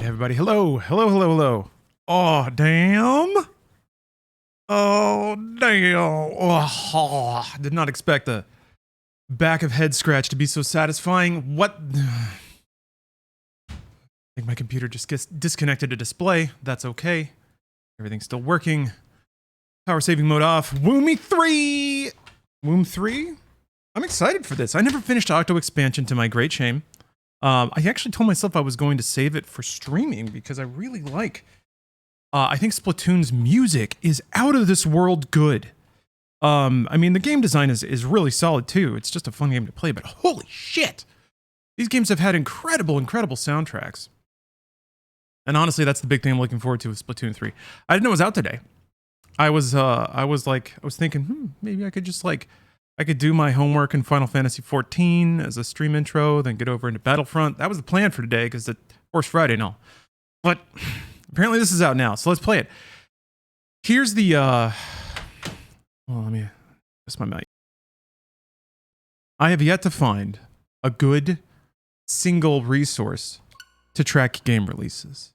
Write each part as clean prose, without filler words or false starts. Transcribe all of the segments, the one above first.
everybody. Hello. Hello, hello, hello. Oh, damn. Oh, damn. Oh, did not expect the back of head scratch to be so satisfying. What? I think my computer just gets disconnected a display. That's okay. Everything's still working. Power saving mode off. Woomy 3. Womb 3? I'm excited for this. I never finished Octo Expansion, to my great shame. I actually told myself I was going to save it for streaming because I really like... I think Splatoon's music is out of this world good. I mean, the game design is really solid too. It's just a fun game to play, but holy shit! These games have had incredible soundtracks. And honestly, that's the big thing I'm looking forward to with Splatoon 3. I didn't know it was out today. I was thinking, maybe I could just I could do my homework in Final Fantasy XIV as a stream intro, then get over into Battlefront. That was the plan for today, because it's Horse Friday and all. But apparently this is out now, so let's play it. Here's the, well, let me adjust my mic. I have yet to find a good single resource to track game releases.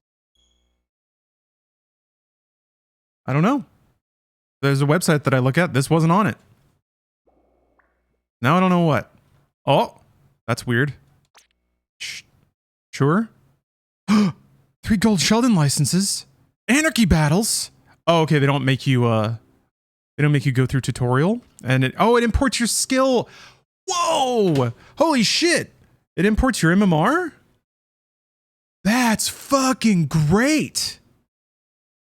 I don't know. There's a website that I look at. This wasn't on it. Now I don't know what. Oh, that's weird. Sure. 3 gold Sheldon licenses. Anarchy battles. Oh, okay. They don't make you go through tutorial. And it imports your skill. Whoa! Holy shit! It imports your MMR? That's fucking great.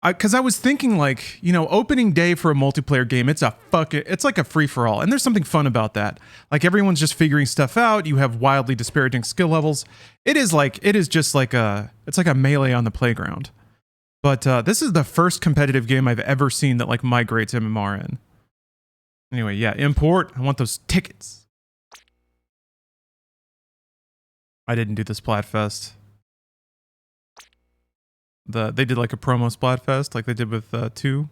Because I was thinking, opening day for a multiplayer game, it's like a free-for-all. And there's something fun about that. Like, everyone's just figuring stuff out. You have wildly disparaging skill levels. It's like a melee on the playground. But this is the first competitive game I've ever seen that, migrates MMR in. Anyway, yeah, import. I want those tickets. I didn't do the Splatfest. They did a promo Splatfest like they did with 2.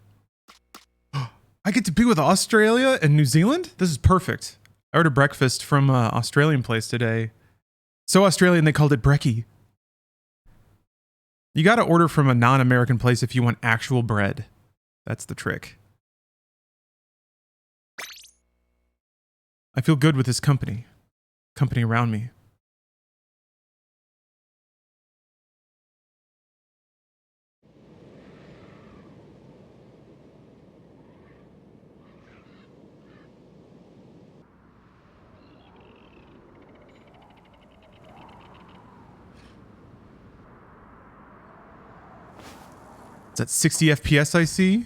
I get to be with Australia and New Zealand? This is perfect. I ordered breakfast from an Australian place today. So Australian they called it brekkie. You gotta order from a non-American place if you want actual bread. That's the trick. I feel good with this company around me. Is that 60 FPS I see?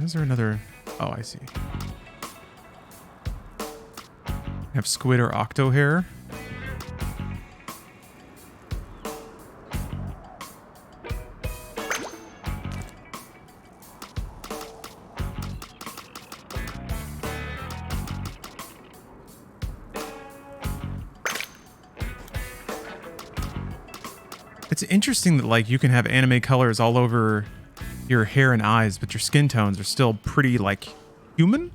Is there another? Oh, I see. I have squid or octo hair. It's interesting that you can have anime colors all over your hair and eyes, but your skin tones are still pretty human.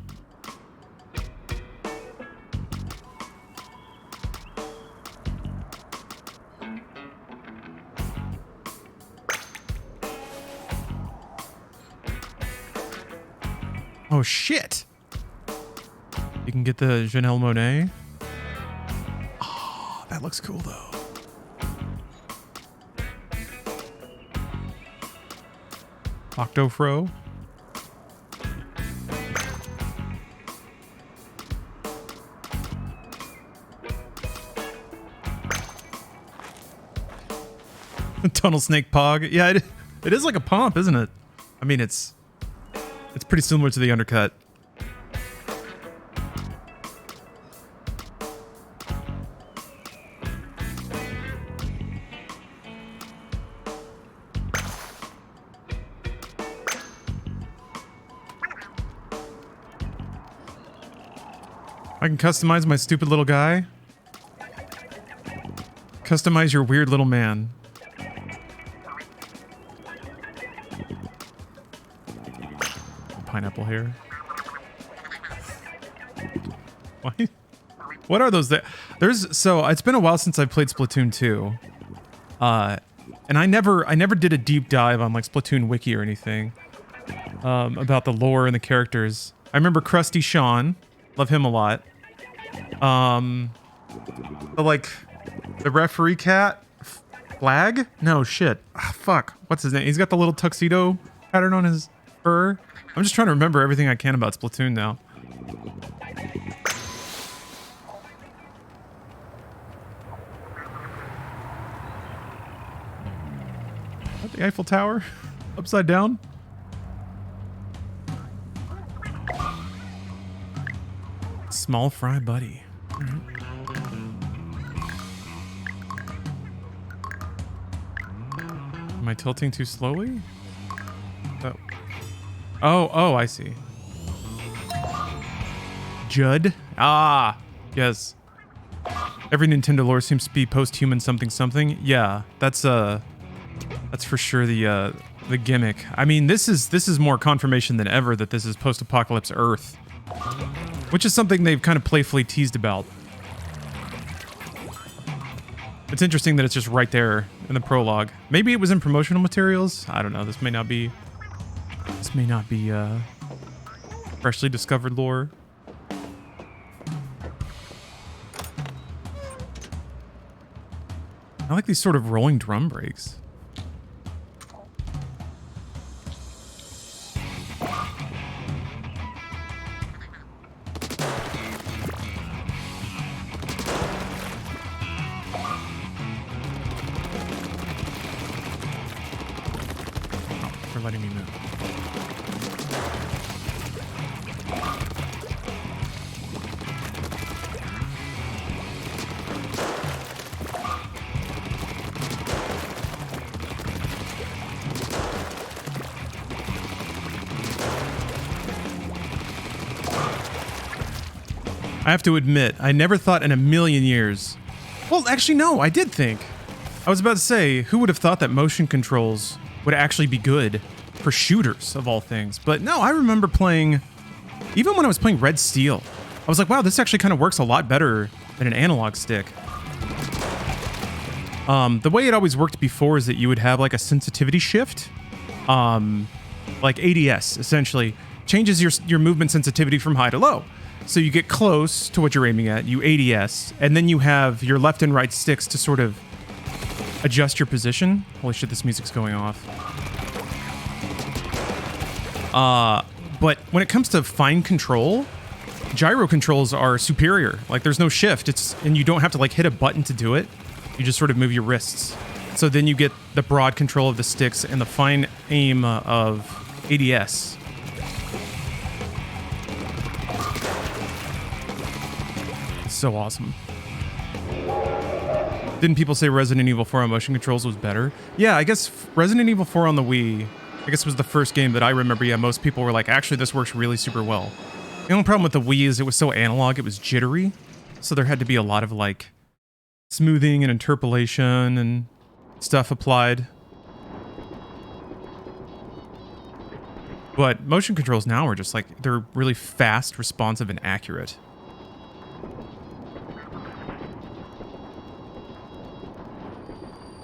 Oh shit! You can get the Janelle Monáe. Oh, that looks cool though. Octofro. Tunnel Snake Pog. Yeah, it is like a pomp, isn't it? I mean, it's pretty similar to the undercut. I can customize my stupid little guy. Customize your weird little man. pineapple hair. Why? What are those? So it's been a while since I've played Splatoon 2. And I never did a deep dive on like Splatoon wiki or anything about the lore and the characters. I remember Krusty Sean, love him a lot. The referee cat, Flag? No shit. Fuck. What's his name? He's got the little tuxedo pattern on his fur. I'm just trying to remember everything I can about Splatoon now. The Eiffel Tower? Upside down? Small fry buddy. Am I tilting too slowly? Oh, I see. Judd? Ah, yes. Every Nintendo lore seems to be post-human something something. Yeah, that's for sure the gimmick. I mean, this is more confirmation than ever that this is post-apocalypse Earth, which is something they've kind of playfully teased about. It's interesting that it's just right there in the prologue. Maybe it was in promotional materials. I don't know. This may not be freshly discovered lore. I like these sort of rolling drum breaks. Letting me move. I have to admit, I never thought in a million years. Well, actually, no, I did think. I was about to say, who would have thought that motion controls would actually be good for shooters of all things? But no, I remember playing, even when I was playing Red Steel, I was like, wow, this actually kind of works a lot better than an analog stick. The way it always worked before is that you would have like a sensitivity shift, like ADS essentially changes your movement sensitivity from high to low. So you get close to what you're aiming at, you ADS, and then you have your left and right sticks to sort of adjust your position. Holy shit, this music's going off. But when it comes to fine control, gyro controls are superior. Like there's no shift. And you don't have to like hit a button to do it. You just sort of move your wrists. So then you get the broad control of the sticks and the fine aim of ADS. So awesome. Didn't people say Resident Evil 4 on motion controls was better? Yeah, I guess Resident Evil 4 on the Wii, I guess was the first game that I remember. Yeah, most people were like, actually, this works really super well. The only problem with the Wii is it was so analog, it was jittery. So there had to be a lot of like smoothing and interpolation and stuff applied. But motion controls now are just like, they're really fast, responsive, and accurate.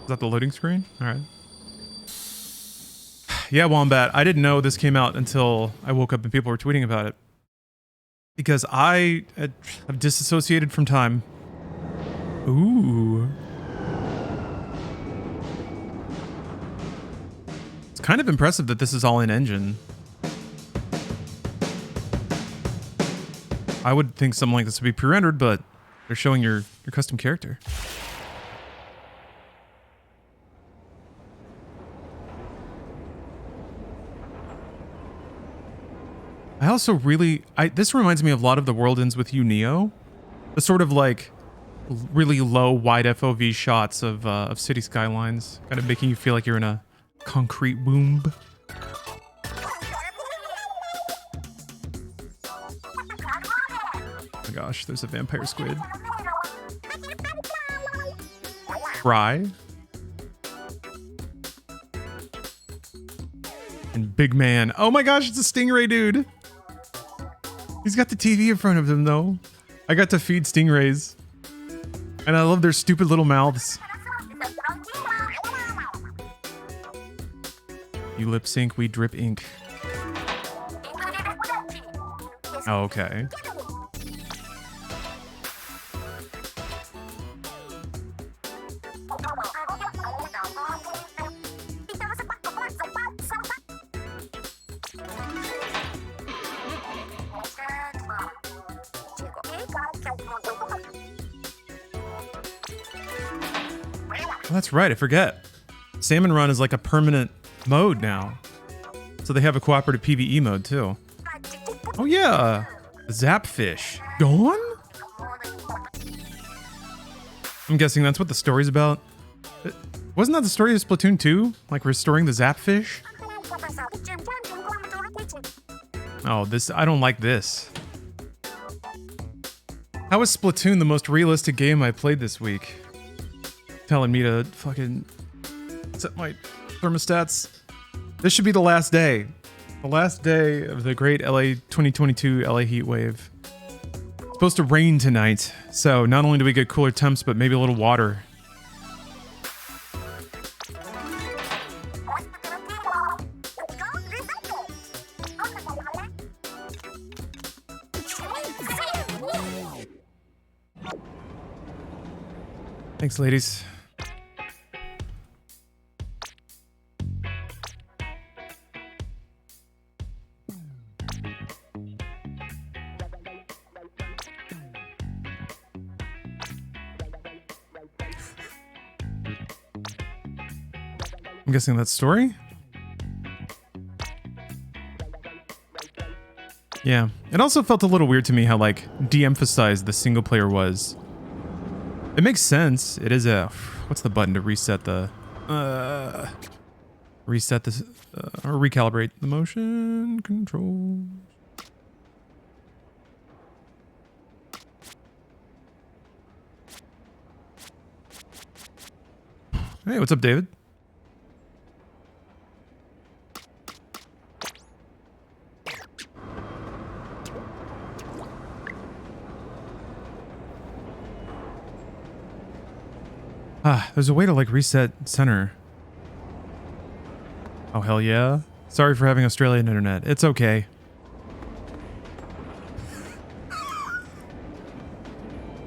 Is that the loading screen? All right. Yeah, Wombat. I didn't know this came out until I woke up and people were tweeting about it. Because I have disassociated from time. Ooh. It's kind of impressive that this is all in engine. I would think something like this would be pre-rendered, but they're showing your custom character. I also really, this reminds me of a lot of the World Ends With You Neo. The sort of like really low wide FOV shots of city skylines, kind of making you feel like you're in a concrete womb. Oh my gosh, there's a vampire squid. Fry. And big man. Oh my gosh, it's a stingray, dude. He's got the TV in front of him, though. I got to feed stingrays. And I love their stupid little mouths. You lip sync, we drip ink. Oh, okay. Oh, that's right, I forget. Salmon Run is like a permanent mode now. So they have a cooperative PvE mode too. Oh yeah, Zapfish. Gone? I'm guessing that's what the story's about. Wasn't that the story of Splatoon 2? Like restoring the Zapfish? Oh, this, I don't like this. How is Splatoon the most realistic game I played this week? Telling me to fucking set my thermostats. This should be the last day. The last day of the great 2022 LA heat wave. It's supposed to rain tonight, so not only do we get cooler temps, but maybe a little water. Thanks, ladies. I'm guessing that's story? Yeah. It also felt a little weird to me how, like, de-emphasized the single player was. It makes sense. It is a... What's the button to reset the... reset this... or recalibrate the motion control. Hey, what's up, David? Ah, there's a way to like reset center. Oh, hell yeah. Sorry for having Australian internet. It's okay.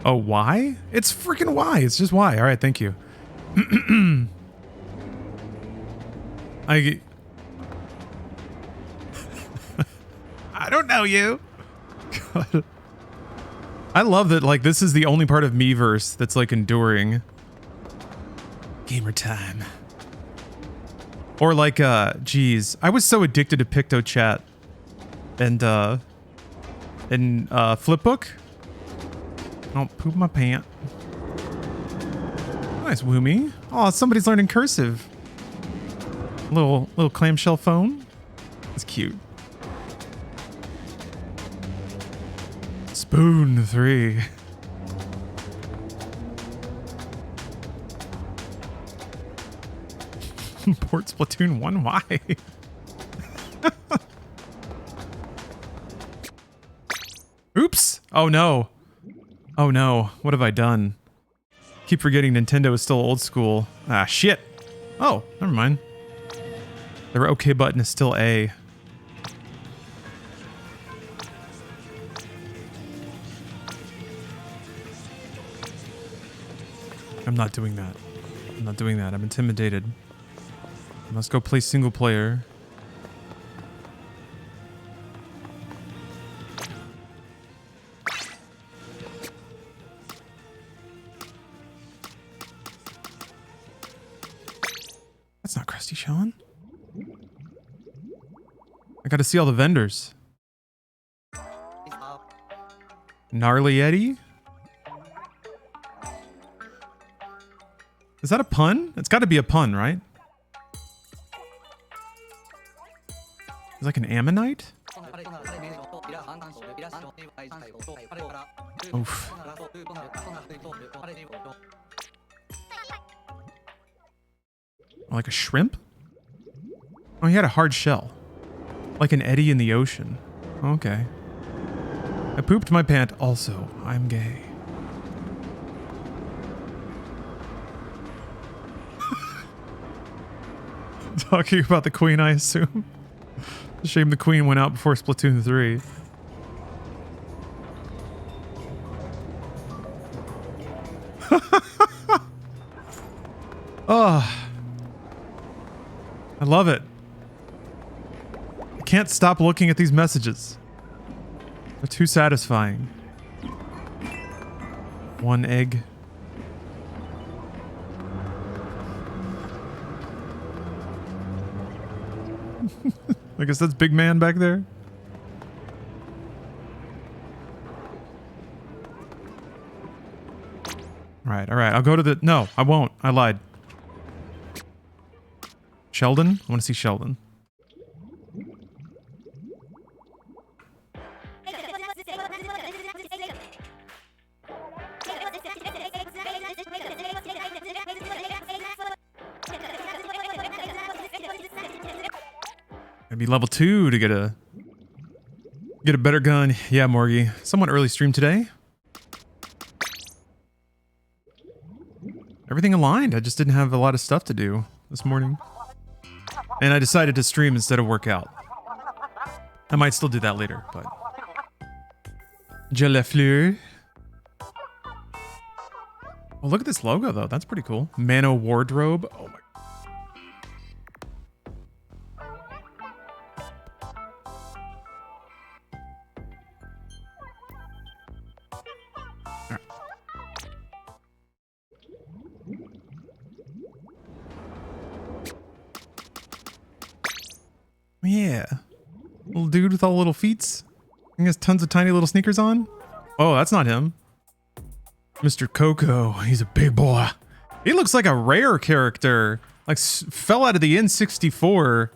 Oh, why? It's freaking why. It's just why. All right, thank you. I don't know you. God. I love that, like, this is the only part of Miiverse that's like enduring. Gamer time. Or like, geez, I was so addicted to PictoChat and Flipbook. Don't poop my pant. Nice, Woomy. Oh, somebody's learning cursive. Little clamshell phone. That's cute. Spoon 3. Port Splatoon 1, why? Oops! Oh no. Oh no, what have I done? Keep forgetting Nintendo is still old school. Ah, shit. Oh, never mind. The OK button is still A. I'm not doing that. I'm not doing that. I'm intimidated. I must go play single player. That's not Krusty Sean. I gotta see all the vendors. Gnarly Eddie? Is that a pun? It's gotta be a pun, right? It's like an ammonite? Oof. Like a shrimp? Oh, he had a hard shell. Like an eddy in the ocean. Okay. I pooped my pant. Also, I'm gay. Talking about the queen, I assume. Shame the queen went out before Splatoon 3. Oh, I love it. I can't stop looking at these messages. They're too satisfying. One egg. I guess that's Big Man back there. All right. I'll go to the... No, I won't. I lied. Sheldon? I want to see Sheldon. Maybe level 2 to get a better gun. Yeah, Morgie. Somewhat early stream today. Everything aligned. I just didn't have a lot of stuff to do this morning. And I decided to stream instead of work out. I might still do that later, but... Je la fleur. Oh, look at this logo, though. That's pretty cool. Mano wardrobe. Oh, my... Yeah. Little dude with all the little feets. He has tons of tiny little sneakers on. Oh, that's not him. Mr. Coco. He's a big boy. He looks like a rare character. Like, fell out of the N64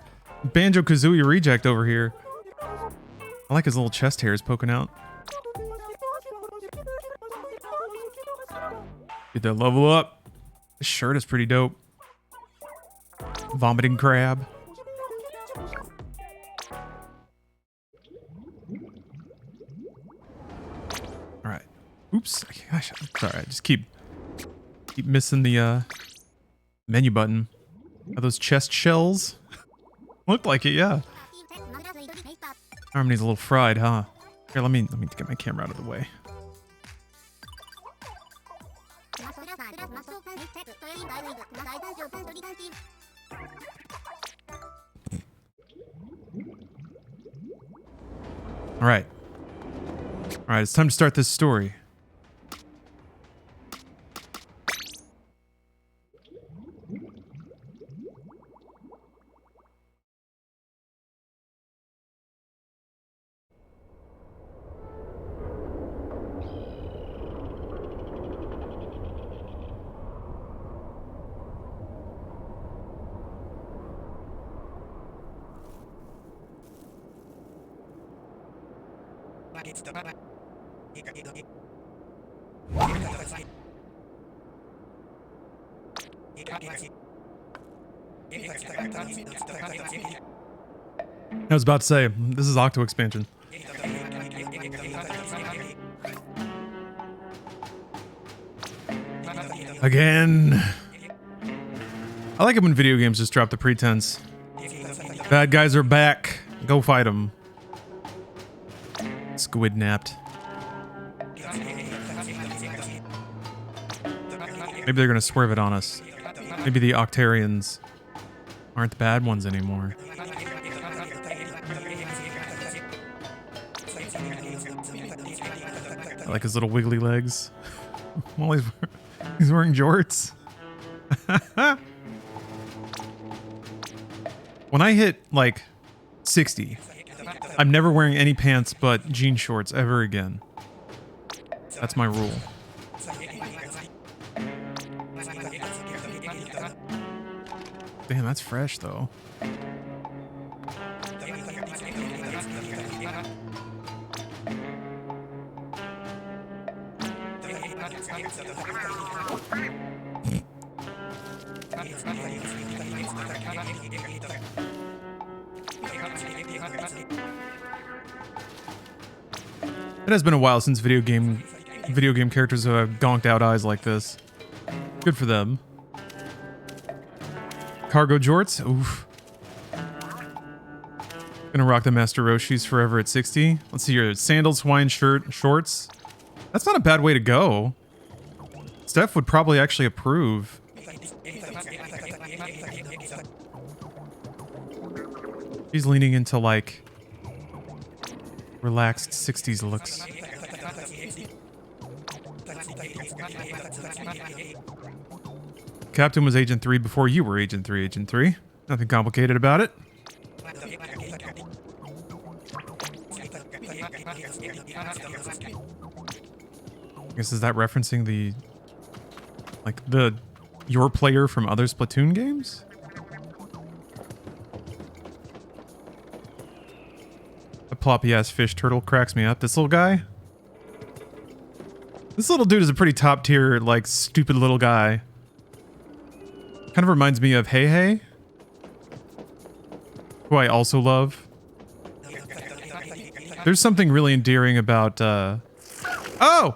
Banjo-Kazooie reject over here. I like his little chest hairs poking out. Get that level up. This shirt is pretty dope. Vomiting crab. Oops. Gosh, I'm sorry. I just keep missing the menu button. Are those chest shells? Looked like it, yeah. Harmony's a little fried, huh? Here, let me get my camera out of the way. All right. All right, it's time to start this story. I was about to say, this is Octo expansion. Again. I like it when video games just drop the pretense. Bad guys are back. Go fight them. Squid napped. Maybe they're gonna swerve it on us. Maybe the Octarians aren't the bad ones anymore. I like his little wiggly legs. Well, he's wearing jorts. When I hit like 60, I'm never wearing any pants but jean shorts ever again. That's my rule. Damn, that's fresh though. It has been a while since video game characters have gonked out eyes like this. Good for them. Cargo jorts? Oof. Gonna rock the Master Roshis forever at 60. Let's see here. Sandals, Hawaiian shirt, shorts. That's not a bad way to go. Steph would probably actually approve. He's leaning into like relaxed 60s looks. Captain was Agent 3 before you were Agent 3, Agent 3. Nothing complicated about it. I guess is that referencing the your player from other Splatoon games? The ploppy ass fish turtle cracks me up. This little guy? This little dude is a pretty top tier, like, stupid little guy. Kind of reminds me of Hey Hey, who I also love. There's something really endearing about, oh!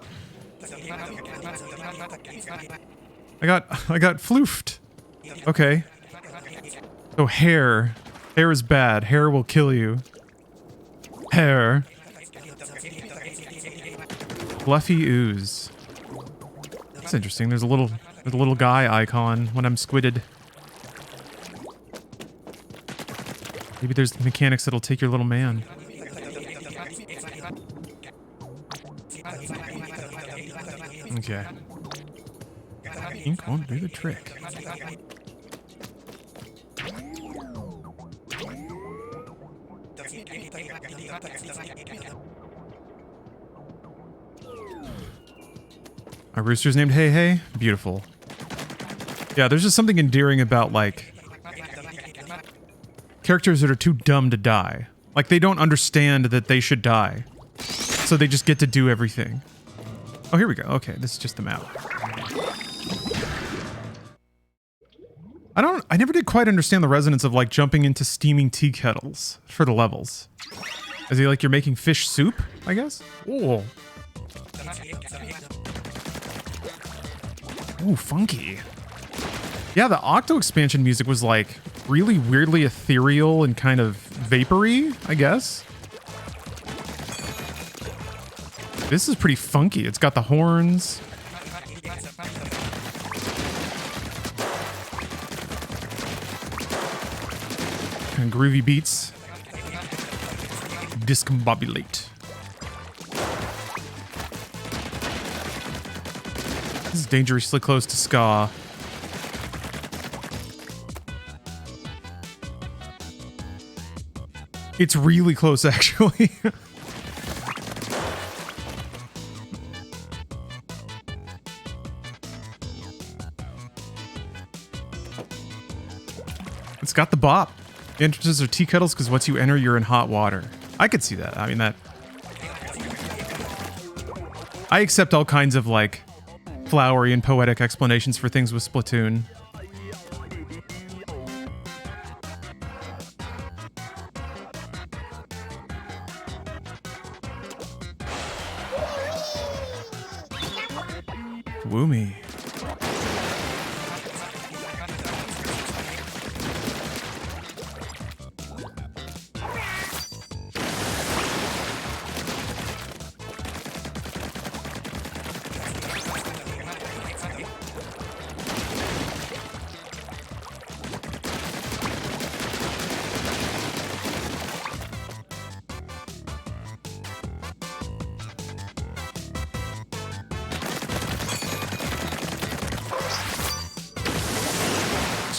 I got floofed. Okay. So hair. Hair is bad. Hair will kill you. Hair. Fluffy ooze. That's interesting. There's a little guy icon when I'm squidded. Maybe there's mechanics that'll take your little man. Okay. Ink won't do the trick. Our rooster's named Hey Hey? Beautiful. Yeah, there's just something endearing about, like, characters that are too dumb to die. Like, they don't understand that they should die. So they just get to do everything. Oh, here we go. Okay, this is just the map. I never did quite understand the resonance of, like, jumping into steaming tea kettles for the levels. Is he like you're making fish soup, I guess? Oh. Ooh, funky. Yeah, the Octo expansion music was, like, really weirdly ethereal and kind of vapory, I guess. This is pretty funky. It's got the horns. And groovy beats. Discombobulate. This is dangerously close to ska. It's really close, actually. It's got the bop. The entrances are tea kettles because once you enter, you're in hot water. I could see that. I mean, that... I accept all kinds of, like, flowery and poetic explanations for things with Splatoon. Woomy.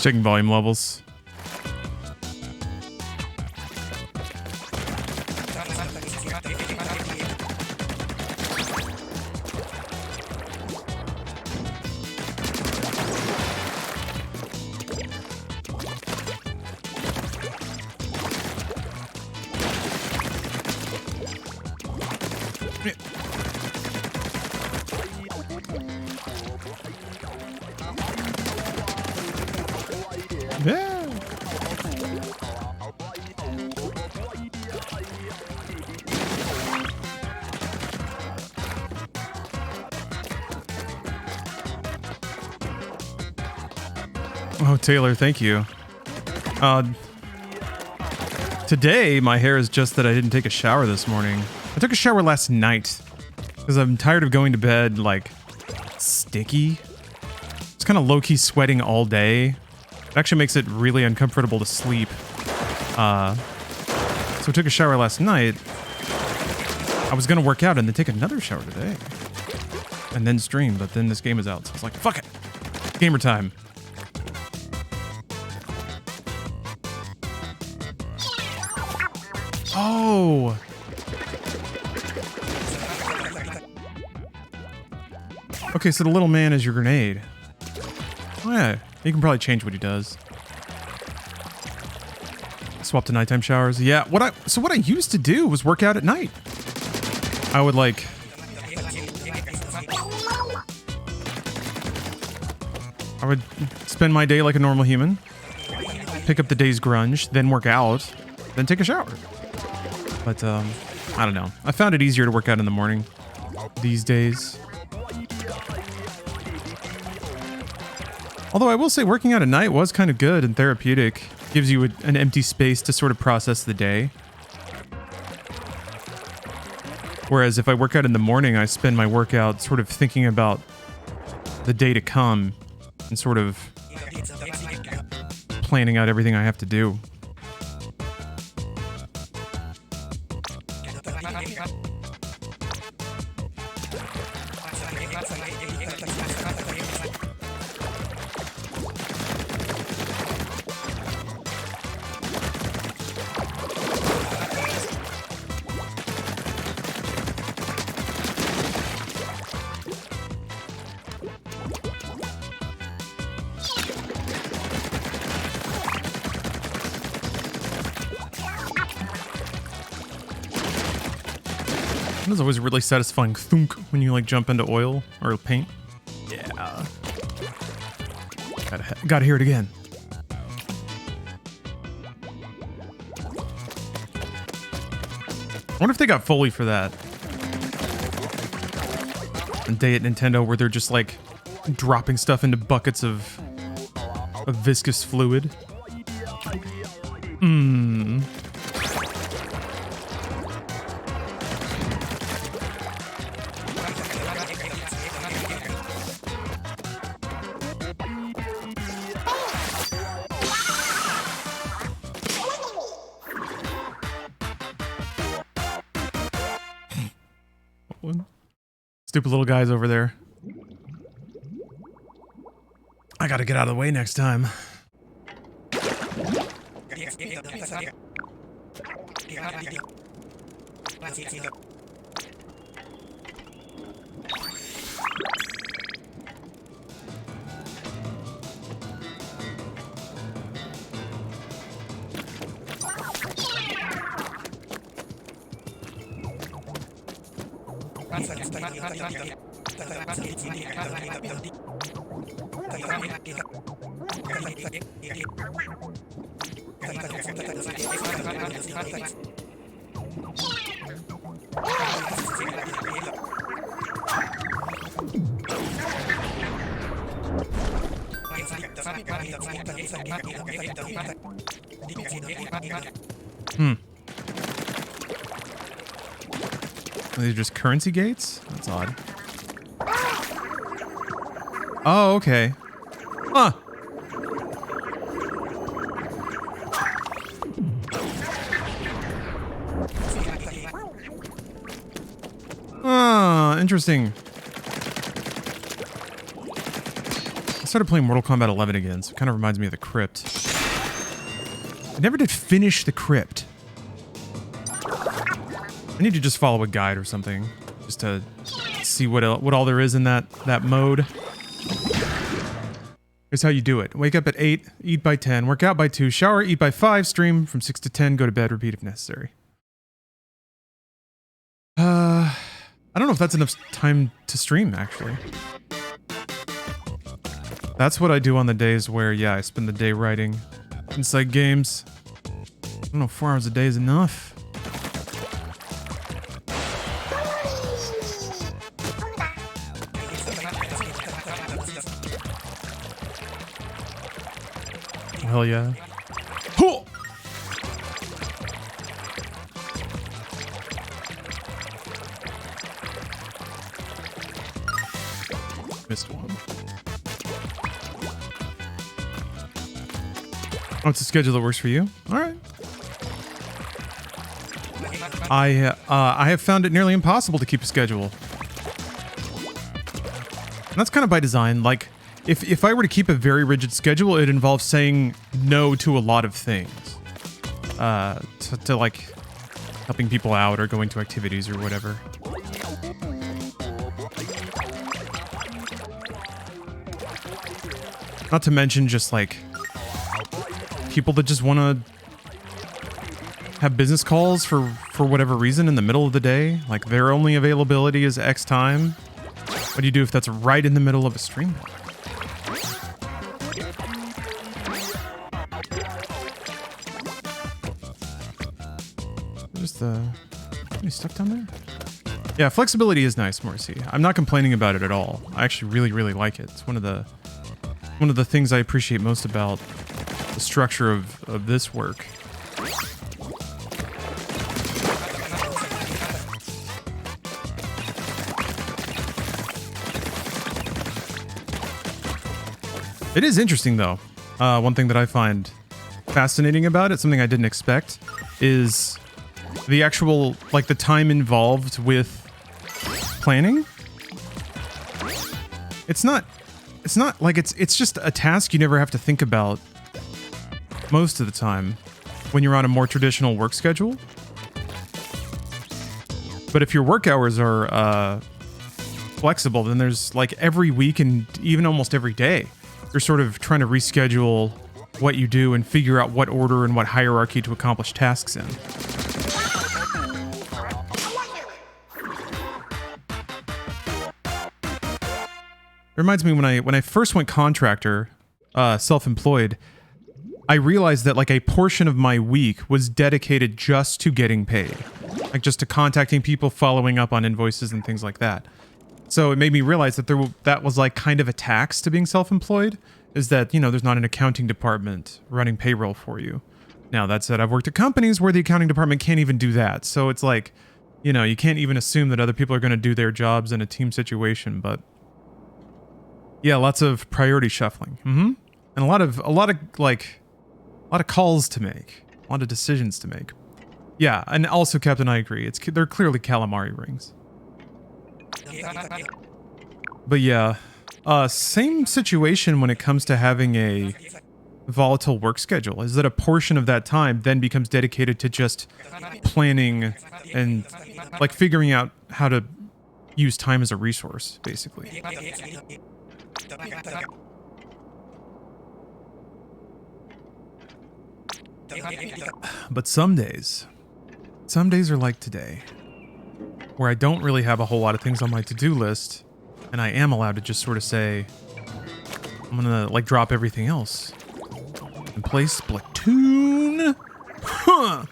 Checking volume levels. Yeah. Oh, Taylor, thank you. Today, my hair is just that I didn't take a shower this morning. I took a shower last night because I'm tired of going to bed, like, sticky. It's kind of low-key sweating all day. It actually makes it really uncomfortable to sleep. So I took a shower last night. I was going to work out and then take another shower today. And then stream, but then this game is out. So I was like, fuck it. Gamer time. Oh. Okay, so the little man is your grenade. Oh yeah, you can probably change what he does. Swap to nighttime showers. Yeah, what I used to do was work out at night. I would like spend my day like a normal human, pick up the day's grunge, then work out, then take a shower. But I don't know. I found it easier to work out in the morning these days. Although I will say working out at night was kind of good and therapeutic. Gives you an empty space to sort of process the day. Whereas if I work out in the morning, I spend my workout sort of thinking about the day to come and sort of planning out everything I have to do. It's always a really satisfying thunk when you like jump into oil or paint. Yeah. Gotta hear it again. I wonder if they got Foley for that. A day at Nintendo where they're just like dropping stuff into buckets of viscous fluid. Mmm. Stupid little guys over there. I gotta get out of the way next time. Are these just currency gates? That's odd. Oh, okay. Huh. Ah, interesting. I started playing Mortal Kombat 11 again, so it kind of reminds me of the Crypt. I never did finish the Crypt. I need to just follow a guide or something, just to see what all there is in that mode. Here's how you do it. Wake up at 8, eat by 10, work out by 2, shower, eat by 5, stream from 6 to 10, go to bed, repeat if necessary. I don't know if that's enough time to stream, actually. That's what I do on the days where, yeah, I spend the day writing inside games. I don't know, 4 hours a day is enough. hell yeah. Huh! Missed one. Oh, it's a schedule that works for you? All right. I have found it nearly impossible to keep a schedule. And that's kind of by design. Like, if I were to keep a very rigid schedule, it involves saying no to a lot of things. To like helping people out or going to activities or whatever. Not to mention just like people that just want to have business calls for whatever reason in the middle of the day. Like their only availability is X time. What do you do if that's right in the middle of a stream? Just the... Are you stuck down there? Yeah, flexibility is nice, Morrissey. I'm not complaining about it at all. I actually really, really like it. It's one of the things I appreciate most about the structure of this work. It is interesting, though. One thing that I find fascinating about it, something I didn't expect, is the actual, like, the time involved with planning. It's not like it's just a task you never have to think about most of the time when you're on a more traditional work schedule. But if your work hours are flexible, then there's like every week and even almost every day, you're sort of trying to reschedule what you do and figure out what order and what hierarchy to accomplish tasks in. It reminds me when I first went contractor, self-employed, I realized that like a portion of my week was dedicated just to getting paid. Like just to contacting people, following up on invoices and things like that. So it made me realize that that was like kind of a tax to being self-employed, is that, you know, there's not an accounting department running payroll for you. Now, that said, I've worked at companies where the accounting department can't even do that. So it's like, you know, you can't even assume that other people are going to do their jobs in a team situation. But yeah, lots of priority shuffling. And a lot of calls to make, a lot of decisions to make. Yeah, and also, Captain, I agree. They're clearly calamari rings. But yeah, same situation when it comes to having a volatile work schedule, is that a portion of that time then becomes dedicated to just planning and like figuring out how to use time as a resource, basically. But some days are like today, where I don't really have a whole lot of things on my to-do list, and I am allowed to just sort of say, I'm gonna like drop everything else and play Splatoon. Huh.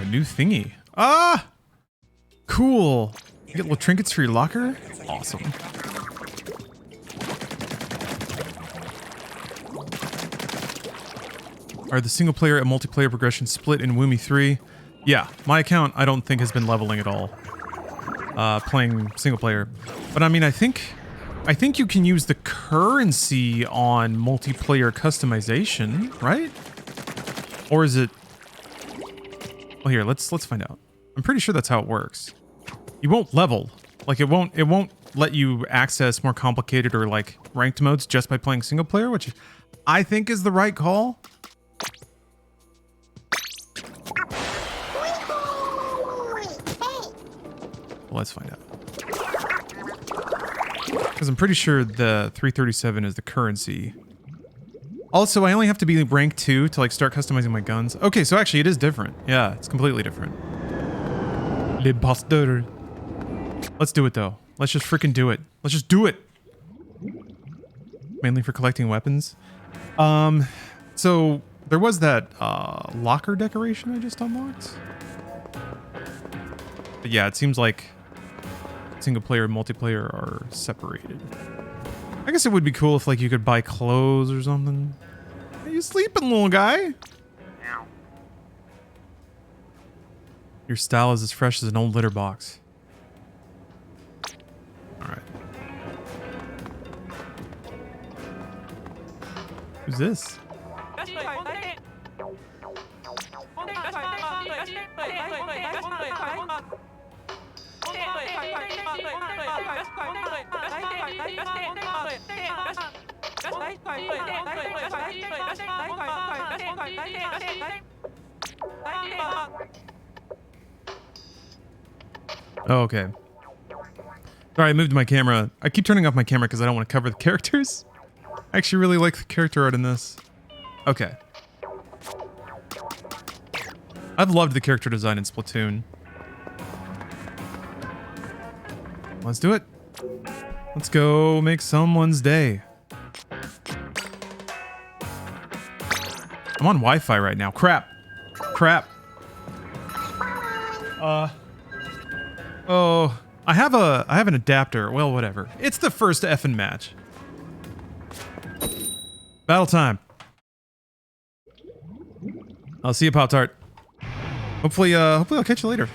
A new thingy. Ah! Cool. You get little trinkets for your locker? Awesome. Are the single player and multiplayer progression split in Woomy 3? Yeah, my account I don't think has been leveling at all. Playing single player. But I mean, I think you can use the currency on multiplayer customization, right? Or is it... Well, here, let's find out. I'm pretty sure that's how it works. You won't level. Like, it won't let you access more complicated or, like, ranked modes just by playing single player, which I think is the right call. Well, let's find out. Because I'm pretty sure the 337 is the currency. Also, I only have to be rank 2 to, like, start customizing my guns. Okay, so actually it is different. Yeah, it's completely different. L'imposteur. Let's do it, though. Let's just freaking do it. Let's just do it! Mainly for collecting weapons. So, there was that, locker decoration I just unlocked. But yeah, it seems like single player and multiplayer are separated. I guess it would be cool if like you could buy clothes or something. Are you sleeping, little guy? Your style is as fresh as an old litter box. Alright. Who's this? Oh, okay. Sorry, I moved my camera. I keep turning off my camera because I don't want to cover the characters. I actually really like the character art in this. Okay. I've loved the character design in Splatoon. Let's do it. Let's go make someone's day. I'm on Wi-Fi right now. Crap. Crap. Oh, I have an adapter. Well, whatever. It's the first effing match. Battle time. I'll see you, Pop-Tart. Hopefully I'll catch you later.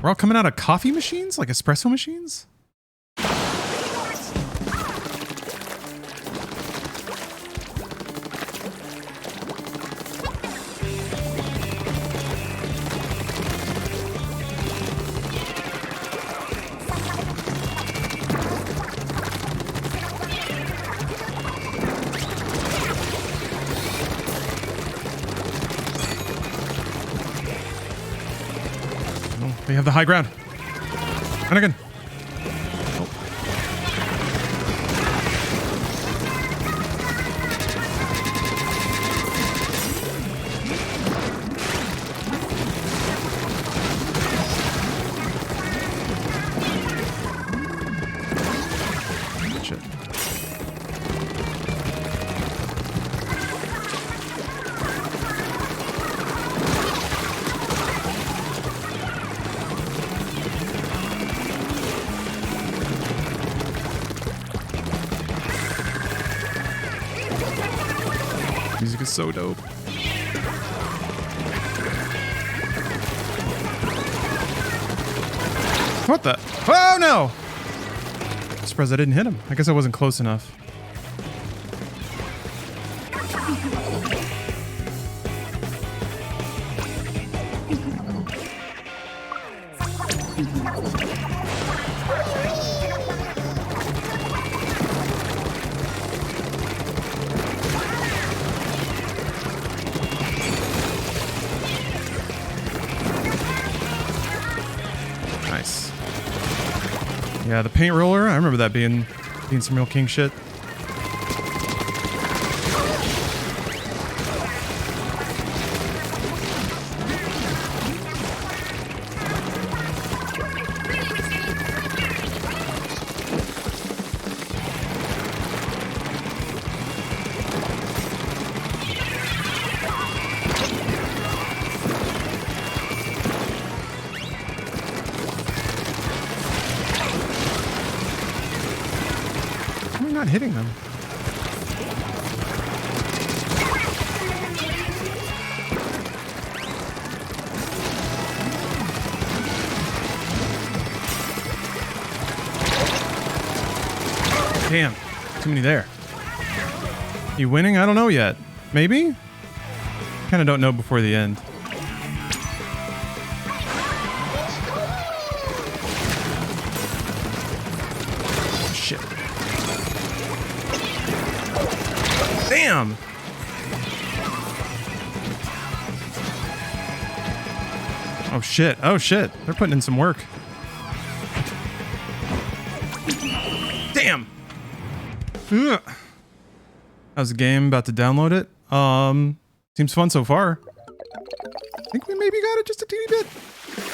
We're all coming out of coffee machines? Like espresso machines? They have the high ground. Anakin. Oh. Shit. Music is so dope. What the? Oh no! I'm surprised I didn't hit him. I guess I wasn't close enough. Nice. Yeah, the paint roller, I remember that being some real king shit. Not hitting them. Damn, too many there. You winning? I don't know yet. Maybe? Kind of don't know before the end. Shit. Damn! Oh shit, oh shit. They're putting in some work. Damn! Ugh. How's the game? About to download it? Seems fun so far. I think we maybe got it just a teeny bit.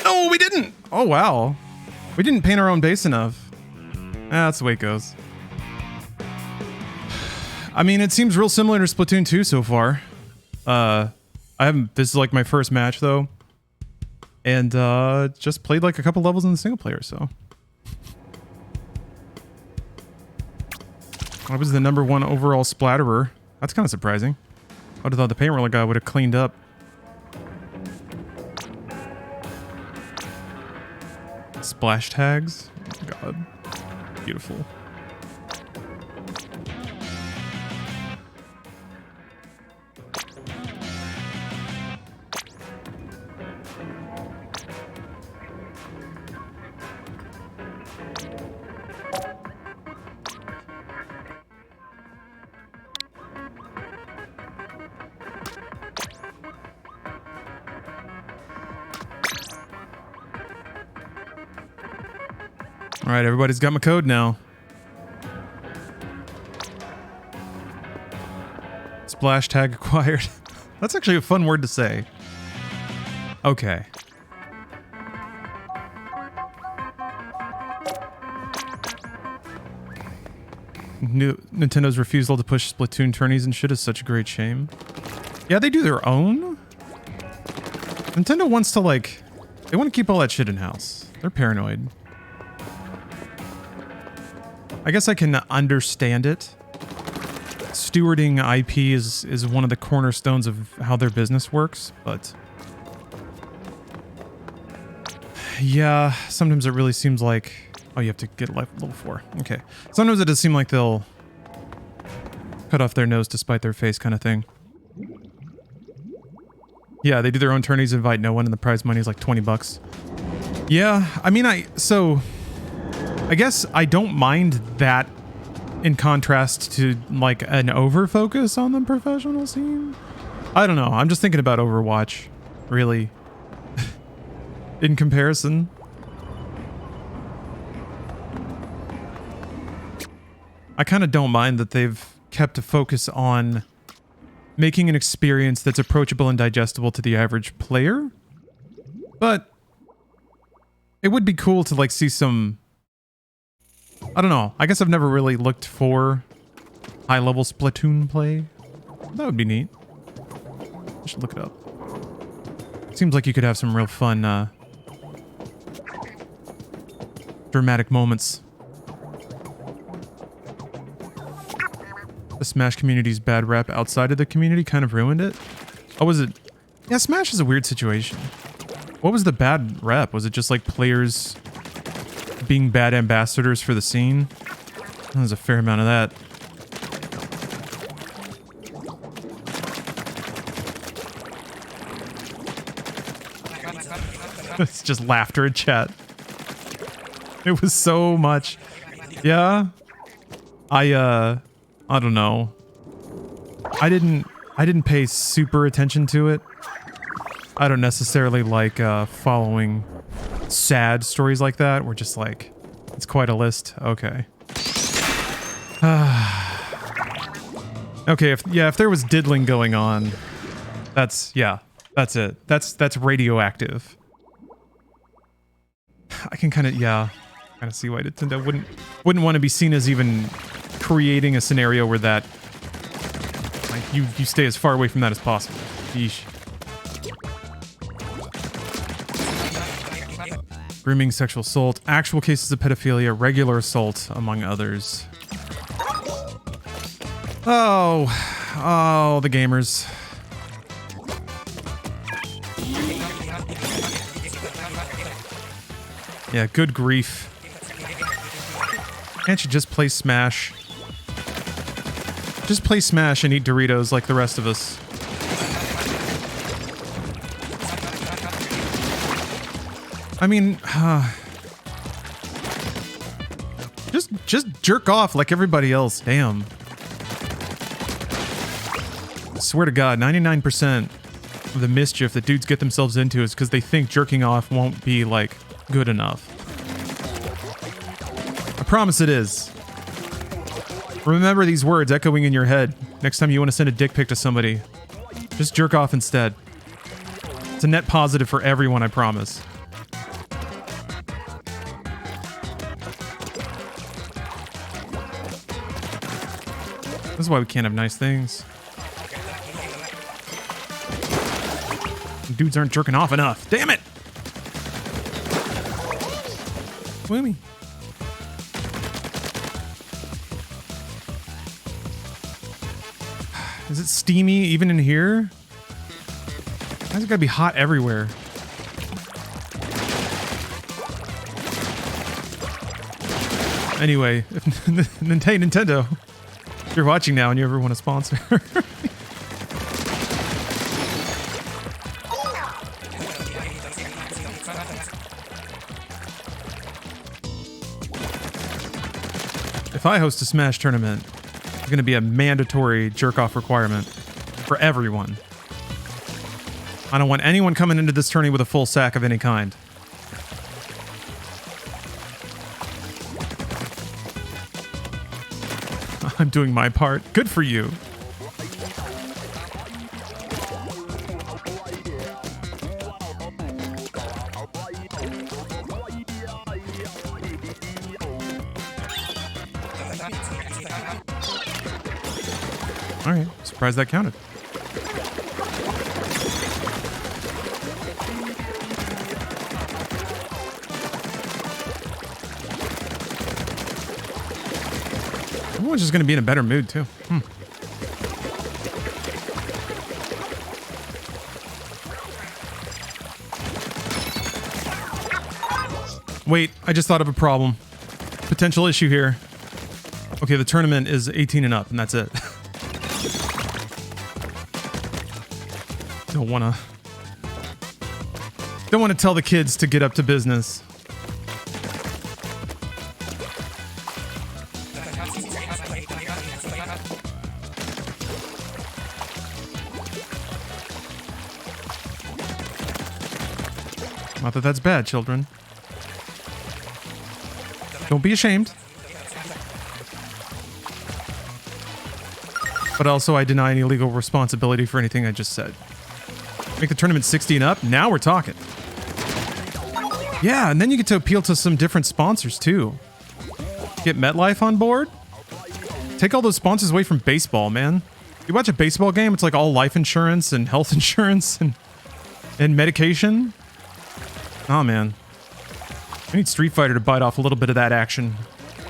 No, we didn't! Oh wow. We didn't paint our own base enough. That's the way it goes. I mean, it seems real similar to Splatoon 2 so far. I haven't, this is like my first match though. And just played like a couple levels in the single player, so. I was the #1 overall splatterer. That's kind of surprising. I would have thought the paint roller guy would have cleaned up. Splash tags. Oh my god. Beautiful. All right, everybody's got my code now. Splash tag acquired. That's actually a fun word to say. Okay. Nintendo's refusal to push Splatoon tourneys and shit is such a great shame. Yeah, they do their own. Nintendo wants to like, they want to keep all that shit in-house. They're paranoid. I guess I can understand it. Stewarding IP is one of the cornerstones of how their business works, but yeah, sometimes it really seems like, oh, you have to get level 4. Okay. Sometimes it does seem like they'll cut off their nose to spite their face kind of thing. Yeah, they do their own tourneys, invite no one, and the prize money is like 20 bucks. Yeah, I mean, I guess I don't mind that in contrast to like an over focus on the professional scene. I don't know. I'm just thinking about Overwatch, really, in comparison. I kind of don't mind that they've kept a focus on making an experience that's approachable and digestible to the average player. But it would be cool to like see some, I don't know. I guess I've never really looked for high-level Splatoon play. That would be neat. I should look it up. Seems like you could have some real fun, dramatic moments. The Smash community's bad rap outside of the community kind of ruined it. Oh, was it? Yeah, Smash is a weird situation. What was the bad rep? Was it just like players being bad ambassadors for the scene? There's a fair amount of that. It's just laughter in chat. It was so much. Yeah. I don't know. I didn't pay super attention to it. I don't necessarily like following sad stories like that. We're just like, it's quite a list. Okay. Okay, if there was diddling going on, that's it. That's radioactive. I can kind of see why Nintendo wouldn't want to be seen as even creating a scenario where that, like, you stay as far away from that as possible. Yeesh. Grooming, sexual assault, actual cases of pedophilia, regular assault, among others. Oh, the gamers. Yeah, good grief. Can't you just play Smash? Just play Smash and eat Doritos like the rest of us. I mean, just jerk off like everybody else. Damn. I swear to God, 99% of the mischief that dudes get themselves into is because they think jerking off won't be, like, good enough. I promise it is. Remember these words echoing in your head next time you want to send a dick pic to somebody. Just jerk off instead. It's a net positive for everyone, I promise. This is why we can't have nice things. Dudes aren't jerking off enough. Damn it! Woomy. Is it steamy even in here? Why's it gotta be hot everywhere? Anyway, if Nintendo, if you're watching now and you ever want to sponsor. If I host a Smash tournament, it's going to be a mandatory jerk-off requirement for everyone. I don't want anyone coming into this tourney with a full sack of any kind. I'm doing my part. Good for you. All right, surprised that counted. Everyone's just gonna be in a better mood too. Wait, I just thought of a problem. Potential issue here. Okay, the tournament is 18 and up, and that's it. Don't wanna tell the kids to get up to business. Not that that's bad, children. Don't be ashamed. But also, I deny any legal responsibility for anything I just said. Make the tournament 60 and up? Now we're talking. Yeah, and then you get to appeal to some different sponsors, too. Get MetLife on board? Take all those sponsors away from baseball, man. You watch a baseball game, it's like all life insurance and health insurance and medication. Oh, man. I need Street Fighter to bite off a little bit of that action.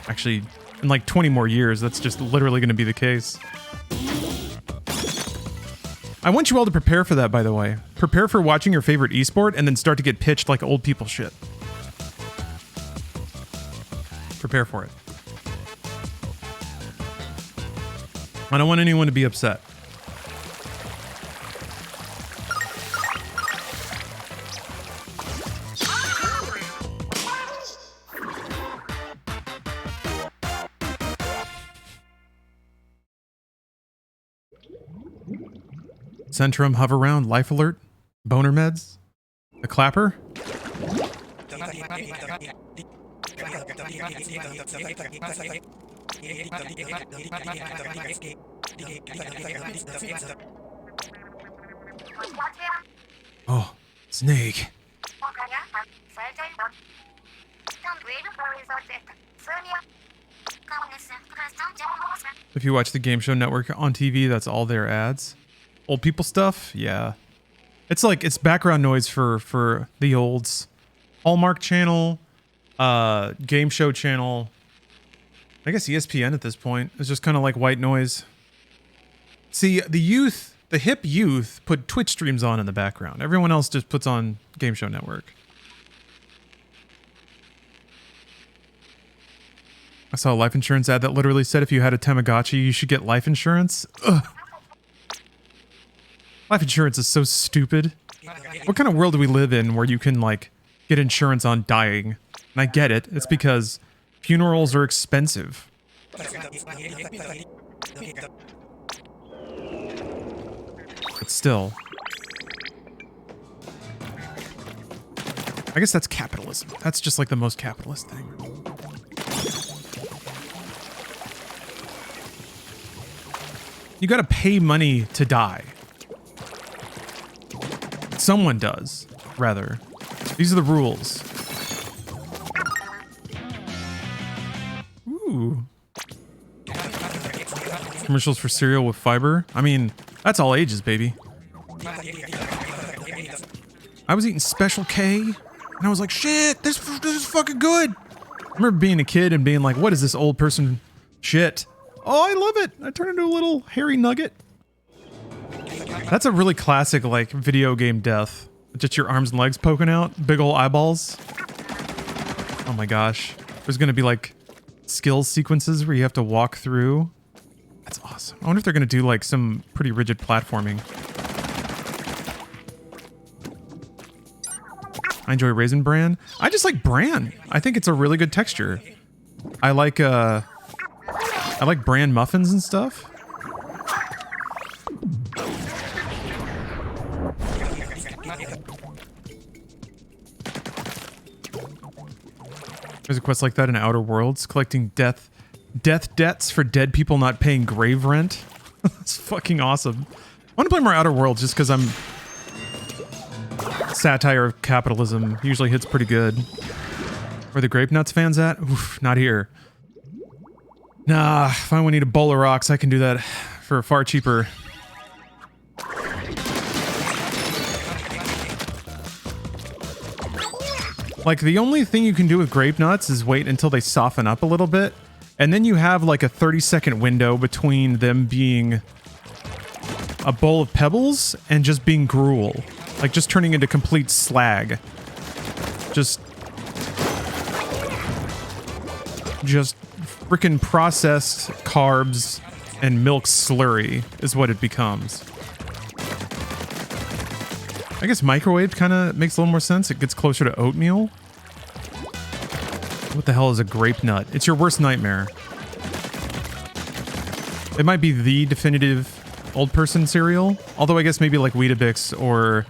Actually, in like 20 more years, that's just literally going to be the case. I want you all to prepare for that, by the way. Prepare for watching your favorite esport and then start to get pitched like old people shit. Prepare for it. I don't want anyone to be upset. Centrum, hover round, life alert, boner meds, the clapper. Oh, snake. If you watch the Game Show Network on TV, that's all their ads. Old people stuff? Yeah. It's like, it's background noise for the olds. Hallmark Channel, Game Show Channel. I guess ESPN at this point is just kind of like white noise. See, the youth, the hip youth put Twitch streams on in the background. Everyone else just puts on Game Show Network. I saw a life insurance ad that literally said if you had a Tamagotchi, you should get life insurance. Ugh. Life insurance is so stupid. What kind of world do we live in where you can, like, get insurance on dying? And I get it. It's because funerals are expensive. But still. I guess that's capitalism. That's just, like, the most capitalist thing. You gotta pay money to die. Someone does, rather. These are the rules. Ooh. Commercials for cereal with fiber. I mean, that's all ages, baby. I was eating Special K, and I was like, shit, this is fucking good. I remember being a kid and being like, what is this old person shit? Oh, I love it. I turned into a little hairy nugget. That's a really classic, like, video game death. Just your arms and legs poking out. Big ol' eyeballs. Oh my gosh. There's gonna be, like, skills sequences where you have to walk through. That's awesome. I wonder if they're gonna do, like, some pretty rigid platforming. I enjoy Raisin Bran. I just like bran. I think it's a really good texture. I like bran muffins and stuff. There's a quest like that in Outer Worlds, collecting death debts for dead people not paying grave rent. That's fucking awesome. I want to play more Outer Worlds just because I'm... Satire of capitalism usually hits pretty good. Where the Grape Nuts fans at? Oof, not here. Nah, if I need a bowl of rocks, I can do that for far cheaper. Like, the only thing you can do with Grape Nuts is wait until they soften up a little bit, and then you have like a 30-second window between them being a bowl of pebbles and just being gruel. Like, just turning into complete slag. Just frickin' processed carbs and milk slurry is what it becomes. I guess microwave kind of makes a little more sense. It gets closer to oatmeal. What the hell is a grape nut? It's your worst nightmare. It might be the definitive old person cereal. Although I guess maybe like Weetabix or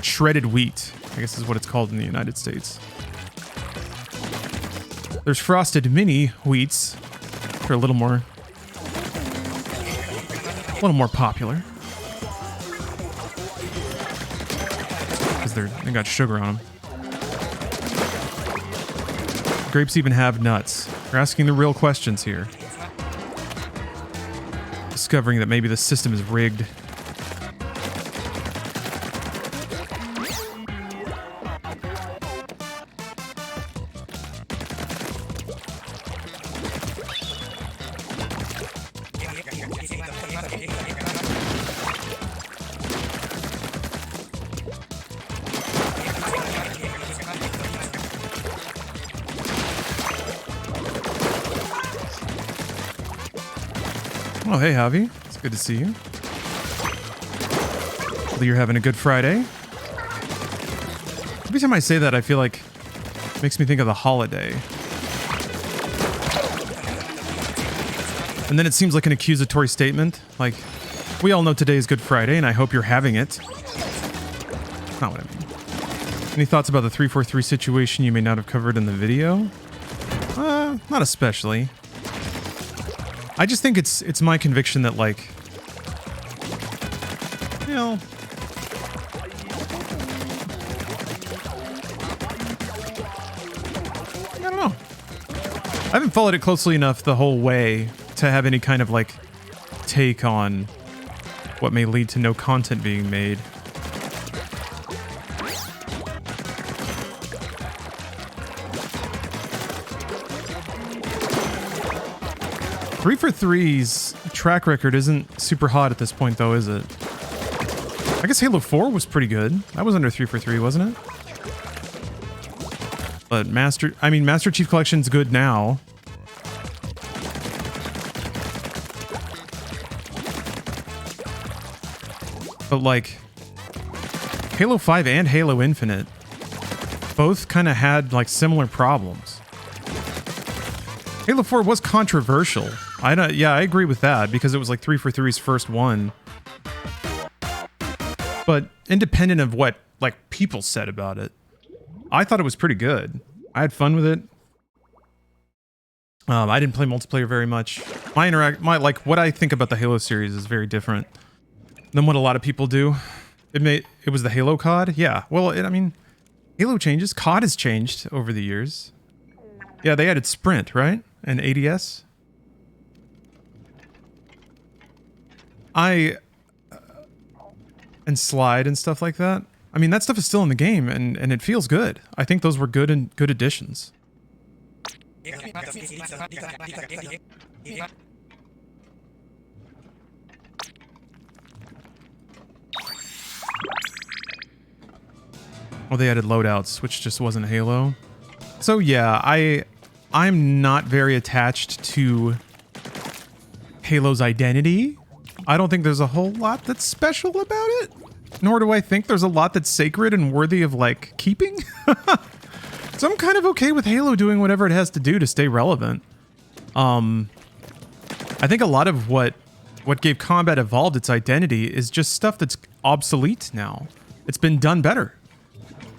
shredded wheat, I guess is what it's called in the United States. There's frosted mini wheats. They're a little more popular. Because they got sugar on them. Grapes even have nuts. We're asking the real questions here. Discovering that maybe the system is rigged. Oh, hey, Javi. It's good to see you. Hopefully you're having a good Friday. Every time I say that, I feel like it makes me think of the holiday. And then it seems like an accusatory statement. Like, we all know today is Good Friday, and I hope you're having it. That's not what I mean. Any thoughts about the 343 situation you may not have covered in the video? Not especially. I just think it's my conviction that, like, you know, I don't know. I haven't followed it closely enough the whole way to have any kind of, like, take on what may lead to no content being made. Three for Three's track record isn't super hot at this point, though, is it? I guess Halo 4 was pretty good. That was under 3 for 3, wasn't it? But Master Chief Collection's good now. But, like, Halo 5 and Halo Infinite both kind of had, like, similar problems. Halo 4 was controversial. I agree with that, because it was like 3 for 3's first one. But independent of what, like, people said about it, I thought it was pretty good. I had fun with it. I didn't play multiplayer very much. What I think about the Halo series is very different than what a lot of people do. It was the Halo COD? Yeah. Well, Halo changes. COD has changed over the years. Yeah, they added Sprint, right? And ADS. And slide and stuff like that. I mean, that stuff is still in the game, and it feels good. I think those were good additions. Well, they added loadouts, which just wasn't Halo. So yeah, I'm not very attached to Halo's identity. I don't think there's a whole lot that's special about it. Nor do I think there's a lot that's sacred and worthy of, like, keeping. So I'm kind of okay with Halo doing whatever it has to do to stay relevant. I think a lot of what gave Combat Evolved its identity is just stuff that's obsolete now. It's been done better.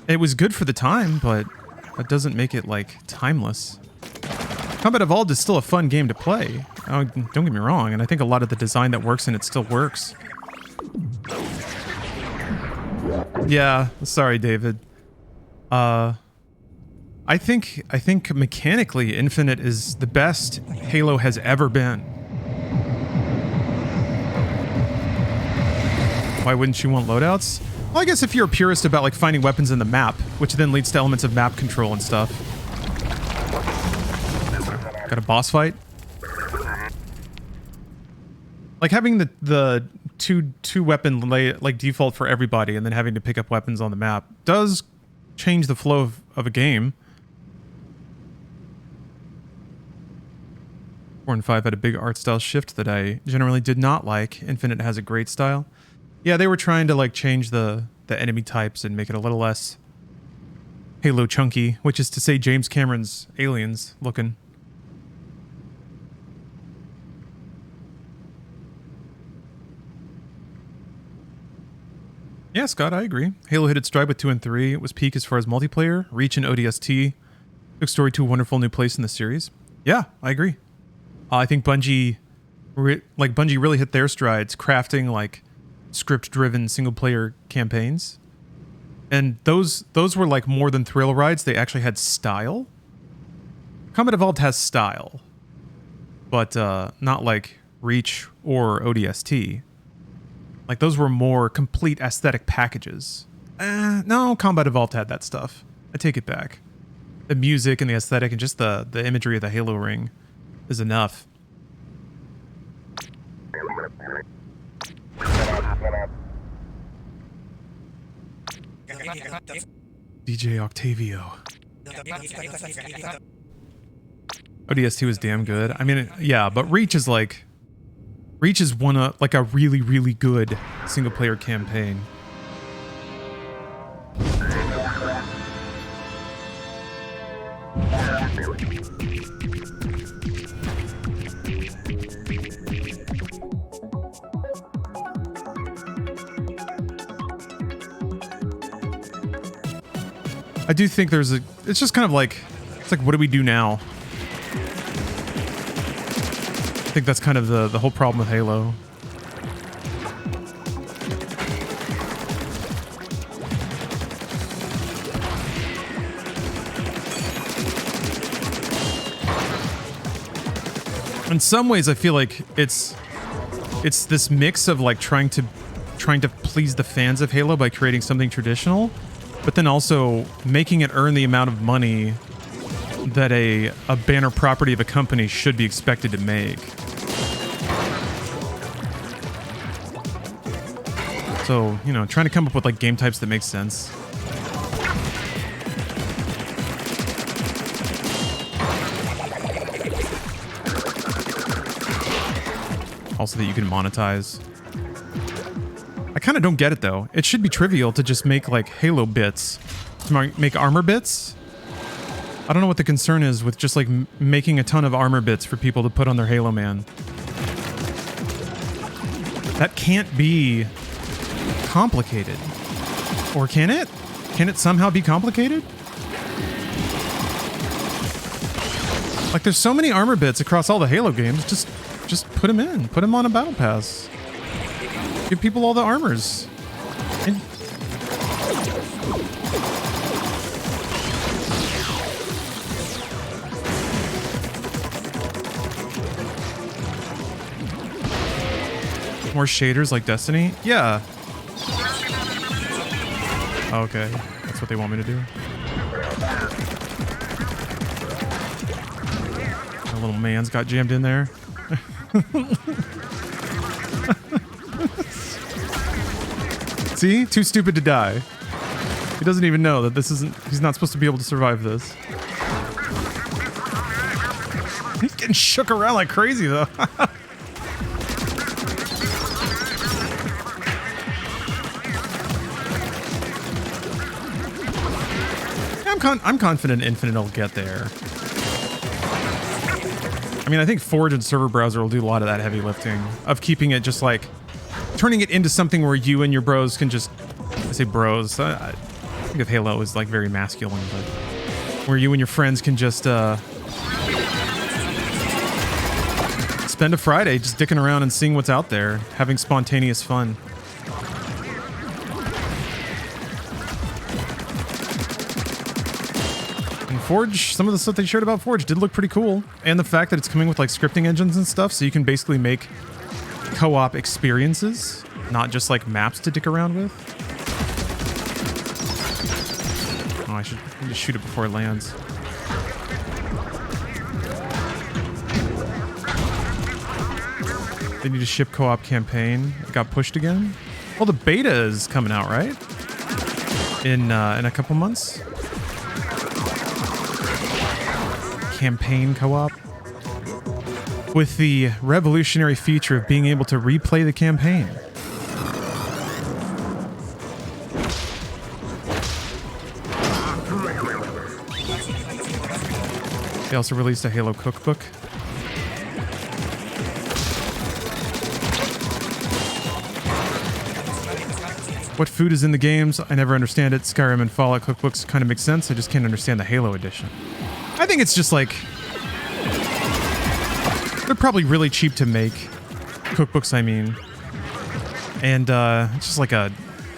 It was good for the time, but that doesn't make it, like, timeless. Combat Evolved is still a fun game to play. Don't get me wrong, and I think a lot of the design that works in it still works. Yeah, sorry, David. I think mechanically, Infinite is the best Halo has ever been. Why wouldn't you want loadouts? Well, I guess if you're a purist about, like, finding weapons in the map, which then leads to elements of map control and stuff. Got a boss fight? Like, having the two weapon like default for everybody and then having to pick up weapons on the map does change the flow of a game. 4 and 5 had a big art style shift that I generally did not like. Infinite has a great style. Yeah, they were trying to, like, change the enemy types and make it a little less Halo chunky, which is to say James Cameron's Aliens looking. Yeah, Scott, I agree. Halo hit its stride with 2 and 3. It was peak as far as multiplayer, reach, and ODST. Took story to a wonderful new place in the series. Yeah, I agree. I think Bungie really hit their strides crafting, like, script-driven single-player campaigns. And those were, like, more than thrill rides. They actually had style. Combat Evolved has style, but not like reach or ODST. Like, those were more complete aesthetic packages. No, Combat Evolved had that stuff. I take it back. The music and the aesthetic and just the imagery of the Halo ring is enough. DJ Octavio. ODST was damn good. I mean, yeah, but Reach is like... Reach is like a really, really good single-player campaign. I do think there's it's just kind of like, it's like, what do we do now? I think that's kind of the whole problem with Halo. In some ways, I feel like it's this mix of, like, trying to please the fans of Halo by creating something traditional, but then also making it earn the amount of money that a banner property of a company should be expected to make. So, you know, trying to come up with, like, game types that make sense. Also that you can monetize. I kind of don't get it, though. It should be trivial to just make, like, Halo bits. To make armor bits. I don't know what the concern is with just, like, making a ton of armor bits for people to put on their Halo man. That can't be complicated. Or can it? Can it somehow be complicated? Like, there's so many armor bits across all the Halo games. Just put them in. Put them on a battle pass. Give people all the armors. And More shaders like Destiny? Yeah. Okay, that's what they want me to do. My little man's got jammed in there. See? Too stupid to die. He doesn't even know that this isn't... He's not supposed to be able to survive this. He's getting shook around like crazy, though. I'm confident Infinite will get there. I mean, I think Forge and Server Browser will do a lot of that heavy lifting of keeping it just like turning it into something where you and your bros can just, I say bros, I think of Halo as like very masculine, but where you and your friends can just spend a Friday just dicking around and seeing what's out there, having spontaneous fun. Forge, some of the stuff they shared about Forge did look pretty cool. And the fact that it's coming with like scripting engines and stuff, so you can basically make co-op experiences, not just like maps to dick around with. Oh, I should just shoot it before it lands. They need to ship co-op campaign. It got pushed again. Well, the beta is coming out, right? In a couple months. Campaign co-op with the revolutionary feature of being able to replay the campaign. They also released a Halo cookbook. What food is in the games? I never understand it. Skyrim and Fallout cookbooks kind of make sense. I just can't understand the Halo edition. I think it's just like... They're probably really cheap to make. Cookbooks, I mean. And it's just like a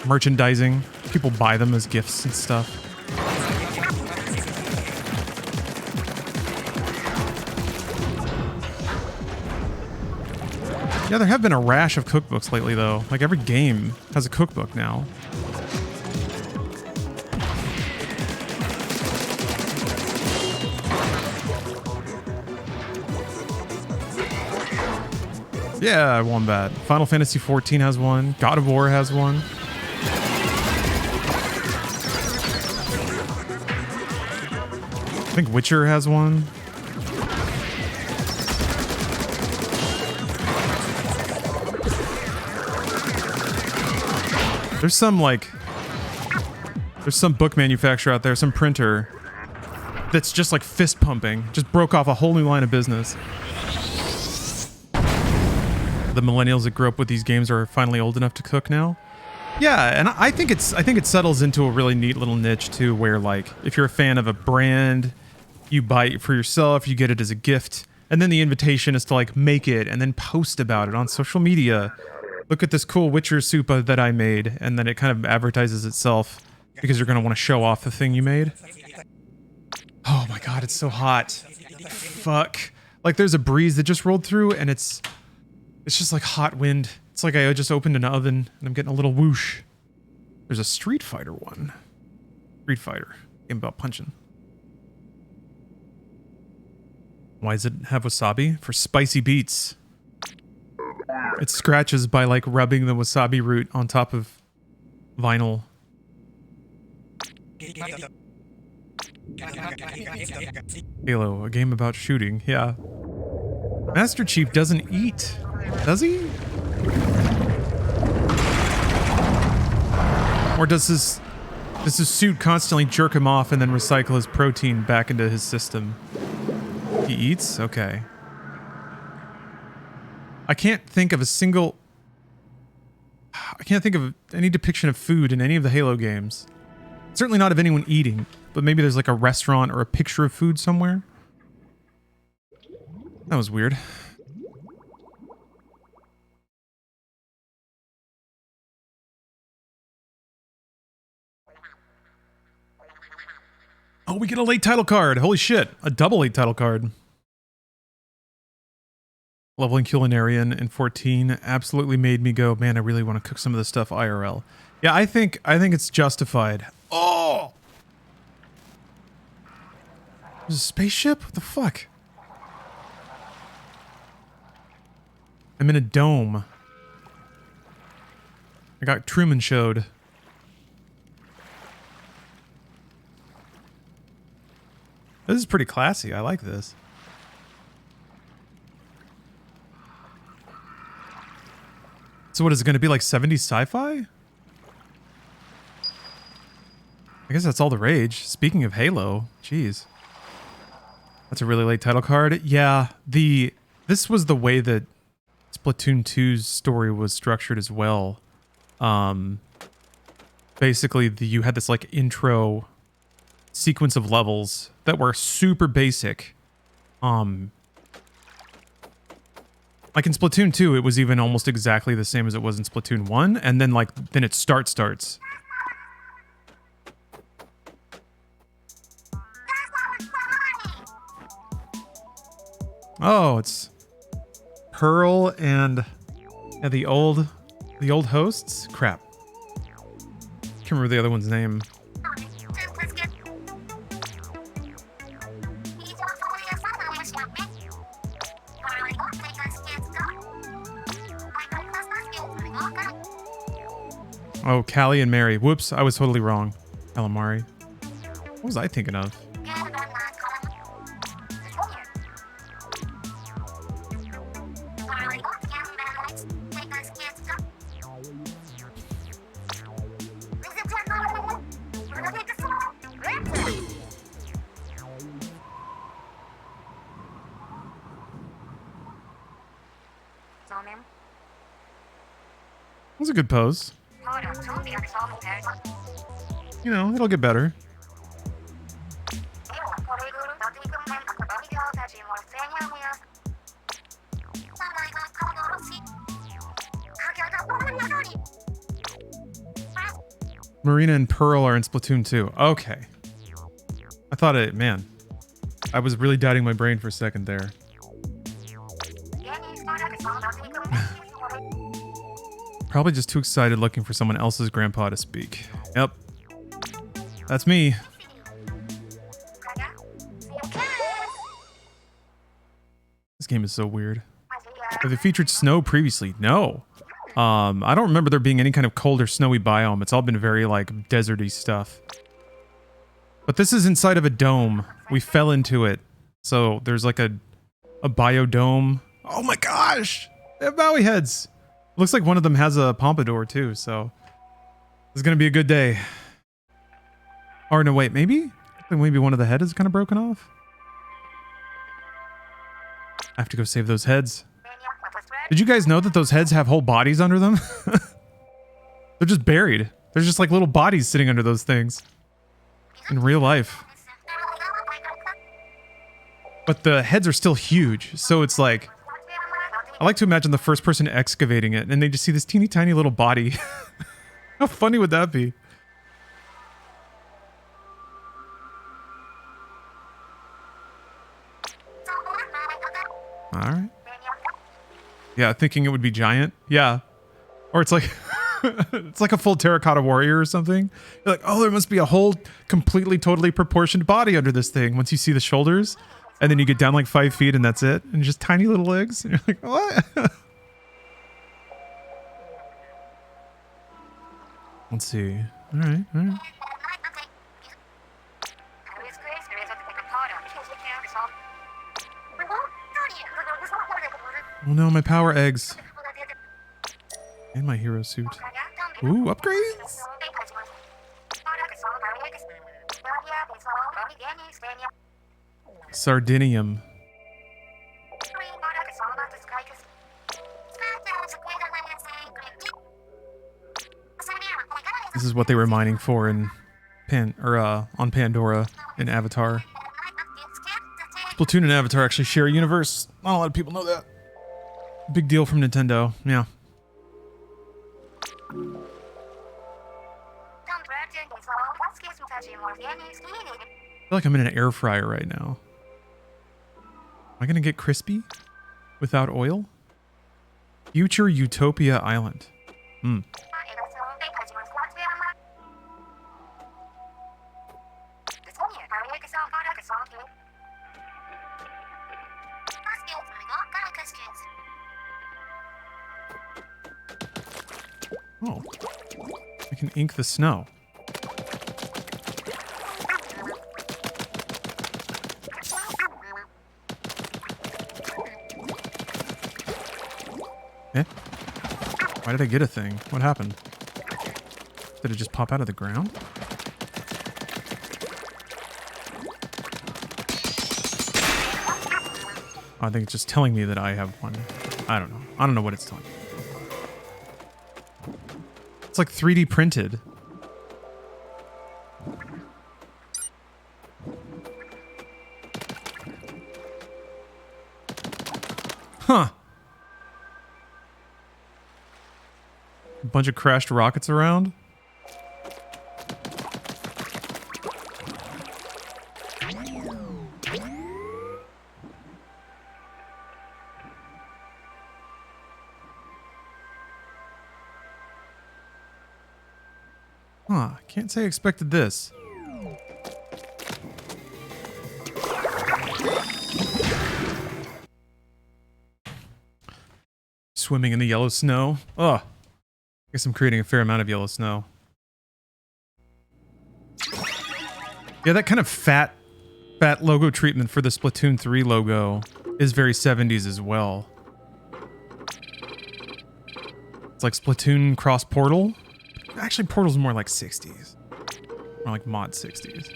merchandising. People buy them as gifts and stuff. Yeah, there have been a rash of cookbooks lately, though. Like, every game has a cookbook now. Yeah, Wombat. Final Fantasy XIV has one. God of War has one. I think Witcher has one. There's some, like... There's some book manufacturer out there, some printer, that's just, like, fist pumping. Just broke off a whole new line of business. The millennials that grew up with these games are finally old enough to cook now. Yeah, and I think it settles into a really neat little niche too, where like if you're a fan of a brand, you buy it for yourself, you get it as a gift, and then the invitation is to like make it and then post about it on social media. Look at this cool Witcher soup that I made, and then it kind of advertises itself because you're gonna want to show off the thing you made. Oh my god, it's so hot. Fuck. Like there's a breeze that just rolled through and it's just like hot wind. It's like I just opened an oven and I'm getting a little whoosh. There's a Street Fighter one. Street Fighter. Game about punching. Why does it have wasabi? For spicy beats. It scratches by like rubbing the wasabi root on top of vinyl. Halo, a game about shooting. Yeah. Master Chief doesn't eat. Does he? Or does his suit constantly jerk him off and then recycle his protein back into his system? He eats? Okay. I can't think of any depiction of food in any of the Halo games. Certainly not of anyone eating, but maybe there's like a restaurant or a picture of food somewhere. That was weird. Oh, we get a late title card. Holy shit. A double late title card. Leveling culinarian in 14 absolutely made me go, man, I really want to cook some of this stuff IRL. Yeah, I think it's justified. Oh! There's a spaceship? What the fuck? I'm in a dome. I got Truman showed. This is pretty classy. I like this. So what is it going to be, like 70s sci-fi? I guess that's all the rage. Speaking of Halo, jeez. That's a really late title card. Yeah, this was the way that Splatoon 2's story was structured as well. Basically, you had this like intro sequence of levels that were super basic. Like in Splatoon 2, it was even almost exactly the same as it was in Splatoon 1, and then then it starts. Oh, it's Pearl and the old hosts? Crap. Can't remember the other one's name. Oh, Callie and Mary. Whoops, I was totally wrong. Calamari. What was I thinking of? That was a good pose. You know, it'll get better. Marina and Pearl are in Splatoon 2. Okay. I thought man. I was really doubting my brain for a second there. Probably just too excited looking for someone else's grandpa to speak. Yep. That's me. This game is so weird. Have they featured snow previously? No. I don't remember there being any kind of cold or snowy biome. It's all been very, like, deserty stuff. But this is inside of a dome. We fell into it. So there's like a biodome. Oh my gosh! They have Bowie heads! Looks like one of them has a pompadour too, so... This is gonna be a good day. Or no, wait, maybe? Maybe one of the head is kind of broken off? I have to go save those heads. Did you guys know that those heads have whole bodies under them? They're just buried. There's just like little bodies sitting under those things. In real life. But the heads are still huge, so it's like... I like to imagine the first person excavating it, and they just see this teeny tiny little body. How funny would that be? Alright. Yeah, thinking it would be giant. Yeah. Or it's like... it's like a full terracotta warrior or something. You're like, oh, there must be a whole completely, totally proportioned body under this thing. Once you see the shoulders, and then you get down like 5 feet and that's it. And just tiny little legs. And you're like, what? Let's see. All right, all right. Oh no, my power eggs. And my hero suit. Ooh, upgrades! Sardinium. This is what they were mining for in on Pandora in Avatar. Splatoon and Avatar actually share a universe. Not a lot of people know that. Big deal from Nintendo. Yeah. I feel like I'm in an air fryer right now. Am I gonna get crispy? without oil? Future Utopia Island. Hmm. Oh. I can ink the snow. Eh? Why did I get a thing? What happened? Did it just pop out of the ground? Oh, I think it's just telling me that I have one. I don't know. I don't know what it's telling me. It's like 3D printed. Huh. A bunch of crashed rockets around. Huh, can't say I expected this. Swimming in the yellow snow. Ugh. I guess I'm creating a fair amount of yellow snow. Yeah, that kind of fat logo treatment for the Splatoon 3 logo is very 70s as well. It's like Splatoon cross Portal. Actually, Portal's more like 60s. More like mod 60s.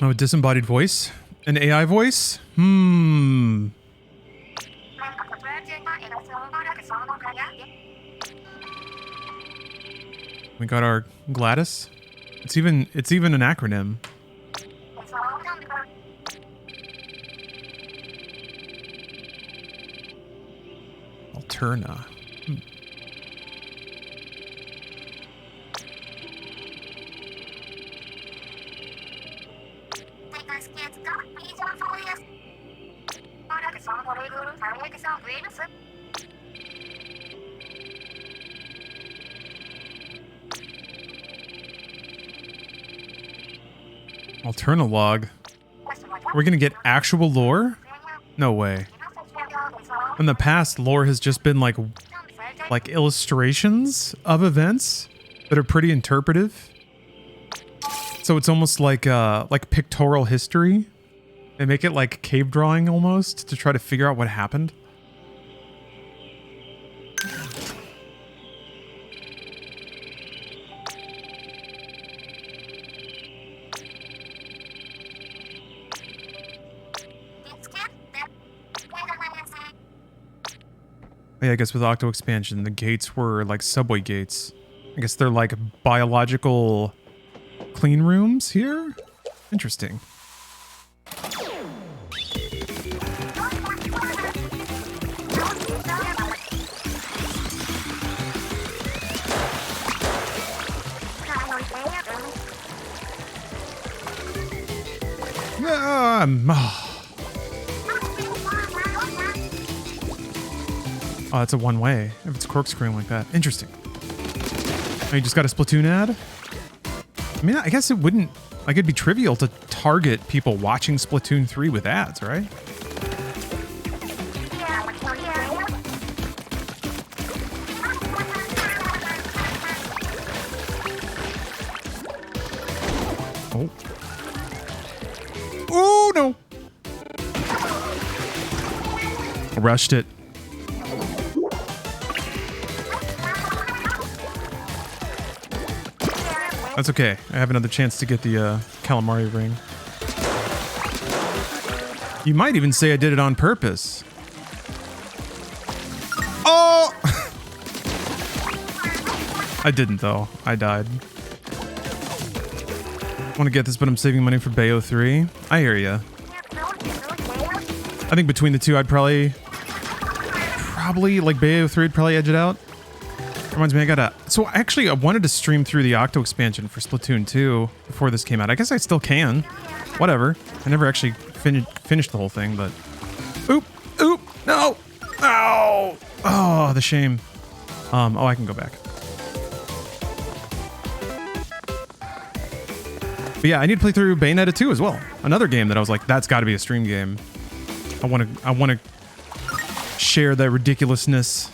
Oh, a disembodied voice? An AI voice? Hmm. We got our Gladys. It's even an acronym. Alterna. Hmm. Alterna log. We're gonna get actual lore? No way. In the past, lore has just been like illustrations of events that are pretty interpretive. So it's almost like pictorial history. They make it like cave drawing almost to try to figure out what happened. Yeah, I guess with Octo Expansion, the gates were like subway gates. I guess they're like biological clean rooms here? Interesting. Oh, it's a one-way. If it's corkscrewing like that. Interesting. Oh, you just got a Splatoon ad? I mean, I guess it wouldn't... Like, it'd be trivial to target people watching Splatoon 3 with ads, right? Oh. Oh, no! I rushed it. That's okay. I have another chance to get the calamari ring. You might even say I did it on purpose. Oh! I didn't, though. I died. I want to get this, but I'm saving money for Bayo 3. I hear ya. I think between the two, I'd probably like Bayo 3 would probably edge it out. Reminds me, so actually I wanted to stream through the Octo expansion for Splatoon 2 before this came out. I guess I still can. Whatever. I never actually finished the whole thing, but... Oop! Oop! No! Ow! Oh, the shame. Oh, I can go back. But yeah, I need to play through Bayonetta 2 as well. Another game that I was like, that's got to be a stream game. I want to share that ridiculousness.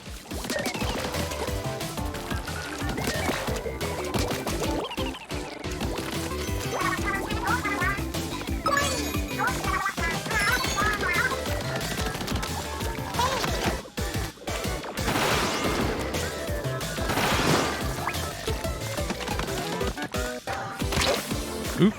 Oop.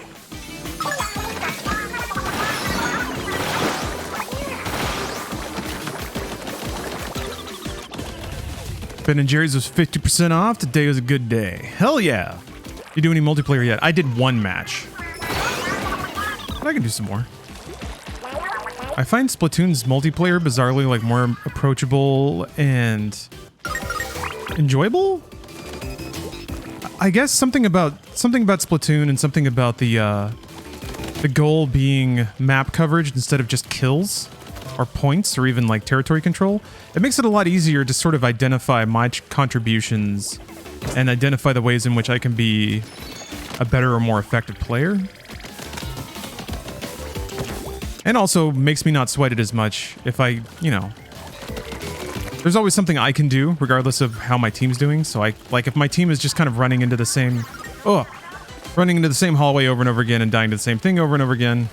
Ben & Jerry's was 50% off. Today was a good day. Hell yeah. You do any multiplayer yet? I did one match. But I can do some more. I find Splatoon's multiplayer bizarrely like more approachable and enjoyable. I guess something about Splatoon and something about the goal being map coverage instead of just kills or points or even like territory control. It makes it a lot easier to sort of identify my contributions and identify the ways in which I can be a better or more effective player. And also makes me not sweat it as much if I, you know, there's always something I can do regardless of how my team's doing. So if my team is just kind of running into the same hallway over and over again and dying to the same thing over and over again,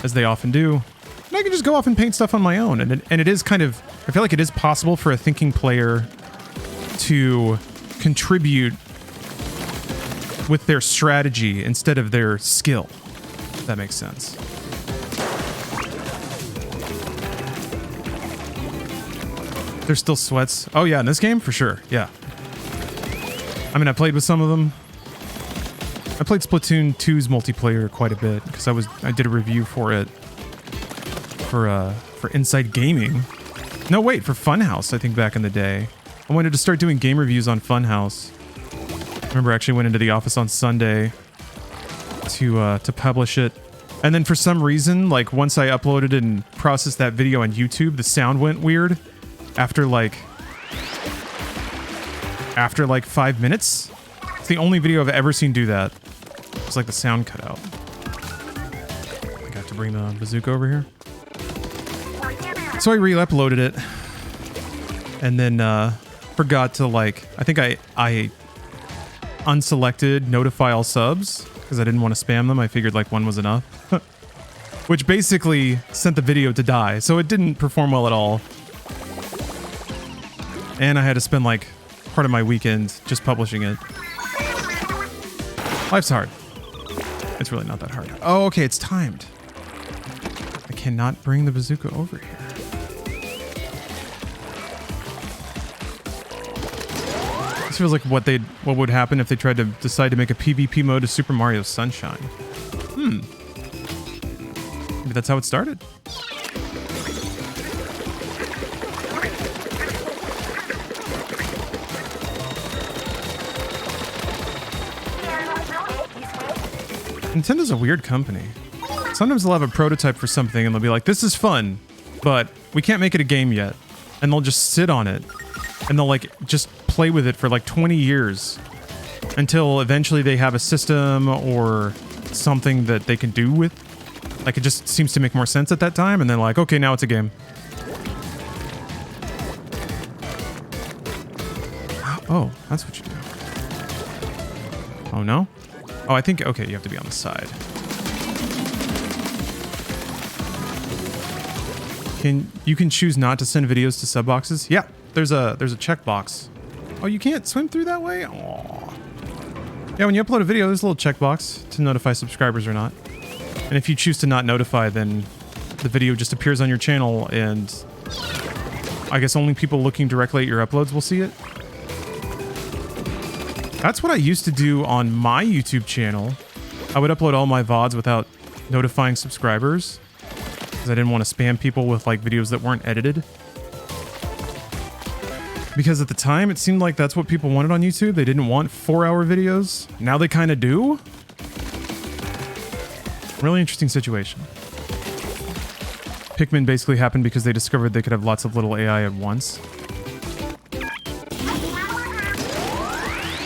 as they often do, and I can just go off and paint stuff on my own. And it is kind of, I feel like it is possible for a thinking player to contribute with their strategy instead of their skill, if that makes sense. There's still sweats. Oh yeah, in this game? For sure, yeah. I mean, I played with some of them. I played Splatoon 2's multiplayer quite a bit because I did a review for it for Inside Gaming. No, wait, for Funhouse, I think back in the day. I wanted to start doing game reviews on Funhouse. I remember I actually went into the office on Sunday to publish it. And then for some reason, like once I uploaded and processed that video on YouTube, the sound went weird after like 5 minutes. It's the only video I've ever seen do that. It's like the sound cut out. I got to bring the bazooka over here. So I re-uploaded it and then forgot to like, I think I unselected notify all subs because I didn't want to spam them. I figured like one was enough, which basically sent the video to die. So it didn't perform well at all. And I had to spend like part of my weekend just publishing it. Life's hard. It's really not that hard. Oh, okay, it's timed. I cannot bring the bazooka over here. This feels like what would happen if they tried to decide to make a PvP mode of Super Mario Sunshine. Maybe that's how it started. Nintendo's a weird company. Sometimes they'll have a prototype for something and they'll be like, this is fun, but we can't make it a game yet. And they'll just sit on it and they'll like just play with it for like 20 years until eventually they have a system or something that they can do with. Like it just seems to make more sense at that time. And then like, okay, now it's a game. Oh, that's what you do. Oh no? Oh, I think, okay, you have to be on the side. You can choose not to send videos to sub boxes? Yeah, there's a checkbox. Oh, you can't swim through that way? Aww. Yeah, when you upload a video, there's a little checkbox to notify subscribers or not. And if you choose to not notify, then the video just appears on your channel and I guess only people looking directly at your uploads will see it. That's what I used to do on my YouTube channel. I would upload all my VODs without notifying subscribers because I didn't want to spam people with like videos that weren't edited. Because at the time, it seemed like that's what people wanted on YouTube. They didn't want 4-hour videos. Now they kind of do. Really interesting situation. Pikmin basically happened because they discovered they could have lots of little AI at once.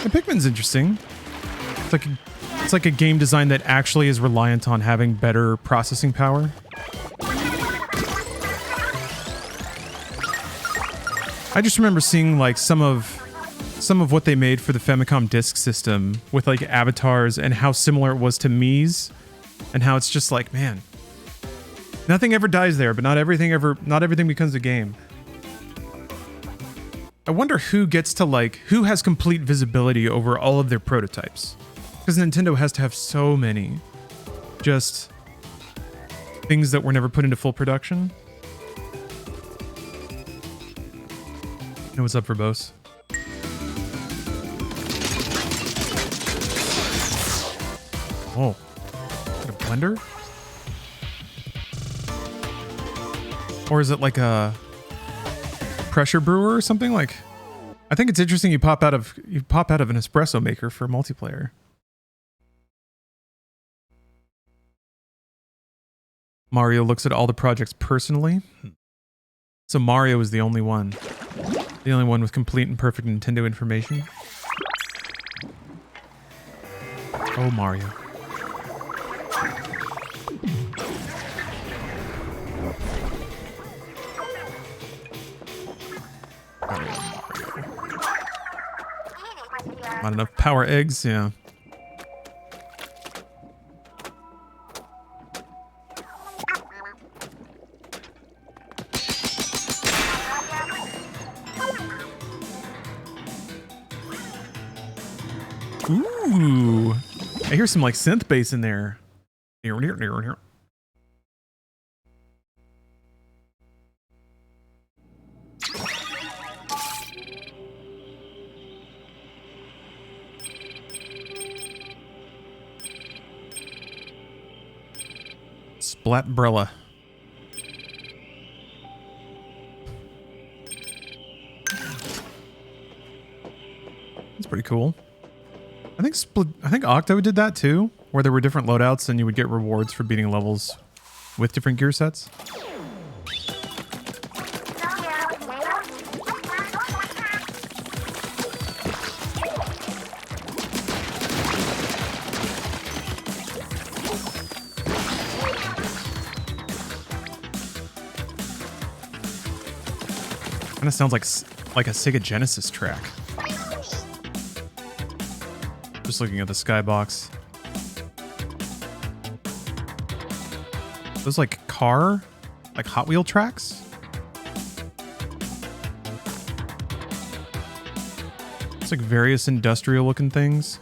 And Pikmin's interesting. It's like a game design that actually is reliant on having better processing power. I just remember seeing like some of what they made for the Famicom Disk System with like avatars and how similar it was to Mii's, and how it's just like, man, nothing ever dies there, but not everything becomes a game. I wonder who has complete visibility over all of their prototypes, because Nintendo has to have so many just things that were never put into full production. Hey, what's up, Verbose? Oh, is it a blender? Or is it like a pressure brewer or something? Like, I think it's interesting you pop out of an espresso maker for multiplayer. Mario looks at all the projects personally. So Mario is the only one. The only one with complete and perfect Nintendo information. Oh, Mario. Not enough power eggs, yeah. Ooh, I hear some like synth bass in there. Splatbrella. That's pretty cool. I think Octo did that too, where there were different loadouts and you would get rewards for beating levels with different gear sets. Kind of sounds like a Sega Genesis track. Just looking at the skybox. Those like Hot Wheel tracks? It's like various industrial looking things.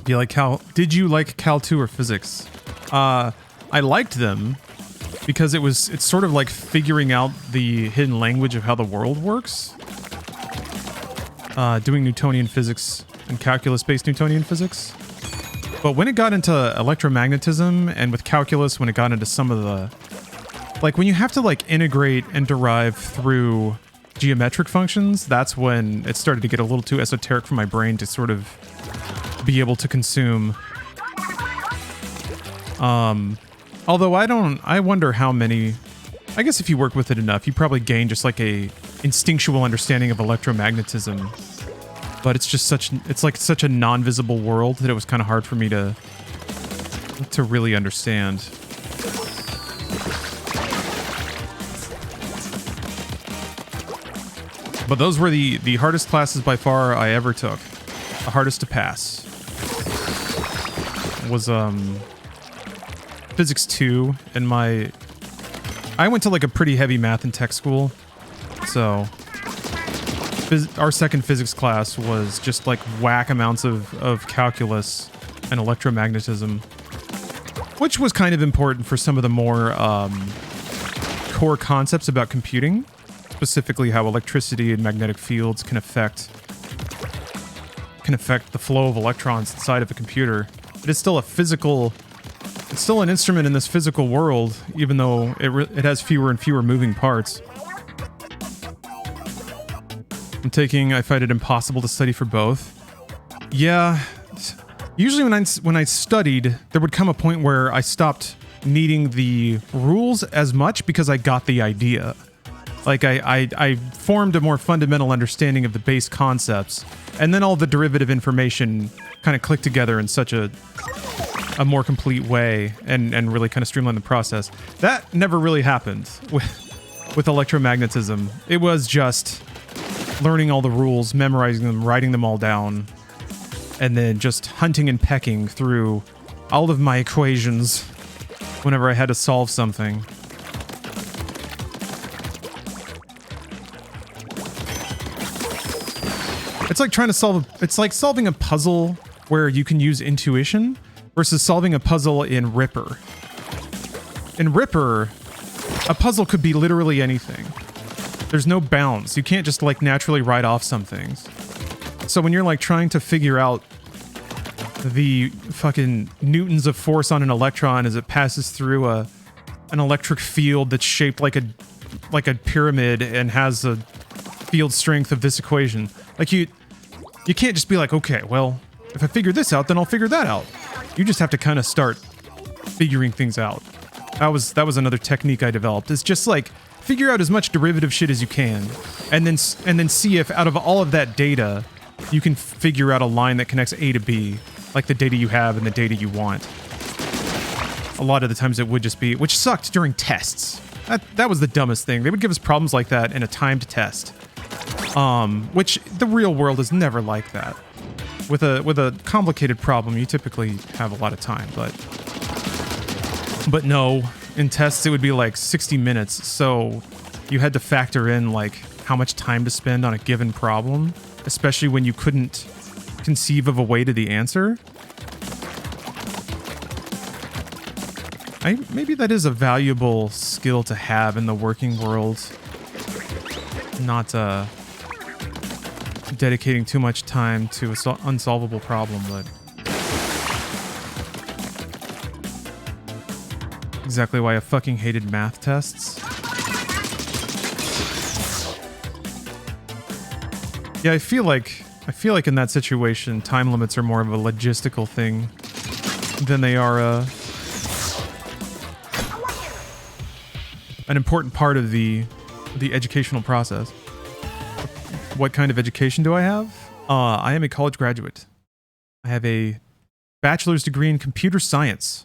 Did you like Cal 2 or physics? I liked them because it's sort of like figuring out the hidden language of how the world works. Doing Newtonian physics and calculus-based Newtonian physics. But when it got into electromagnetism and with calculus, when it got into some of the... Like when you have to like integrate and derive through geometric functions, that's when it started to get a little too esoteric for my brain to sort of be able to consume. Although I wonder how many, I guess if you work with it enough, you probably gain just like a instinctual understanding of electromagnetism. But it's just such a non-visible world that it was kind of hard for me to really understand. But those were the hardest classes by far I ever took. The hardest to pass was Physics 2 and I went to like a pretty heavy math and tech school, so our second physics class was just like whack amounts of calculus and electromagnetism, which was kind of important for some of the more core concepts about computing, specifically how electricity and magnetic fields can affect the flow of electrons inside of a computer. It's still a physical It's still an instrument in this physical world, even though it has fewer and fewer moving parts. I find it impossible to study for both. Yeah, usually when I studied, there would come a point where I stopped needing the rules as much because I got the idea. Like I formed a more fundamental understanding of the base concepts, and then all the derivative information kind of clicked together in such a more complete way and really kind of streamlined the process. That never really happened with electromagnetism. It was just learning all the rules, memorizing them, writing them all down, and then just hunting and pecking through all of my equations whenever I had to solve something. It's like trying to solve it's like solving a puzzle where you can use intuition versus solving a puzzle in Ripper. In Ripper, a puzzle could be literally anything. There's no bounds. You can't just like naturally write off some things. So when you're like trying to figure out the fucking newtons of force on an electron as it passes through an electric field that's shaped like a pyramid and has a field strength of this equation, like you can't just be like, okay, well, if I figure this out, then I'll figure that out. You just have to kind of start figuring things out. That was another technique I developed. It's just like figure out as much derivative shit as you can, and then see if out of all of that data, you can figure out a line that connects A to B, like the data you have and the data you want. A lot of the times it would just be, which sucked during tests. That was the dumbest thing. They would give us problems like that in a timed test. Which the real world is never like that. With a complicated problem, you typically have a lot of time, but no, in tests it would be like 60 minutes, so you had to factor in like how much time to spend on a given problem, especially when you couldn't conceive of a way to the answer. Maybe that is a valuable skill to have in the working world. Not dedicating too much time to an unsolvable problem, but exactly why I fucking hated math tests. Yeah, I feel like in that situation, time limits are more of a logistical thing than they are an important part of the educational process. What kind of education do I have? I am a college graduate. I have a bachelor's degree in computer science.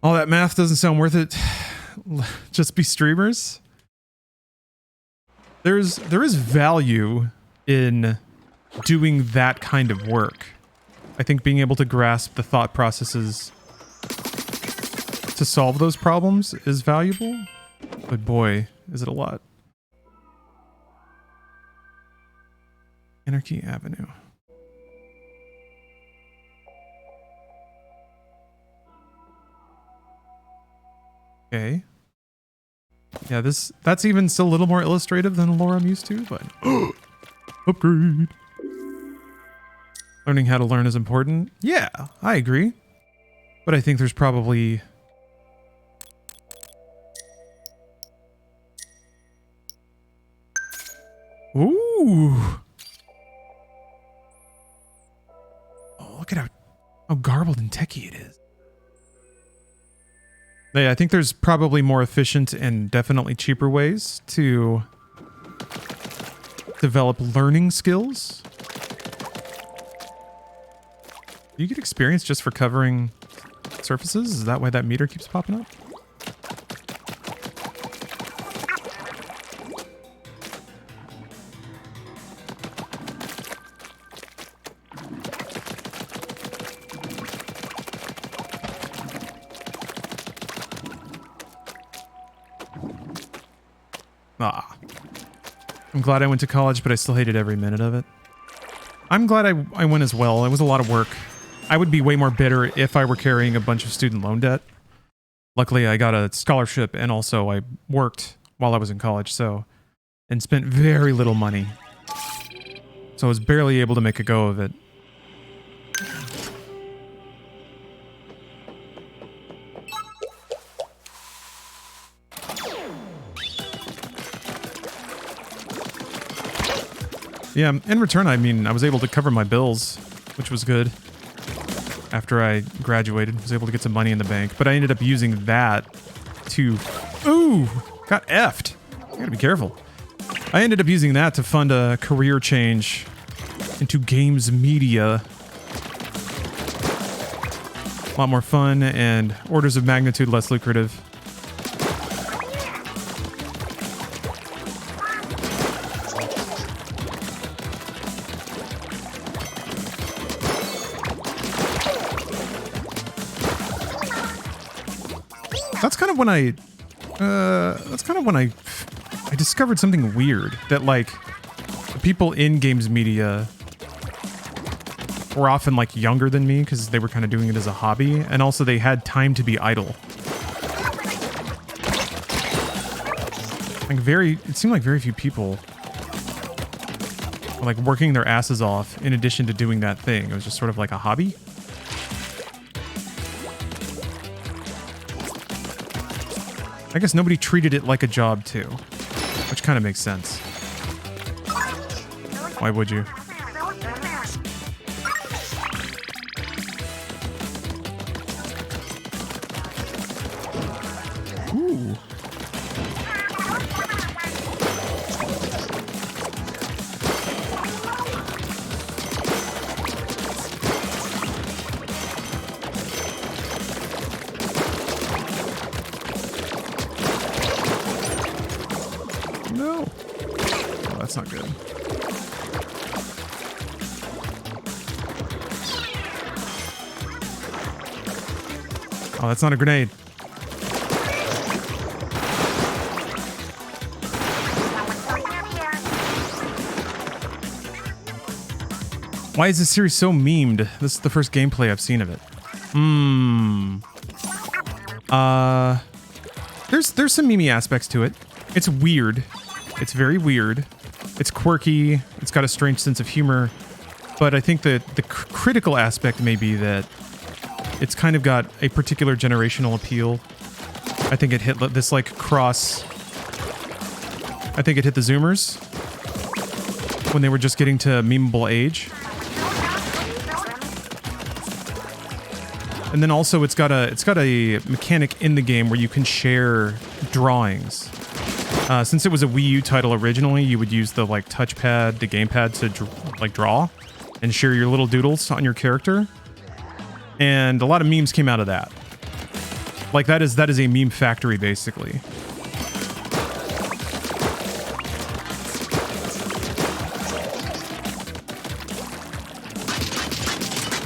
All that math doesn't sound worth it. Just be streamers. There is value in doing that kind of work. I think being able to grasp the thought processes to solve those problems is valuable. But boy, is it a lot. Anarchy Avenue. Okay. Yeah, that's even still a little more illustrative than lore I'm used to, but upgrade. Learning how to learn is important. Yeah, I agree. But I think there's probably ooh. Look at how garbled and techy it is. Yeah, I think there's probably more efficient and definitely cheaper ways to develop learning skills. Do you get experience just for covering surfaces? Is that why that meter keeps popping up? I'm glad I went to college, but I still hated every minute of it. I'm glad I went as well. It was a lot of work. I would be way more bitter if I were carrying a bunch of student loan debt. Luckily, I got a scholarship, and also I worked while I was in college, and spent very little money. So I was barely able to make a go of it. Yeah, in return, I mean, I was able to cover my bills, which was good. After I graduated, I was able to get some money in the bank, but I ended up using that to... Ooh! Got effed. I gotta be careful. I ended up using that to fund a career change into games media. A lot more fun and orders of magnitude less lucrative. That's kind of when I discovered something weird, that like the people in games media were often like younger than me because they were kind of doing it as a hobby, and also they had time to be idle. Like it seemed like very few people were like working their asses off in addition to doing that thing. It was just sort of like a hobby. I guess nobody treated it like a job too, which kind of makes sense. Why would you? Ooh. No. Oh, that's not good. Oh, that's not a grenade. Why is this series so memed? This is the first gameplay I've seen of it. There's some memey aspects to it. It's weird. It's very weird. It's quirky. It's got a strange sense of humor. But I think that the critical aspect may be that it's kind of got a particular generational appeal. I think it hit this like cross... I think it hit the Zoomers when they were just getting to memeable age. And then also it's got a mechanic in the game where you can share drawings. Since it was a Wii U title originally, you would use the like touchpad, the gamepad to draw and share your little doodles on your character. And a lot of memes came out of that. Like that is a meme factory basically.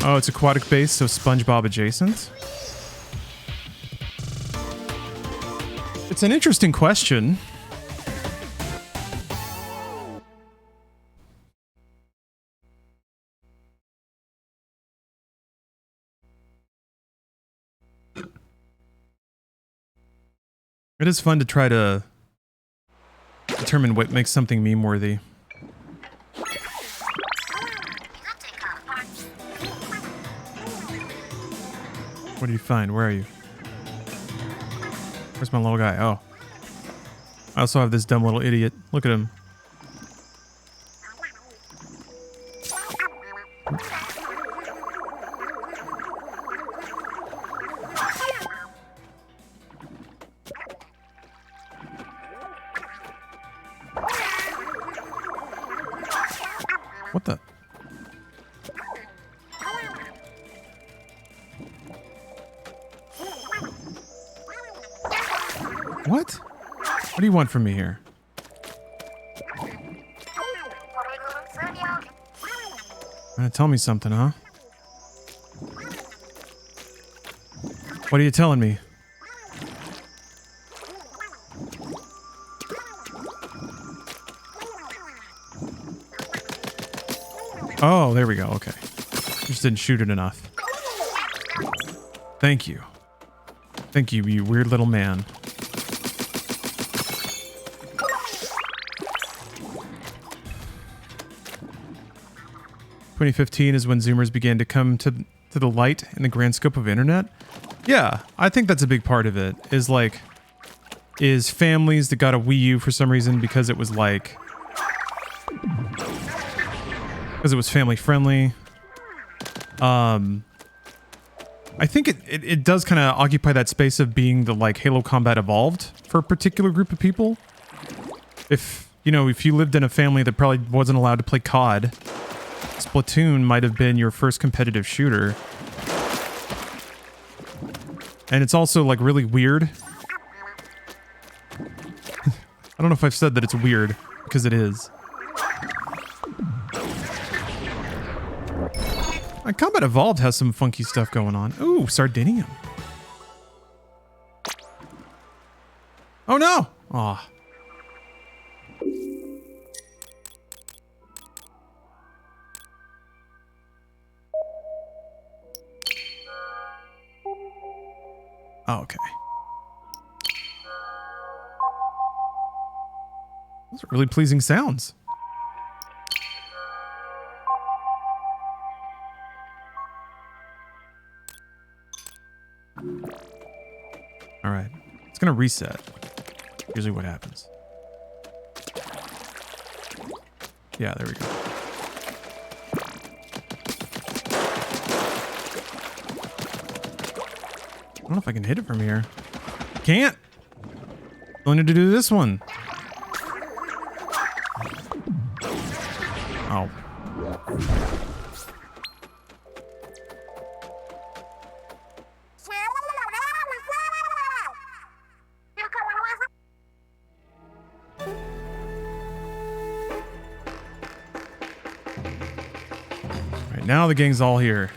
Oh, it's aquatic based, so SpongeBob adjacent. It's an interesting question. It is fun to try to determine what makes something meme-worthy. What do you find? Where are you? Where's my little guy? Oh. I also have this dumb little idiot. Look at him. What the? What? What do you want from me here? Gonna tell me something, huh? What are you telling me? Oh, there we go. Okay. Just didn't shoot it enough. Thank you. Thank you, you weird little man. "2015 is when Zoomers began to come to the light in the grand scope of internet." Yeah, I think that's a big part of it. Is families that got a Wii U for some reason because it was like because it was family friendly. I think it does kind of occupy that space of being the like Halo Combat Evolved for a particular group of people. If, you know, if you lived in a family that probably wasn't allowed to play COD, Splatoon might have been your first competitive shooter. And it's also like really weird. I don't know if I've said that it's weird, because it is. Combat Evolved has some funky stuff going on. Ooh, Sardinium. Oh no! Aw. Oh, okay. Those are really pleasing sounds. All right, it's gonna reset. Usually what happens. Yeah, there we go. I don't know if I can hit it from here. Can't. I need to do this one. Oh. Now the gang's all here.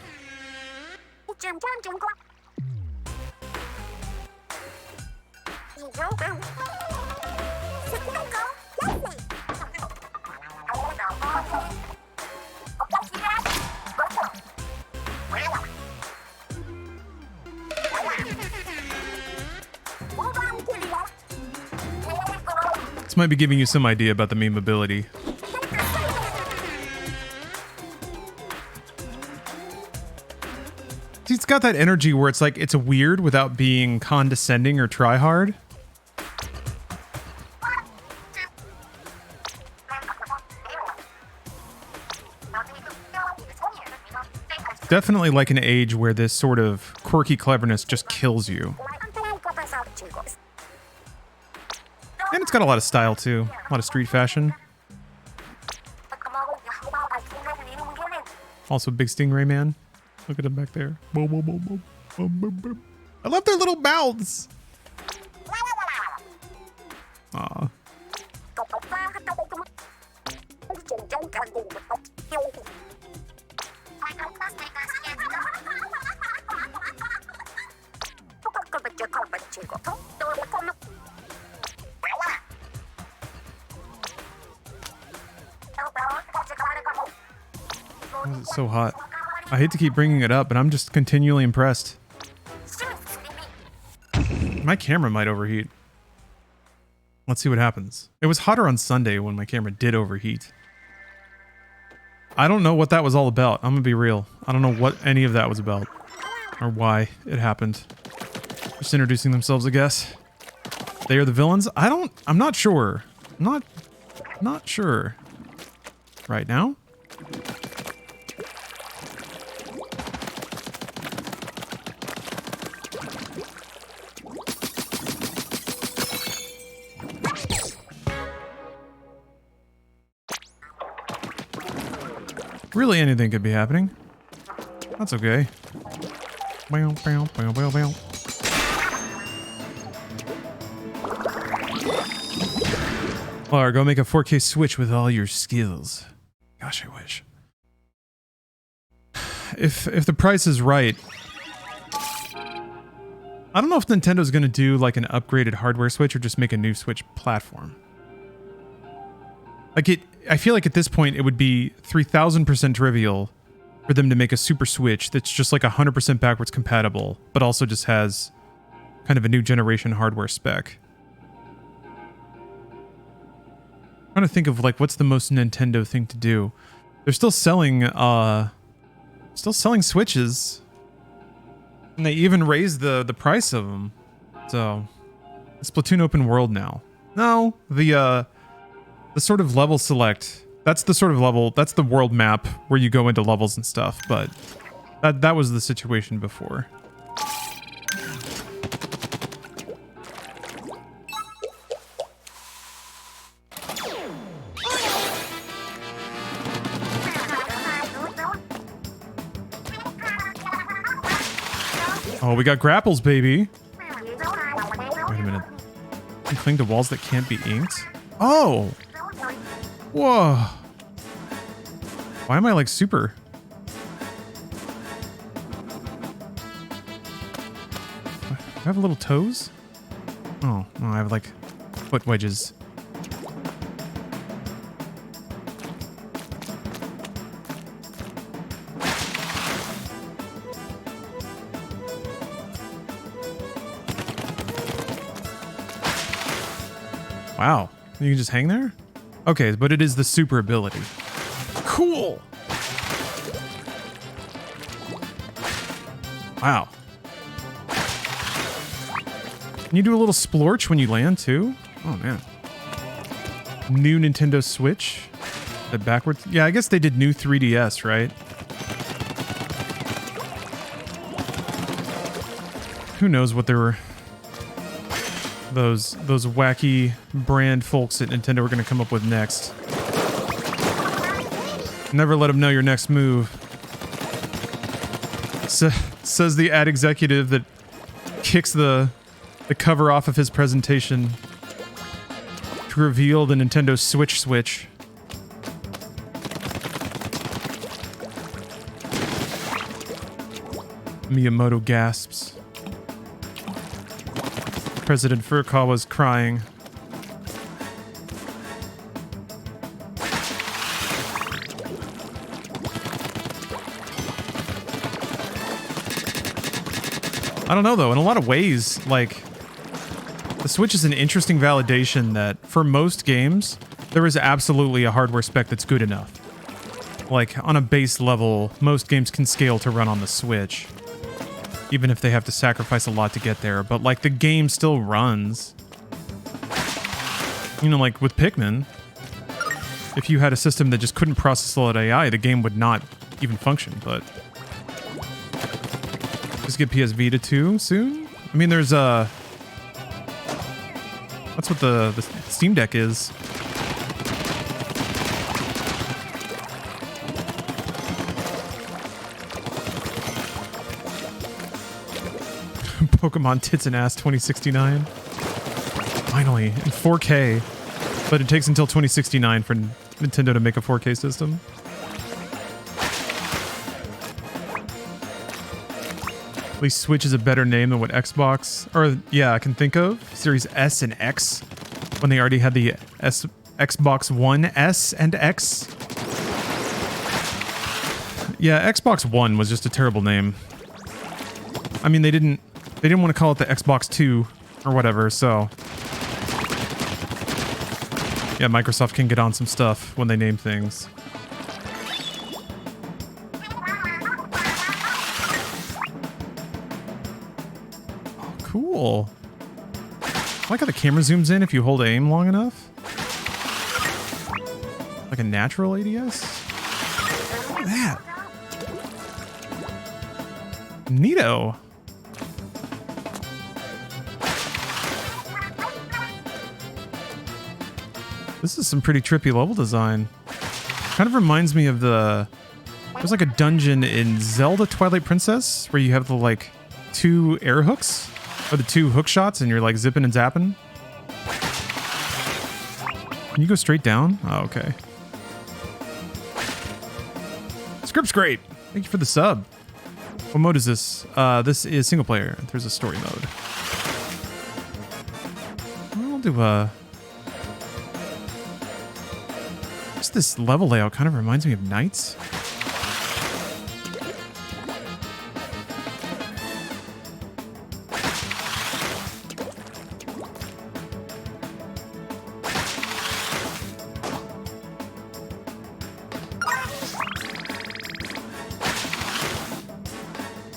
This might be giving you some idea about the meme ability. It's got that energy where it's like, it's weird without being condescending or try hard. Definitely like an age where this sort of quirky cleverness just kills you. And it's got a lot of style too, a lot of street fashion. Also big Stingray man. Look at him back there. I love their little mouths. Aw. Why is it so hot? I hate to keep bringing it up, but I'm just continually impressed. My camera might overheat. Let's see what happens. It was hotter on Sunday when my camera did overheat. I don't know what that was all about. I'm gonna be real. I don't know what any of that was about. Or why it happened. Just introducing themselves, I guess. They are the villains? I'm not sure. I'm not sure. Right now? Really anything could be happening. That's okay. Or go make a 4K Switch with all your skills. Gosh, I wish. If the price is right, I don't know if Nintendo's gonna do like an upgraded hardware Switch or just make a new Switch platform. Like I feel like at this point it would be 3000% trivial for them to make a Super Switch that's just like 100% backwards compatible, but also just has kind of a new generation hardware spec. I'm trying to think of like what's the most Nintendo thing to do. They're still selling Switches, and they even raised the price of them. So Splatoon open world now. No, the sort of level select That's the sort of level, that's the world map where you go into levels and stuff, but that was the situation before. Oh, we got grapples, baby. Wait a minute. You cling to walls that can't be inked? Oh! Whoa. Why am I like super? Do I have little toes? Oh, no, I have like foot wedges. Wow, you can just hang there? Okay, but it is the super ability. Cool! Wow. Can you do a little splorch when you land too? Oh man. New Nintendo Switch? The backwards? Yeah, I guess they did new 3DS, right? Who knows what they were... Those wacky brand folks at Nintendo were going to come up with next. Never let them know your next move. Says the ad executive that kicks the cover off of his presentation to reveal the Nintendo Switch. Miyamoto gasps. President Furukawa's crying. I don't know though, in a lot of ways, like, the Switch is an interesting validation that for most games, there is absolutely a hardware spec that's good enough. Like, on a base level, most games can scale to run on the Switch. Even if they have to sacrifice a lot to get there, but like the game still runs. You know, like with Pikmin, if you had a system that just couldn't process a lot of AI, the game would not even function, but... Just get PS Vita 2 soon? I mean, there's that's what the Steam Deck is. Pokemon Tits and Ass 2069. Finally, in 4K. But it takes until 2069 for Nintendo to make a 4K system. At least Switch is a better name than what Xbox, or yeah, I can think of. Series S and X, when they already had the Xbox One S and X. Yeah, Xbox One was just a terrible name. I mean, they didn't want to call it the Xbox 2 or whatever, so... Yeah, Microsoft can get on some stuff when they name things. Oh, cool. I like how the camera zooms in if you hold aim long enough. Like a natural ADS? Look at that. Neato. This is some pretty trippy level design. Kind of reminds me of the... There's like a dungeon in Zelda Twilight Princess where you have the like 2 air hooks, or the 2 hook shots, and you're like zipping and zapping. Can you go straight down? Oh, okay. Script's great. Thank you for the sub. What mode is this? This is single player. There's a story mode. I'll do a... Just this level layout kind of reminds me of Knights.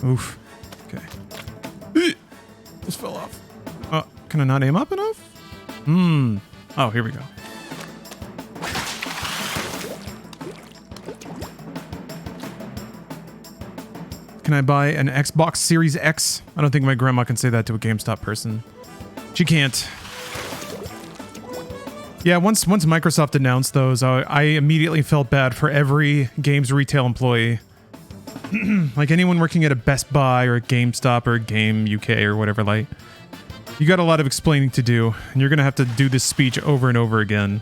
Oof. Okay. Just fell off. Oh, can I not aim up enough? Oh, here we go. Can I buy an Xbox Series X? I don't think my grandma can say that to a GameStop person. She can't. Yeah, once Microsoft announced those, I immediately felt bad for every games retail employee. Like anyone working at a Best Buy or a GameStop or a Game UK or whatever, like, you got a lot of explaining to do, and you're gonna have to do this speech over and over again.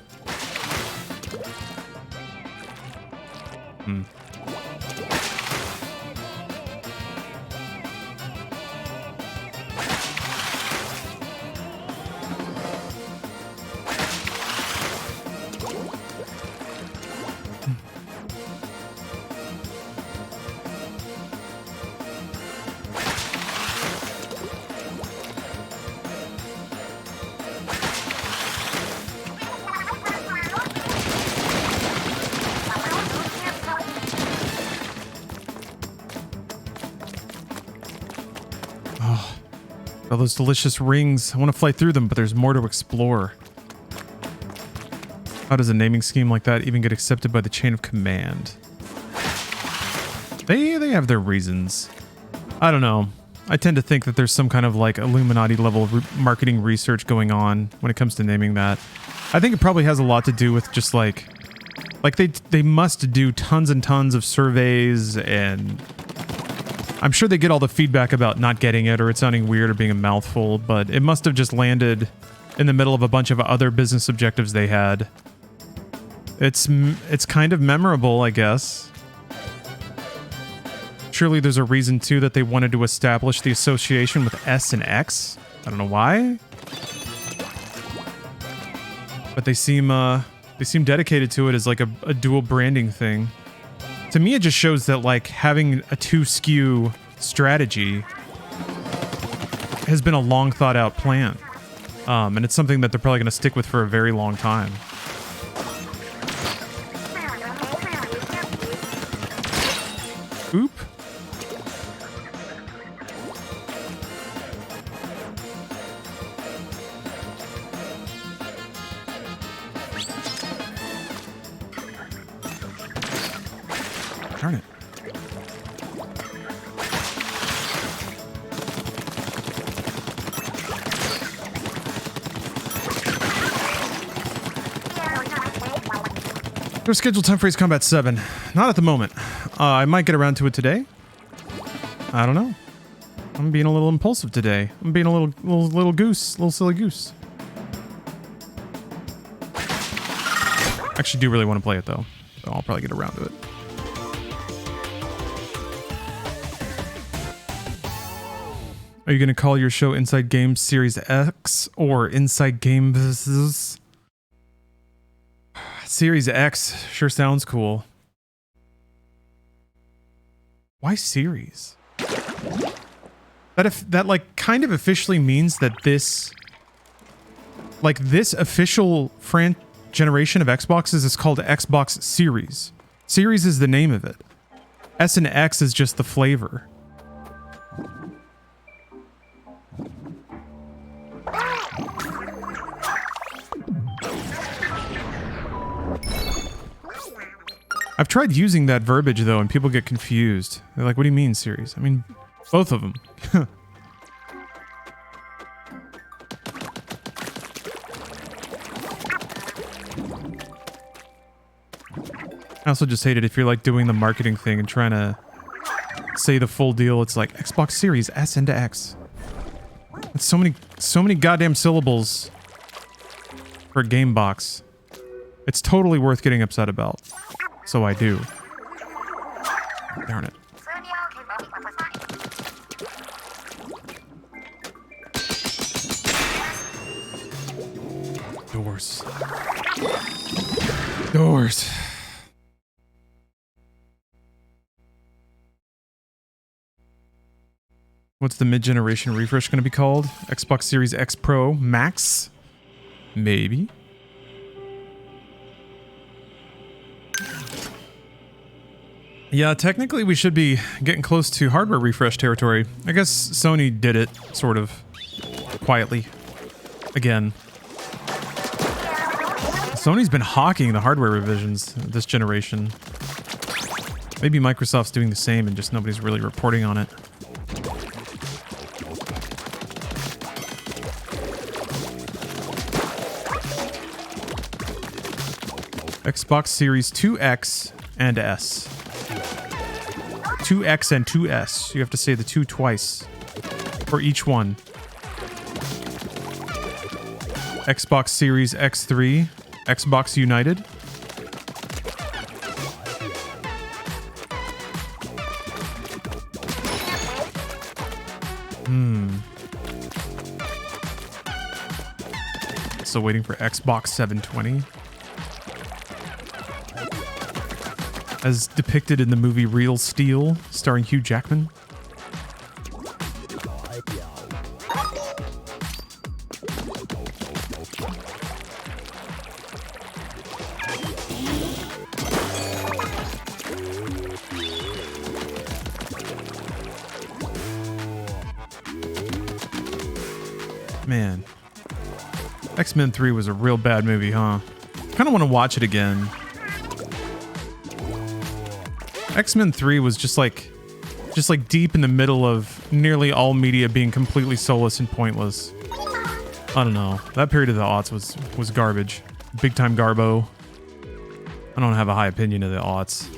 All those delicious rings. I want to fly through them, but there's more to explore. How does a naming scheme like that even get accepted by the chain of command? They have their reasons. I don't know. I tend to think that there's some kind of like Illuminati level marketing research going on when it comes to naming that. I think it probably has a lot to do with just like they must do tons and tons of surveys, and I'm sure they get all the feedback about not getting it or it sounding weird or being a mouthful, but it must have just landed in the middle of a bunch of other business objectives they had. It's kind of memorable, I guess. Surely there's a reason too that they wanted to establish the association with S and X. I don't know why, but they seem dedicated to it as like a dual branding thing. To me, it just shows that like having a 2 SKU strategy has been a long thought out plan. And it's something that they're probably going to stick with for a very long time. Oop. Darn it. There's scheduled time for Ace Combat 7. Not at the moment. I might get around to it today. I don't know. I'm being a little impulsive today. I'm being a little goose, little silly goose. Actually do really want to play it though, so I'll probably get around to it. Are you going to call your show Inside Games Series X or Inside Games Series X? Sure sounds cool. Why series? That like kind of officially means that this official generation of Xboxes is called Xbox Series. Series is the name of it. S and X is just the flavor. I've tried using that verbiage though, and people get confused. They're like, what do you mean series? I mean, both of them. I also just hate it if you're like doing the marketing thing and trying to say the full deal. It's like Xbox Series S into X. It's so many goddamn syllables for a game box. It's totally worth getting upset about. So I do. Darn it. Doors. Doors. What's the mid-generation refresh going to be called? Xbox Series X Pro Max? Maybe. Yeah, technically we should be getting close to hardware refresh territory. I guess Sony did it, sort of, quietly. Again. Sony's been hawking the hardware revisions this generation. Maybe Microsoft's doing the same and just nobody's really reporting on it. Xbox Series 2X and S. 2X and 2S. You have to say the 2 twice for each one. Xbox Series X3, Xbox United. Still waiting for Xbox 720. As depicted in the movie Real Steel, starring Hugh Jackman. Man. X-Men 3 was a real bad movie, huh? Kind of want to watch it again. X-Men 3 was just like deep in the middle of nearly all media being completely soulless and pointless. I don't know. That period of the aughts was garbage. Big time garbo. I don't have a high opinion of the aughts.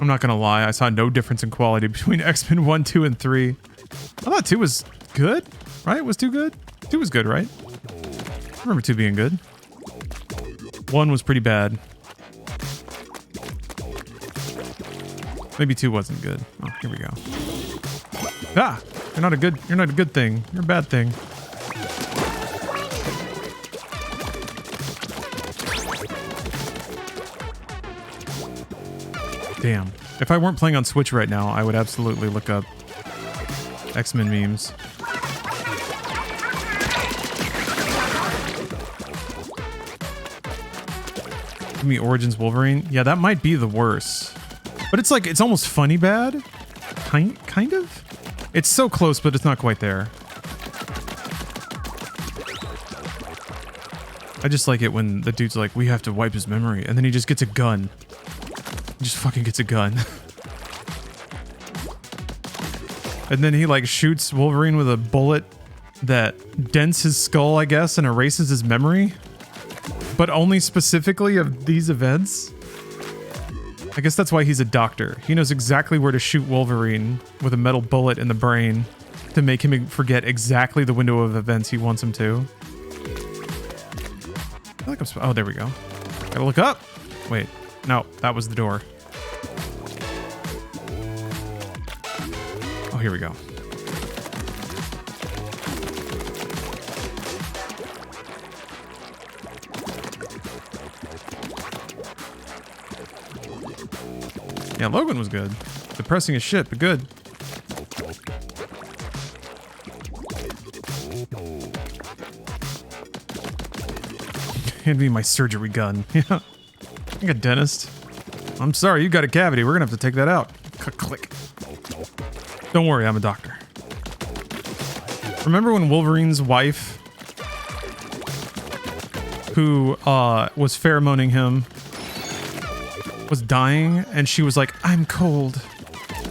I'm not gonna lie, I saw no difference in quality between X-Men 1, 2, and 3. I thought 2 was good, right? Was 2 good? 2 was good, right? I remember 2 being good. 1 was pretty bad. Maybe 2 wasn't good. Oh, here we go. Ah! You're not a good thing. You're a bad thing. Damn. If I weren't playing on Switch right now, I would absolutely look up X-Men memes. Give me Origins Wolverine. Yeah, that might be the worst. But it's like, it's almost funny bad. Kind of? It's so close, but it's not quite there. I just like it when the dude's like, we have to wipe his memory, and then he just gets a gun. He just fucking gets a gun. And then he like shoots Wolverine with a bullet that dents his skull, I guess, and erases his memory. But only specifically of these events. I guess that's why he's a doctor. He knows exactly where to shoot Wolverine with a metal bullet in the brain to make him forget exactly the window of events he wants him to. I feel like oh, there we go. Gotta look up. Wait, no, that was the door. Oh, here we go. Yeah, Logan was good. Depressing as shit, but good. Hand me my surgery gun. Yeah. I'm a dentist. I'm sorry, you got a cavity. We're gonna have to take that out. Click. Don't worry, I'm a doctor. Remember when Wolverine's wife, who was pheromoning him, was dying, and she was like, I'm cold.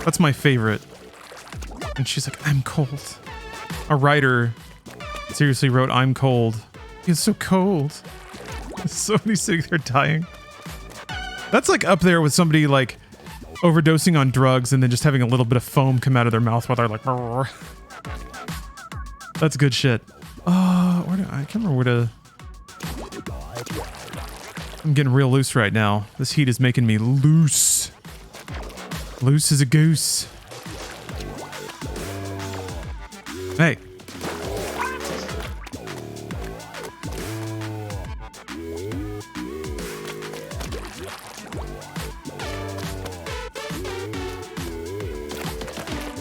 That's my favorite. And she's like, I'm cold. A writer seriously wrote, I'm cold. It's so cold. Somebody sitting there dying. That's like up there with somebody like overdosing on drugs and then just having a little bit of foam come out of their mouth while they're like, brrr. That's good shit. I can't remember where to... I'm getting real loose right now. This heat is making me loose. Loose as a goose. Hey.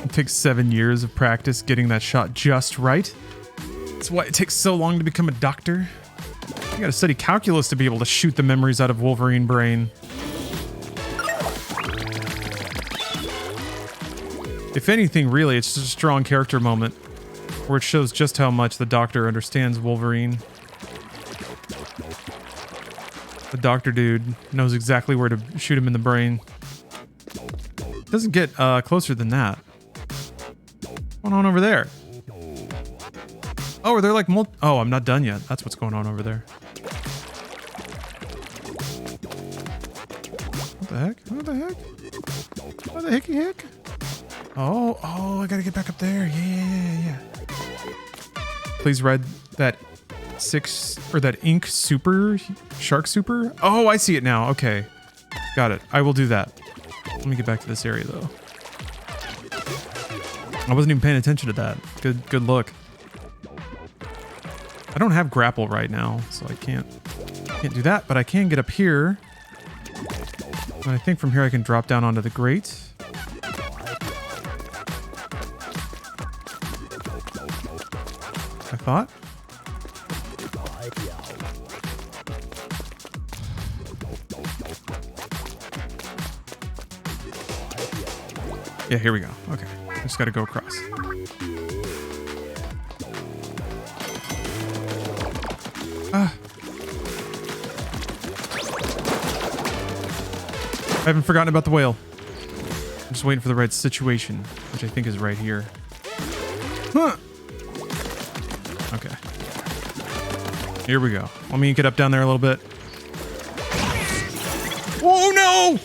It takes 7 years of practice getting that shot just right. That's why it takes so long to become a doctor. You gotta study calculus to be able to shoot the memories out of Wolverine brain. If anything, really, it's just a strong character moment where it shows just how much the Doctor understands Wolverine. doctor dude knows exactly where to shoot him in the brain. Doesn't get closer than that. What's going on over there? Oh, are there like oh, I'm not done yet. That's what's going on over there. What the heck? What the heck? What the hecky heck? Oh, I gotta get back up there. Yeah. Please ride that that ink super, shark super. Oh, I see it now. Okay. Got it. I will do that. Let me get back to this area though. I wasn't even paying attention to that. Good look. I don't have grapple right now, so I can't do that, but I can get up here. And I think from here I can drop down onto the grate. I thought. Yeah, here we go. Okay. Just gotta go across. Ah. I haven't forgotten about the whale. I'm just waiting for the right situation, which I think is right here. Huh. Okay. Here we go. Let me get up down there a little bit. Oh no!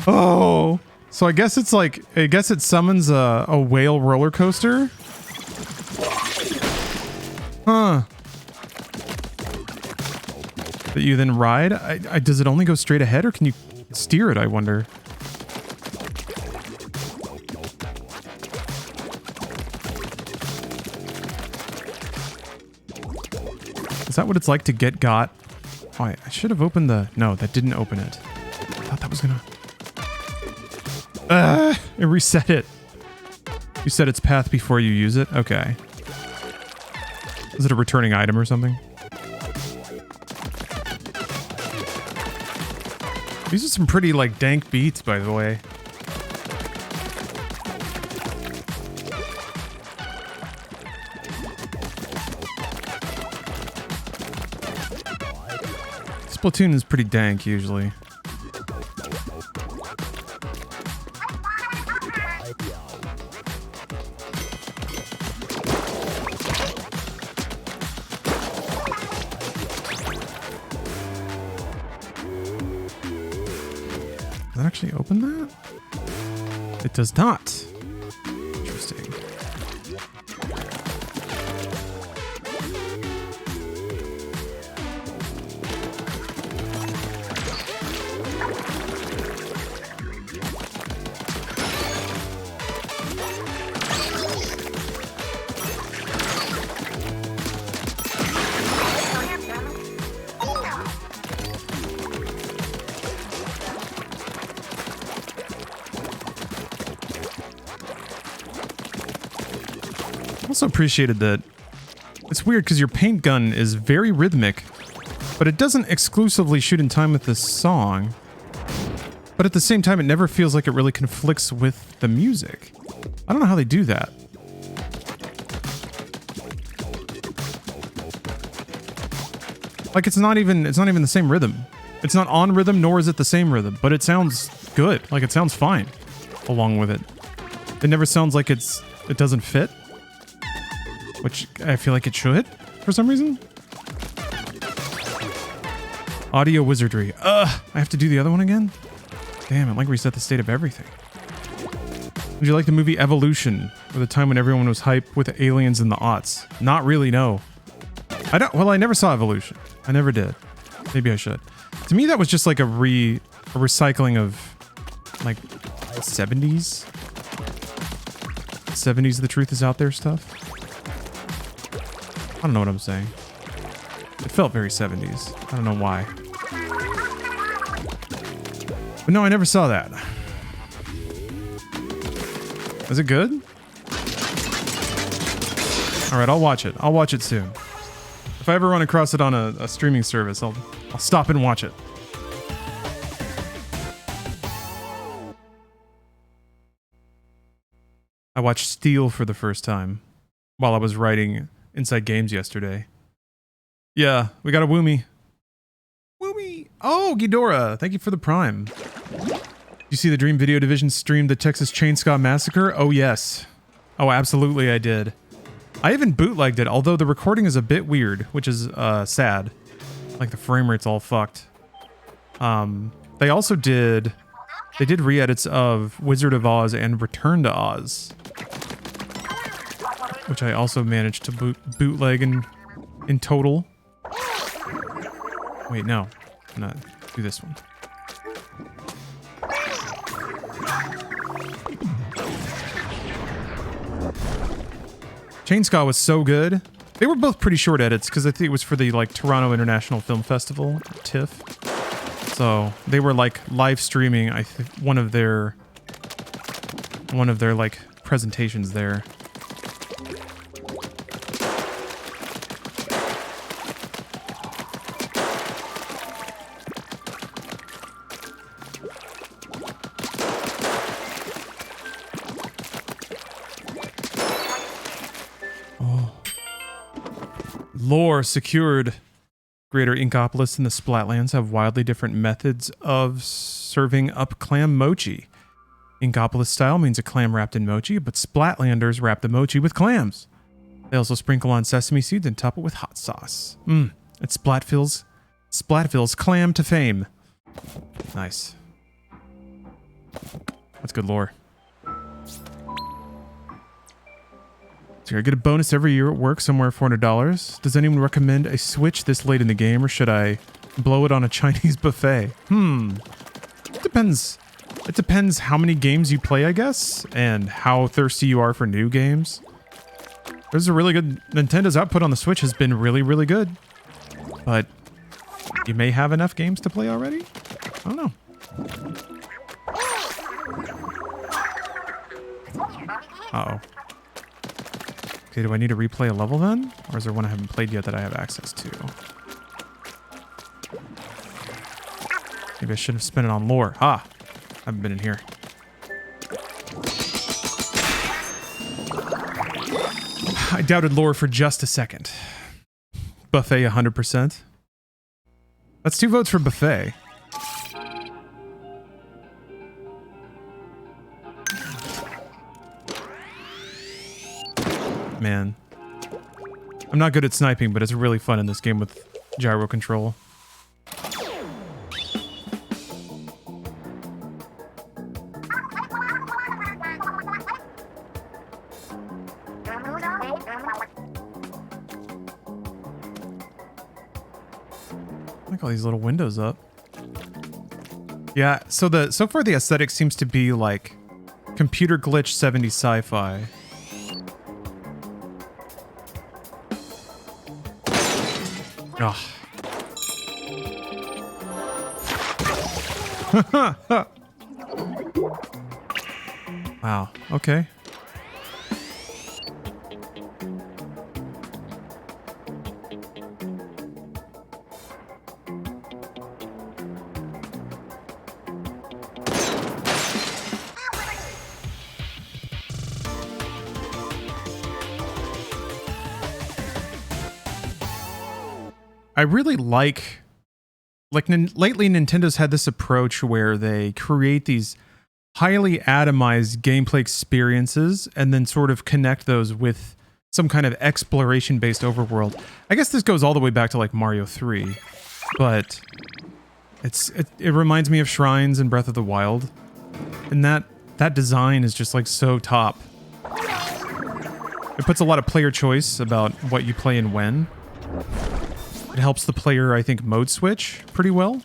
Oh, so I guess it's like, it summons a whale roller coaster. Huh. That you then ride? Does it only go straight ahead or can you steer it, I wonder? Is that what it's like to get got? Oh, I should have opened the... No, that didn't open it. I thought that was gonna... it reset it. You set its path before you use it? Okay. Is it a returning item or something? These are some pretty, like, dank beats, by the way. Splatoon is pretty dank, usually. Does that actually open that? It does not. Interesting. Also appreciated that it's weird because your paint gun is very rhythmic, but it doesn't exclusively shoot in time with the song. But at the same time, it never feels like it really conflicts with the music. I don't know how they do that. Like it's not even the same rhythm. It's not on rhythm, nor is it the same rhythm, but it sounds good. Like it sounds fine along with it. It never sounds like it doesn't fit. Which I feel like it should, for some reason. Audio wizardry. I have to do the other one again? Damn, it like reset the state of everything. Would you like the movie Evolution, or the time when everyone was hyped with the aliens and the aughts? Not really, no. Well, I never saw Evolution. I never did. Maybe I should. To me, that was just like a recycling of, like, 70s? 70s The Truth Is Out There stuff? I don't know what I'm saying. It felt very 70s. I don't know why. But no, I never saw that. Is it good? Alright, I'll watch it. I'll watch it soon. If I ever run across it on a streaming service, I'll stop and watch it. I watched Steel for the first time while I was writing Inside Games yesterday. Yeah, we got a Woomy. Woomy! Oh, Ghidorah, thank you for the Prime. You see the Dream Video Division streamed the Texas Chainsaw Massacre? Oh, yes. Oh, absolutely I did. I even bootlegged it, although the recording is a bit weird, which is sad. Like the frame rate's all fucked. They also did re-edits of Wizard of Oz and Return to Oz, which I also managed to bootleg in total. Wait, no. I'm not do this one. Chainsaw was so good. They were both pretty short edits because I think it was for the like Toronto International Film Festival, TIFF. So they were like live streaming. I think one of their like presentations there. Lore secured. Greater Inkopolis and the Splatlands have wildly different methods of serving up clam mochi. Inkopolis style means a clam wrapped in mochi, but Splatlanders wrap the mochi with clams. They also sprinkle on sesame seeds and top it with hot sauce. It's Splatville's clam to fame. Nice. That's good lore. So I get a bonus every year at work, somewhere $400. Does anyone recommend a Switch this late in the game, or should I blow it on a Chinese buffet? It depends. It depends how many games you play, I guess, and how thirsty you are for new games. There's a really good... Nintendo's output on the Switch has been really, really good. But you may have enough games to play already? I don't know. Uh-oh. Okay, do I need to replay a level then? Or is there one I haven't played yet that I have access to? Maybe I should have spent it on lore. I haven't been in here. I doubted lore for just a second. Buffet 100%. That's 2 votes for buffet. Man. I'm not good at sniping, but it's really fun in this game with gyro control. Look at all these little windows up. Yeah, so far the aesthetic seems to be like computer glitch 70s sci-fi. Oh. Wow, okay. I really like lately Nintendo's had this approach where they create these highly atomized gameplay experiences and then sort of connect those with some kind of exploration-based overworld. I guess this goes all the way back to like Mario 3, but it reminds me of Shrines in Breath of the Wild, and that design is just like so top. It puts a lot of player choice about what you play and when. It helps the player, I think, mode switch pretty well.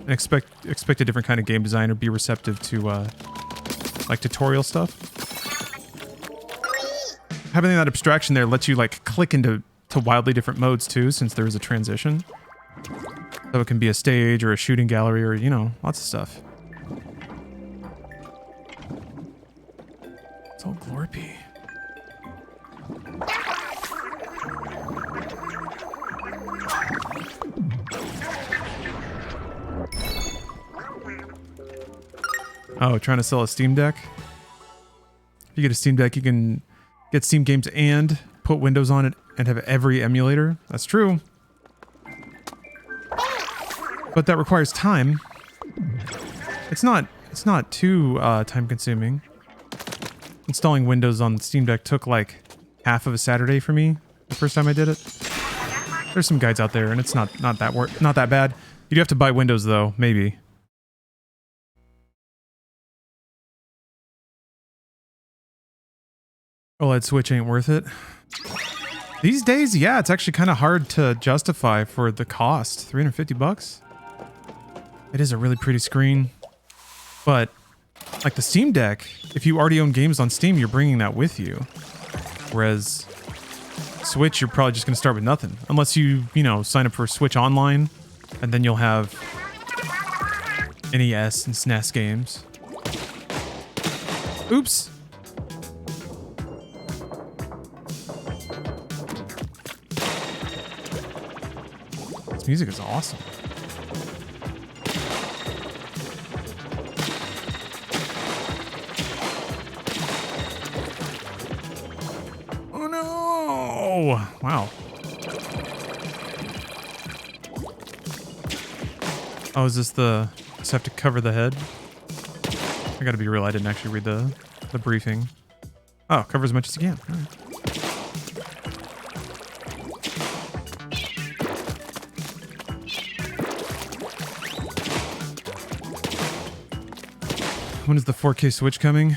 And expect a different kind of game design or be receptive to like tutorial stuff. Having that abstraction there lets you like click into wildly different modes too, since there is a transition. So it can be a stage or a shooting gallery or, you know, lots of stuff. It's all glorpy. Oh, trying to sell a Steam Deck? If you get a Steam Deck, you can get Steam games and put Windows on it and have every emulator. That's true. But that requires time. It's not too time consuming. Installing Windows on Steam Deck took like half of a Saturday for me the first time I did it. There's some guides out there and it's not that bad. You do have to buy Windows though, maybe. OLED Switch ain't worth it. These days, yeah, it's actually kind of hard to justify for the cost. 350 bucks? It is a really pretty screen. But, like the Steam Deck, if you already own games on Steam, you're bringing that with you. Whereas, Switch, you're probably just going to start with nothing. Unless you know, sign up for Switch Online, and then you'll have NES and SNES games. Oops! Music is awesome. Oh no! Wow. Oh, is this the... Just have to cover the head? I gotta be real, I didn't actually read the briefing. Oh, cover as much as you can. All right. When is the 4K Switch coming?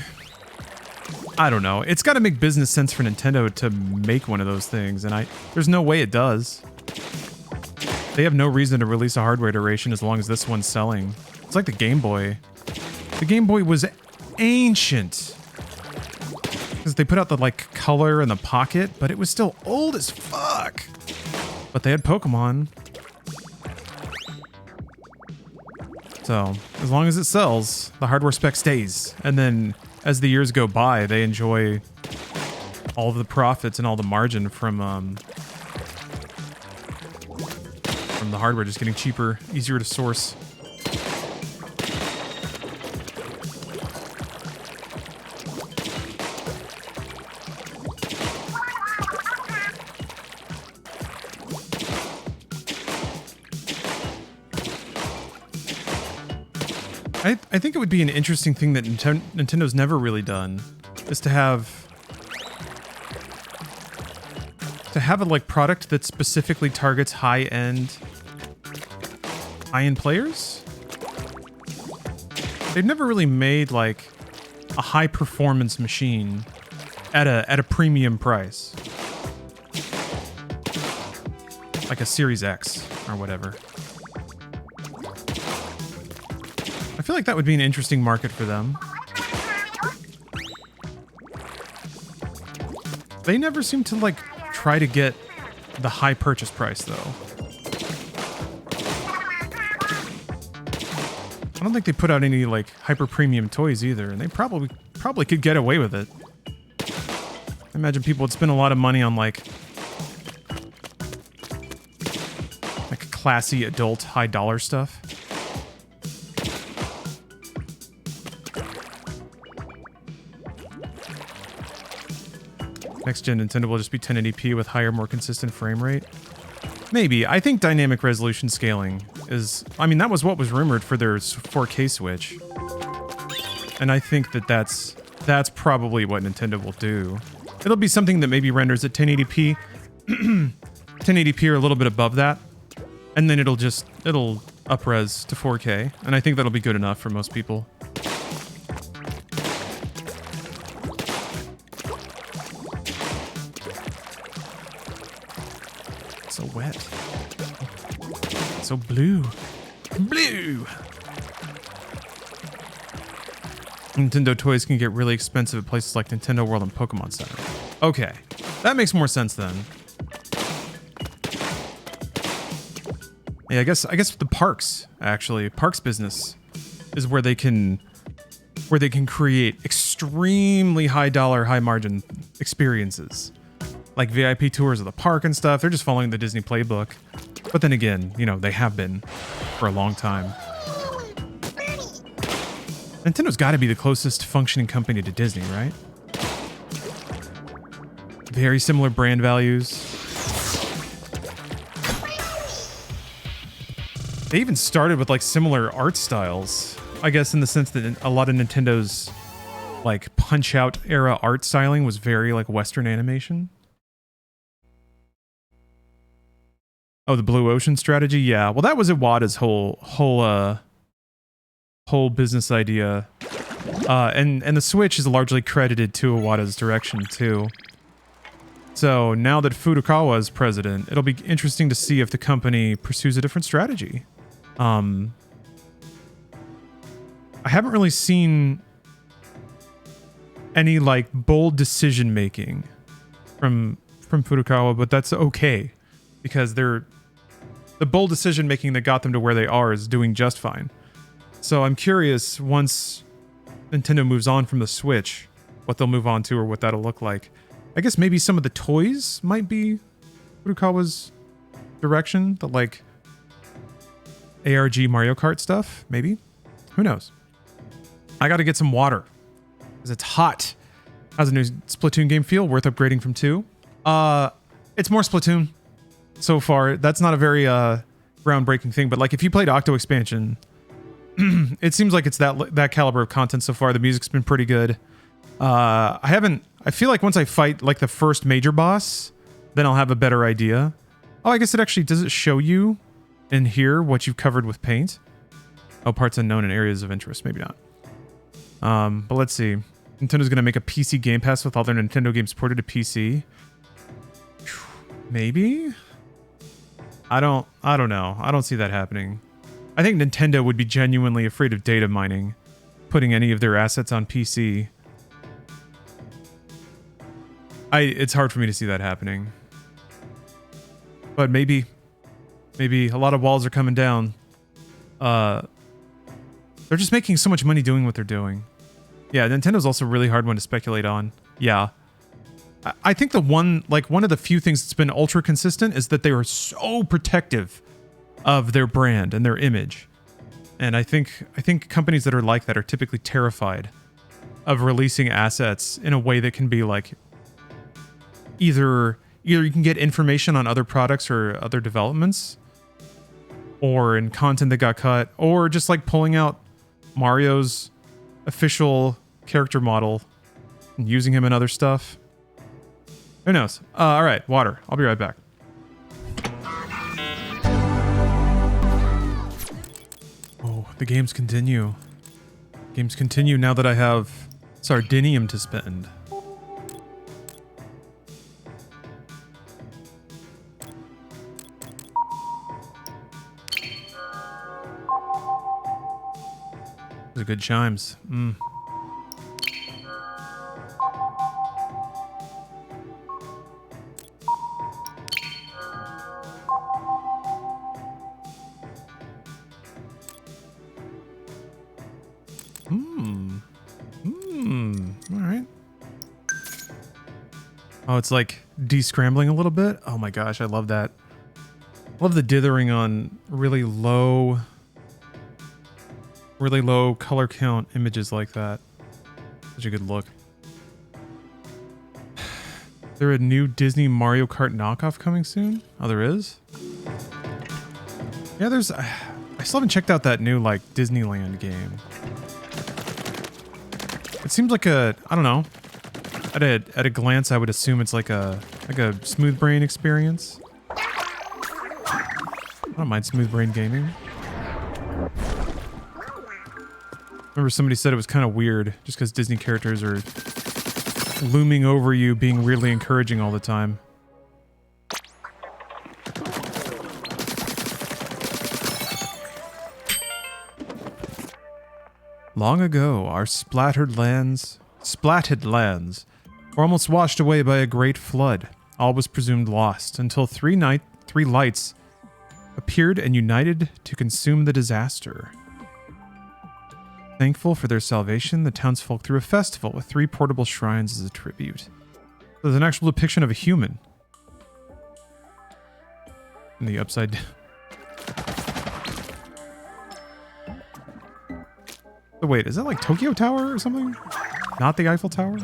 I don't know. It's got to make business sense for Nintendo to make one of those things, and there's no way it does. They have no reason to release a hardware iteration as long as this one's selling. It's like the Game Boy. The Game Boy was ancient. Because they put out the like color and the pocket, but it was still old as fuck. But they had Pokemon. So, as long as it sells, the hardware spec stays. And then, as the years go by, they enjoy all of the profits and all the margin from the hardware just getting cheaper, easier to source. I think it would be an interesting thing that Nintendo's never really done, is to have a like product that specifically targets high-end players. They've never really made like a high-performance machine at a premium price, like a Series X or whatever. I feel like that would be an interesting market for them. They never seem to like try to get the high purchase price though. I don't think they put out any like hyper premium toys either, and they probably could get away with it. I imagine people would spend a lot of money on like classy adult high dollar stuff. Next gen Nintendo will just be 1080p with higher, more consistent frame rate. Maybe. I think dynamic resolution scaling is... I mean, that was what was rumored for their 4K Switch. And I think that that's probably what Nintendo will do. It'll be something that maybe renders at 1080p. 1080p or a little bit above that. And then it'll up-res to 4K. And I think that'll be good enough for most people. So wet. So blue. Blue! Nintendo toys can get really expensive at places like Nintendo World and Pokemon Center. Okay, that makes more sense then. Yeah, I guess the parks, actually, parks business is where they can create extremely high dollar, high margin experiences. Like VIP tours of the park and stuff. They're just following the Disney playbook. But then again, you know, they have been for a long time. Nintendo's got to be the closest functioning company to Disney, right? Very similar brand values. They even started with like similar art styles. I guess in the sense that a lot of Nintendo's like Punch-Out era art styling was very like Western animation. Oh, the Blue Ocean strategy? Yeah. Well, that was Iwata's whole business idea. And the Switch is largely credited to Iwata's direction too. So now that Furukawa is president, it'll be interesting to see if the company pursues a different strategy. I haven't really seen any like bold decision making from Furukawa, but that's okay because the bold decision making that got them to where they are is doing just fine. So I'm curious once Nintendo moves on from the Switch, what they'll move on to or what that'll look like. I guess maybe some of the toys might be Furukawa's direction, the like ARG Mario Kart stuff, maybe. Who knows? I got to get some water because it's hot. How's the new Splatoon game feel? Worth upgrading from 2? It's more Splatoon so far. That's not a very groundbreaking thing, but like if you played Octo Expansion, it seems like it's that caliber of content so far. The music's been pretty good. I feel like once I fight like the first major boss, then I'll have a better idea. Oh, I guess does it show you in here what you've covered with paint? Oh, parts unknown and areas of interest. Maybe not. But let's see. Nintendo's going to make a PC Game Pass with all their Nintendo games ported to PC. Maybe? I don't know. I don't see that happening. I think Nintendo would be genuinely afraid of data mining, putting any of their assets on PC. It's hard for me to see that happening. But maybe a lot of walls are coming down. They're just making so much money doing what they're doing. Yeah, Nintendo's also a really hard one to speculate on. Yeah. I think one of the few things that's been ultra consistent is that they are so protective of their brand and their image. And I think companies that are like that are typically terrified of releasing assets in a way that can be like either you can get information on other products or other developments, or in content that got cut, or just like pulling out Mario's official character model and using him in other stuff. Who knows? All right, water. I'll be right back. Oh, the games continue. Games continue now that I have Sardinium to spend. Those are good chimes. All right. Oh, it's like de-scrambling a little bit. Oh my gosh, I love that. Love the dithering on really low color count images like that. Such a good look. Is there a new Disney Mario Kart knockoff coming soon? Oh, there is? Yeah, there's... I still haven't checked out that new, like, Disneyland game. It seems like I don't know. At a glance, I would assume it's like a smooth brain experience. I don't mind smooth brain gaming. Remember somebody said it was kind of weird just because Disney characters are looming over you, being weirdly encouraging all the time. Long ago, our splattered lands were almost washed away by a great flood. All was presumed lost until three lights appeared and united to consume the disaster. Thankful for their salvation, the townsfolk threw a festival with 3 portable shrines as a tribute. There's an actual depiction of a human in the upside down. Oh, wait, is that like Tokyo Tower or something? Not the Eiffel Tower?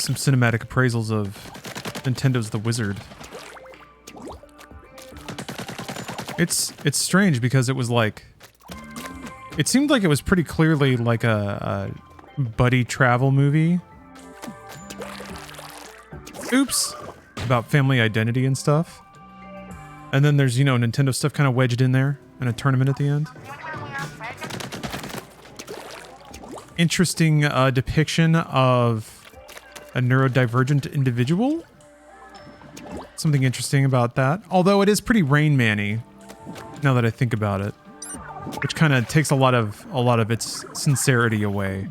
some cinematic appraisals of Nintendo's The Wizard. It's strange because it was like... It seemed like it was pretty clearly like a buddy travel movie. Oops! About family identity and stuff. And then there's, you know, Nintendo stuff kind of wedged in there and a tournament at the end. Interesting depiction of a neurodivergent individual. Something interesting about that. Although it is pretty Rain Man-y, now that I think about it. Which kind of takes a lot of its sincerity away.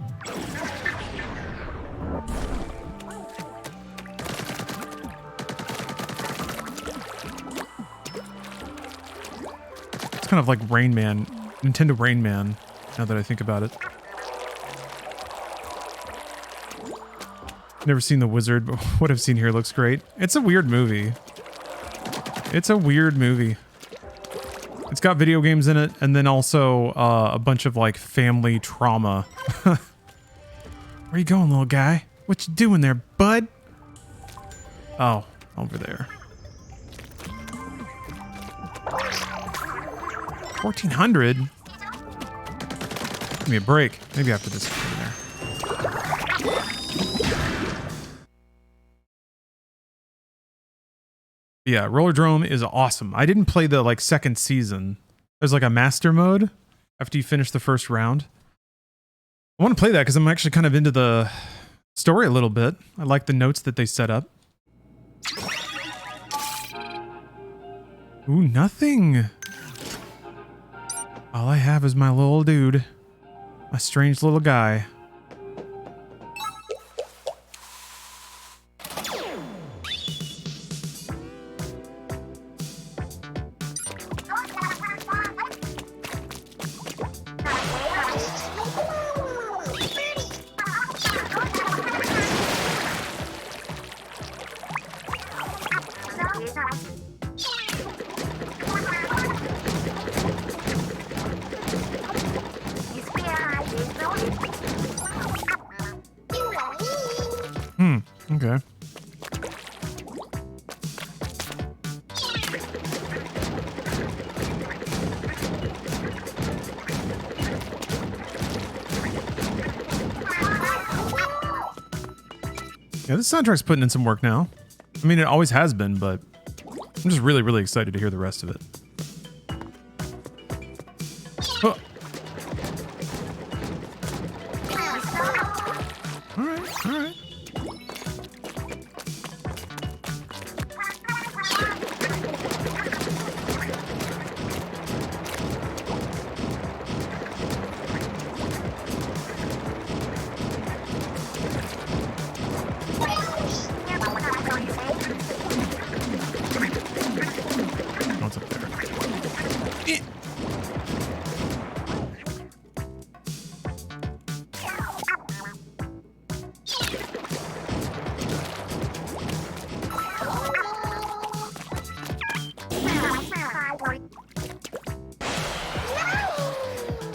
It's kind of like Rain Man, Nintendo Rain Man, now that I think about it. Never seen The Wizard, but what I've seen here looks great. It's a weird movie. It's a weird movie. It's got video games in it, and then also a bunch of like family trauma. Where you going, little guy? What you doing there, bud? Oh, over there. 1,400? Give me a break. Maybe after this over there. Yeah, Rollerdrome is awesome. I didn't play the like second season. There's like a master mode after you finish the first round. I want to play that because I'm actually kind of into the story a little bit. I like the notes that they set up. Ooh, nothing. All I have is my little dude. My strange little guy. Okay. Yeah, this soundtrack's putting in some work now. I mean, it always has been, but I'm just really, really excited to hear the rest of it. Oh. All right, all right. What's up there?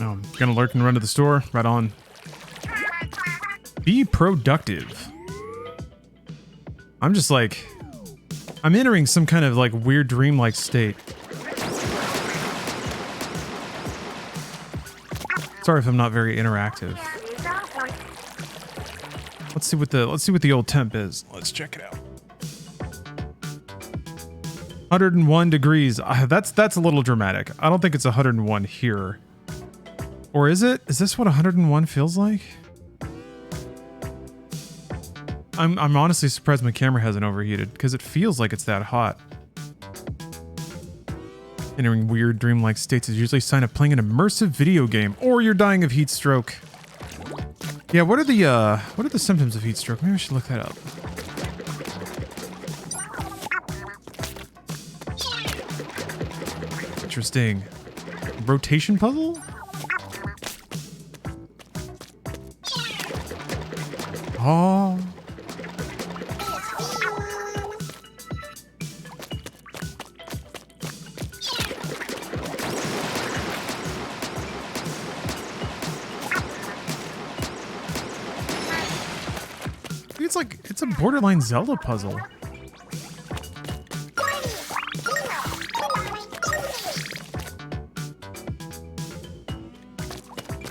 Oh, gonna lurk and run to the store. Right on. Be productive. I'm just like... I'm entering some kind of like weird dreamlike state. Sorry if I'm not very interactive. Let's see what the old temp is. Let's check it out. 101 degrees. That's a little dramatic. I don't think it's 101 here. Or is it? Is this what 101 feels like? I'm honestly surprised my camera hasn't overheated because it feels like it's that hot. Entering weird dreamlike states is usually a sign of playing an immersive video game, or you're dying of heat stroke. Yeah, what are the symptoms of heat stroke? Maybe I should look that up. Interesting. Rotation puzzle? Oh. sounds like it's a borderline Zelda puzzle.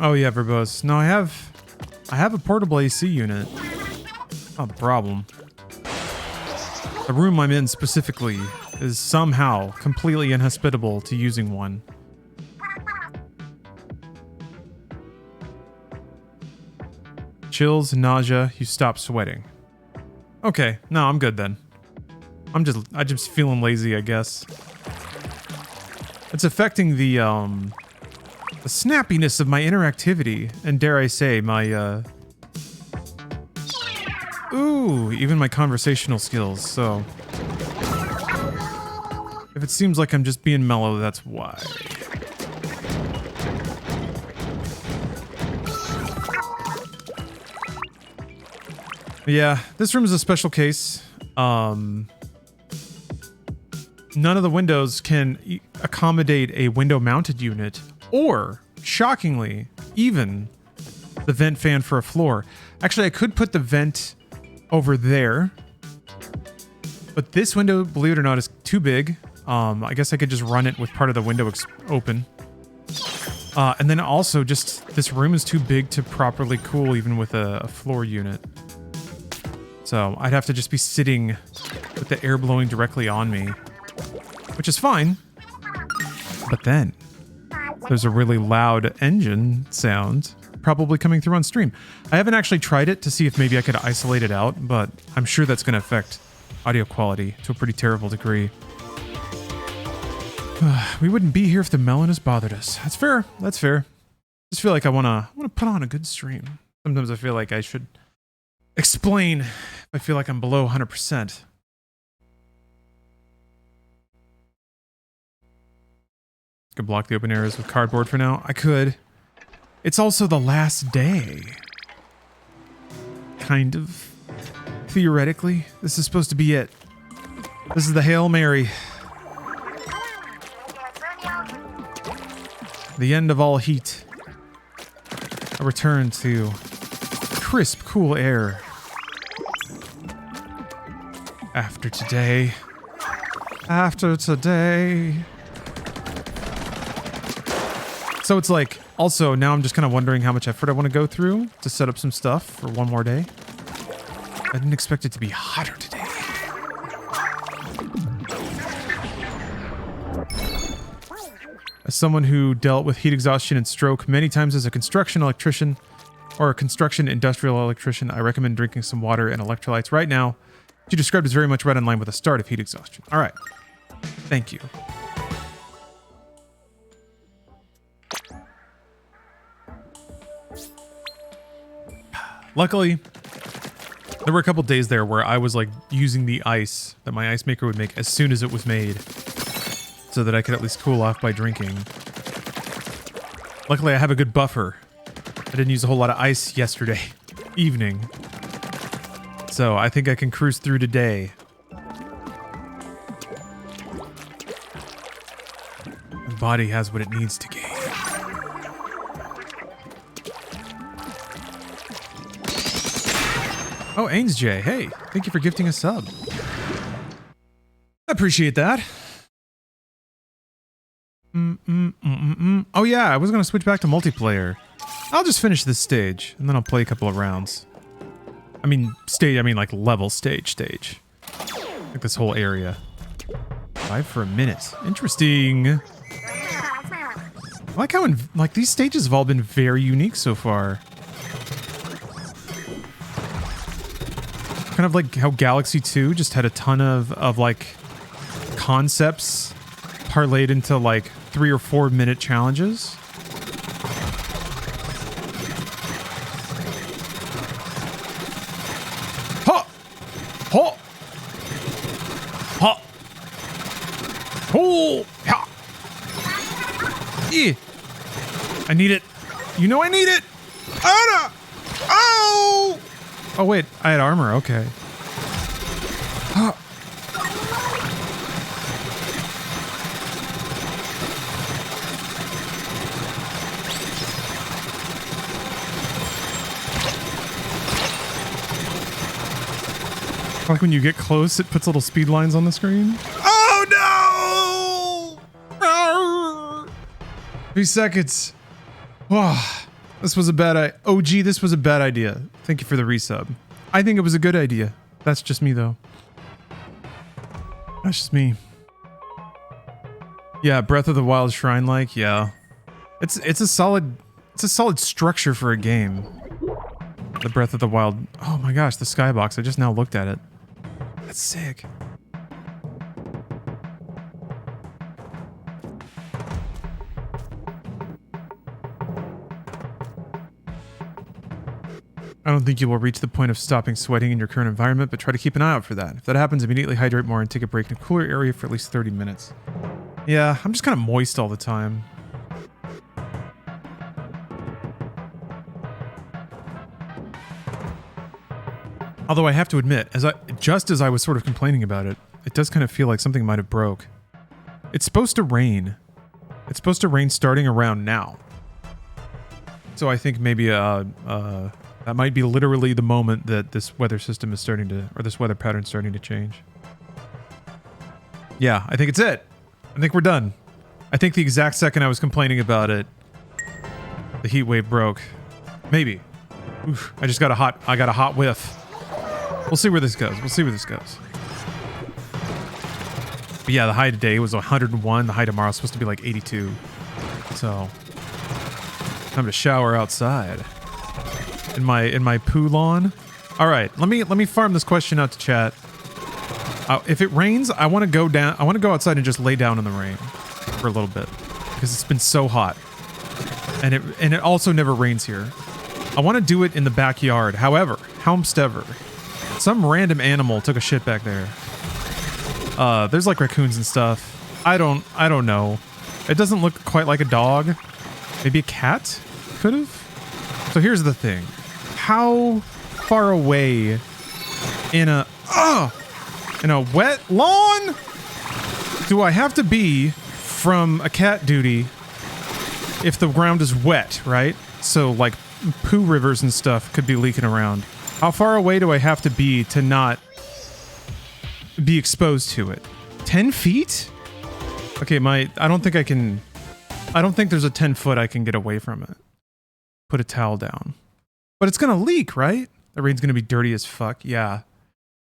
Oh yeah, verbose. No, I have a portable AC unit. Not the problem. The room I'm in specifically is somehow completely inhospitable to using one. Chills, nausea, you stop sweating. Okay, no, I'm good then. I'm just feeling lazy, I guess. It's affecting the snappiness of my interactivity, and dare I say, my, ooh, even my conversational skills, so... If it seems like I'm just being mellow, that's why. Yeah, this room is a special case. None of the windows can accommodate a window-mounted unit, or, shockingly, even the vent fan for a floor. Actually, I could put the vent over there, but this window, believe it or not, is too big. I guess I could just run it with part of the window open. And then also, just this room is too big to properly cool, even with a floor unit. So I'd have to just be sitting with the air blowing directly on me, which is fine. But then there's a really loud engine sound probably coming through on stream. I haven't actually tried it to see if maybe I could isolate it out, but I'm sure that's going to affect audio quality to a pretty terrible degree. We wouldn't be here if the melon has bothered us. That's fair. That's fair. Just feel like I want to put on a good stream. Sometimes I feel like I should explain if I feel like I'm below 100%. Could block the open areas with cardboard for now. I could. It's also the last day. Kind of. Theoretically, this is supposed to be it. This is the Hail Mary. The end of all heat. A return to crisp, cool air. After today. After today. So it's like, also, now I'm just kind of wondering how much effort I want to go through to set up some stuff for one more day. I didn't expect it to be hotter today. As someone who dealt with heat exhaustion and stroke many times as a construction electrician or a construction industrial electrician, I recommend drinking some water and electrolytes right now. What you described is very much right in line with the start of heat exhaustion. All right. Thank you. Luckily, there were a couple days there where I was like using the ice that my ice maker would make as soon as it was made, so that I could at least cool off by drinking. Luckily, I have a good buffer. I didn't use a whole lot of ice yesterday evening, so I think I can cruise through today. My body has what it needs to gain. Oh, Ains J. Hey, thank you for gifting a sub. I appreciate that. Oh yeah, I was going to switch back to multiplayer. I'll just finish this stage, and then I'll play a couple of rounds. I mean, like level stage. Like this whole area. 5 for a minute. Interesting. I like how, these stages have all been very unique so far. Kind of like how Galaxy 2 just had a ton of like concepts parlayed into like 3 or 4 minute challenges. Ha! Ha! Ha! Oh! Ha! Yeah! I need it. You know I need it! Anna! Oh! Oh wait, I had armor, okay. Huh. Like when you get close, it puts little speed lines on the screen. Oh no! 3 seconds. Oh, this was a bad OG, this was a bad idea. Thank you for the resub. I think it was a good idea. That's just me though. That's just me. Yeah, Breath of the Wild shrine like, yeah. It's a solid structure for a game. The Breath of the Wild. Oh my gosh, the skybox. I just now looked at it. That's sick. I don't think you will reach the point of stopping sweating in your current environment, but try to keep an eye out for that. If that happens, immediately hydrate more and take a break in a cooler area for at least 30 minutes. Yeah, I'm just kind of moist all the time. Although I have to admit, just as I was sort of complaining about it, it does kind of feel like something might have broke. It's supposed to rain. It's supposed to rain starting around now. So I think maybe that might be literally the moment that this weather system is starting to, or this weather pattern is starting to change. Yeah, I think it's it. I think we're done. I think the exact second I was complaining about it, the heat wave broke. Maybe. Oof, I got a hot whiff. We'll see where this goes. We'll see where this goes. But yeah, the high today was 101. The high tomorrow is supposed to be like 82. So, time to shower outside. In my poo lawn. All right, let me farm this question out to chat. If it rains, I want to go down. I want to go outside and just lay down in the rain for a little bit because it's been so hot, and it also never rains here. I want to do it in the backyard. However, howmstever, some random animal took a shit back there. There's like raccoons and stuff. I don't know. It doesn't look quite like a dog. Maybe a cat could have. So here's the thing. How far away in a wet lawn do I have to be from a cat duty if the ground is wet, right? So like poo rivers and stuff could be leaking around. How far away do I have to be to not be exposed to it? 10 feet? Okay, I don't think there's a 10 foot I can get away from it. Put a towel down. But it's gonna leak, right? The rain's gonna be dirty as fuck. Yeah.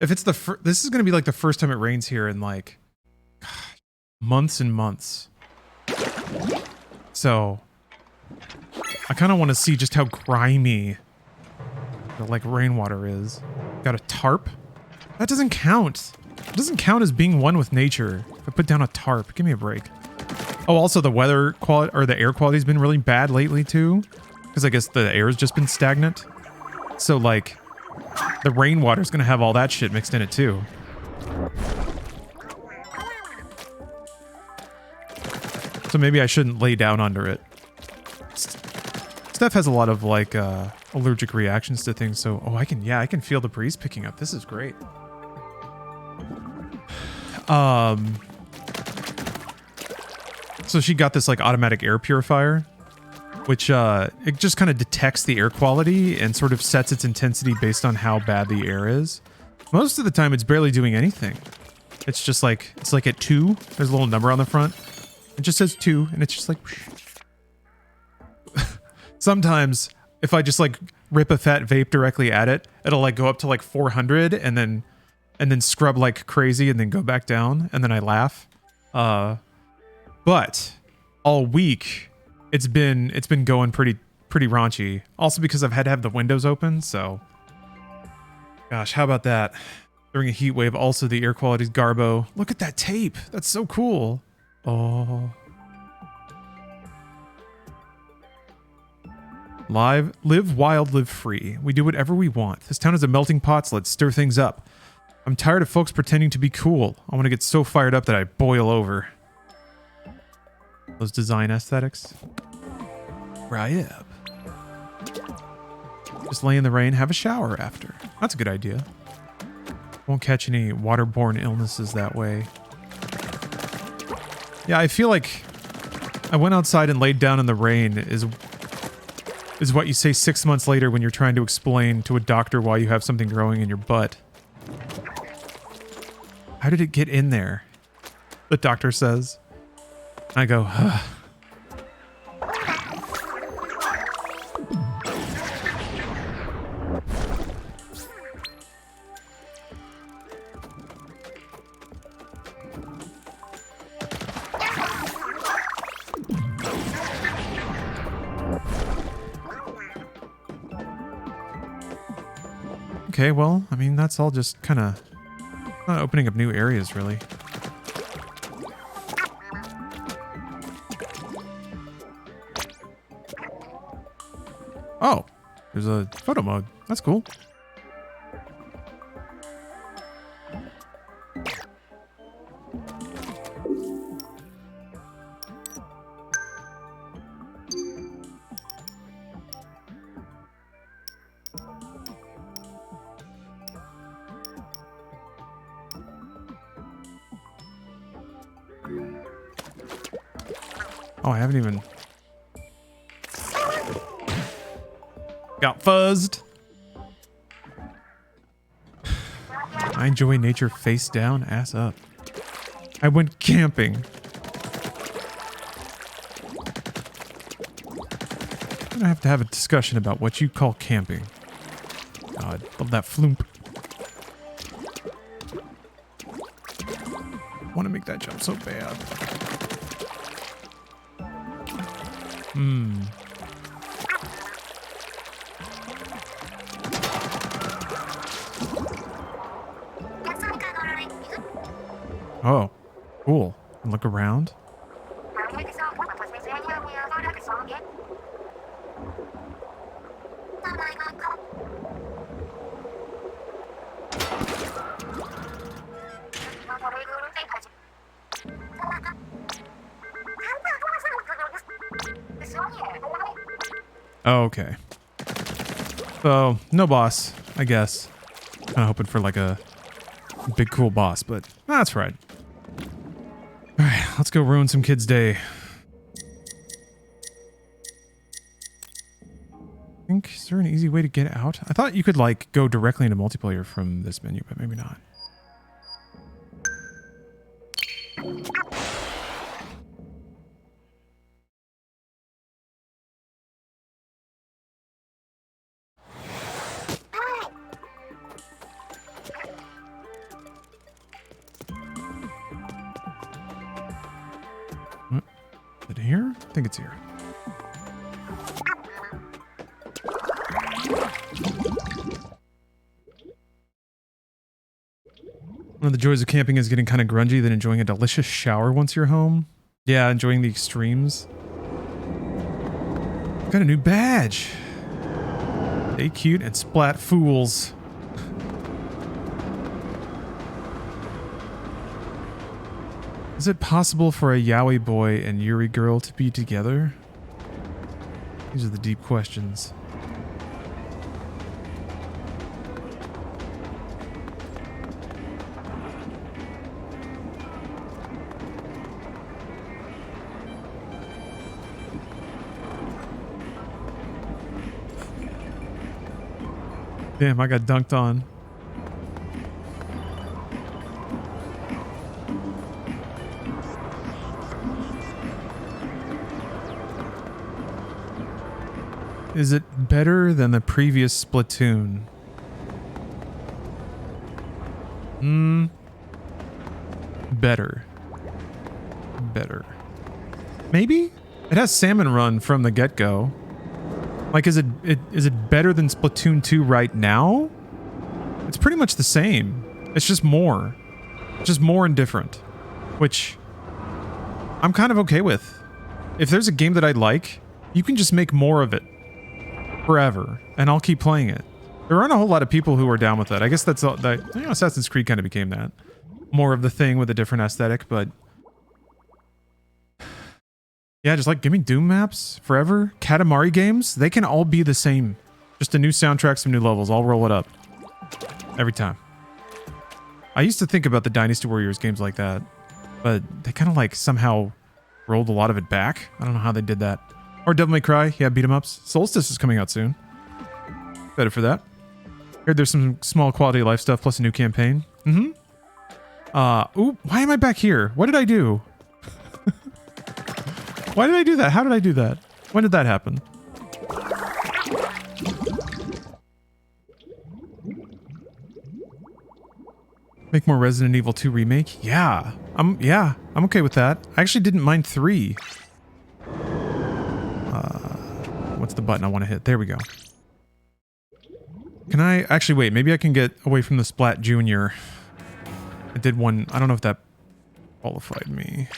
If it's this is gonna be like the first time it rains here in like months and months. So I kind of want to see just how grimy the like rainwater is. Got a tarp? That doesn't count. It doesn't count as being one with nature. If I put down a tarp, give me a break. Oh, also the weather quality or the air quality's been really bad lately too. Because I guess the air has just been stagnant. So, like, the rainwater's gonna have all that shit mixed in it, too. So maybe I shouldn't lay down under it. Steph has a lot of, like, allergic reactions to things, so... Oh, I can feel the breeze picking up. This is great. So she got this, like, automatic air purifier. Which, it just kind of detects the air quality and sort of sets its intensity based on how bad the air is. Most of the time, it's barely doing anything. It's just like, it's like at 2. There's a little number on the front. It just says 2, and it's just like... Sometimes, if I just like rip a fat vape directly at it, it'll like go up to like 400 and then scrub like crazy and then go back down, and then I laugh. But all week... It's been going pretty raunchy. Also because I've had to have the windows open, so... Gosh, how about that? During a heat wave, also the air quality's garbo. Look at that tape! That's so cool! Oh... Live wild, live free. We do whatever we want. This town is a melting pot, so let's stir things up. I'm tired of folks pretending to be cool. I want to get so fired up that I boil over. Those design aesthetics. Right up. Just lay in the rain, have a shower after. That's a good idea. Won't catch any waterborne illnesses that way. Yeah, I feel like I went outside and laid down in the rain is what you say 6 months later when you're trying to explain to a doctor why you have something growing in your butt. How did it get in there? The doctor says. I go, ugh. Okay, well, I mean, that's all just kind of not opening up new areas, really. Oh, there's a photo mode. That's cool. Oh, I haven't even got fuzzed. I enjoy nature face down, ass up. I went camping. I'm gonna have to have a discussion about what you call camping. God, love that floomp. Want to make that jump so bad. Oh, cool. And look around. Oh, okay. So, no boss, I guess. Kind of hoping for like a big cool boss, but that's right. Alright, let's go ruin some kid's day. I think, is there an easy way to get out? I thought you could like go directly into multiplayer from this menu, but maybe not. Is it here? I think it's here. One of the joys of camping is getting kind of grungy, then enjoying a delicious shower once you're home. Yeah, enjoying the extremes. Got a new badge. Stay cute and splat fools. Is it possible for a yaoi boy and yuri girl to be together? These are the deep questions. Damn, I got dunked on. Is it better than the previous Splatoon? Better. Better. Maybe? It has Salmon Run from the get-go. Like, is it better than Splatoon 2 right now? It's pretty much the same. It's just more. Just more and different. Which I'm kind of okay with. If there's a game that I like, you can just make more of it. Forever. And I'll keep playing it. There aren't a whole lot of people who are down with that. I guess that's all that, you know, Assassin's Creed kind of became that. More of the thing with a different aesthetic, but yeah, just like give me Doom maps forever. Katamari games, they can all be the same. Just a new soundtrack, some new levels. I'll roll it up. Every time. I used to think about the Dynasty Warriors games like that, but they kind of like somehow rolled a lot of it back. I don't know how they did that. Or Devil May Cry, yeah, beat 'em ups. Solstice is coming out soon. Better for that. Heard there's some small quality of life stuff plus a new campaign. Ooh, why am I back here? What did I do? Why did I do that? How did I do that? When did that happen? Make more Resident Evil 2 remake? Yeah. I'm okay with that. I actually didn't mind 3. What's the button I want to hit? There we go. Can I actually wait? Maybe I can get away from the Splat Junior. I did one. I don't know if that qualified me.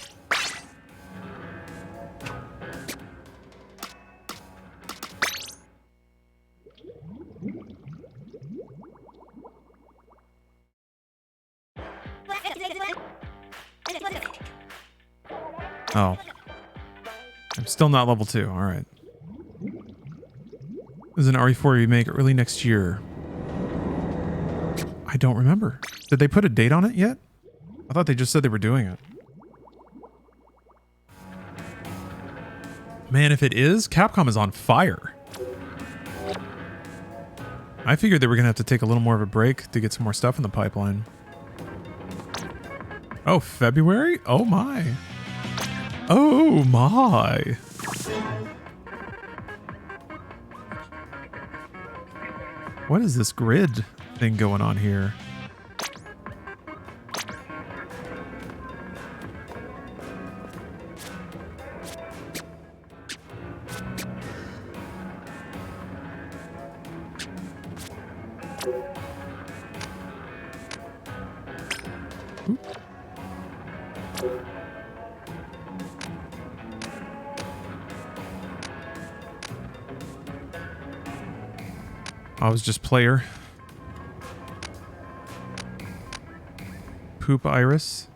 Oh. I'm still not level 2. All right. There's an RE4 remake early next year. I don't remember. Did they put a date on it yet? I thought they just said they were doing it. Man, if it is, Capcom is on fire. I figured they were going to have to take a little more of a break to get some more stuff in the pipeline. Oh, February? Oh my. Oh my. What is this grid thing going on here? I was just player. Poop Iris.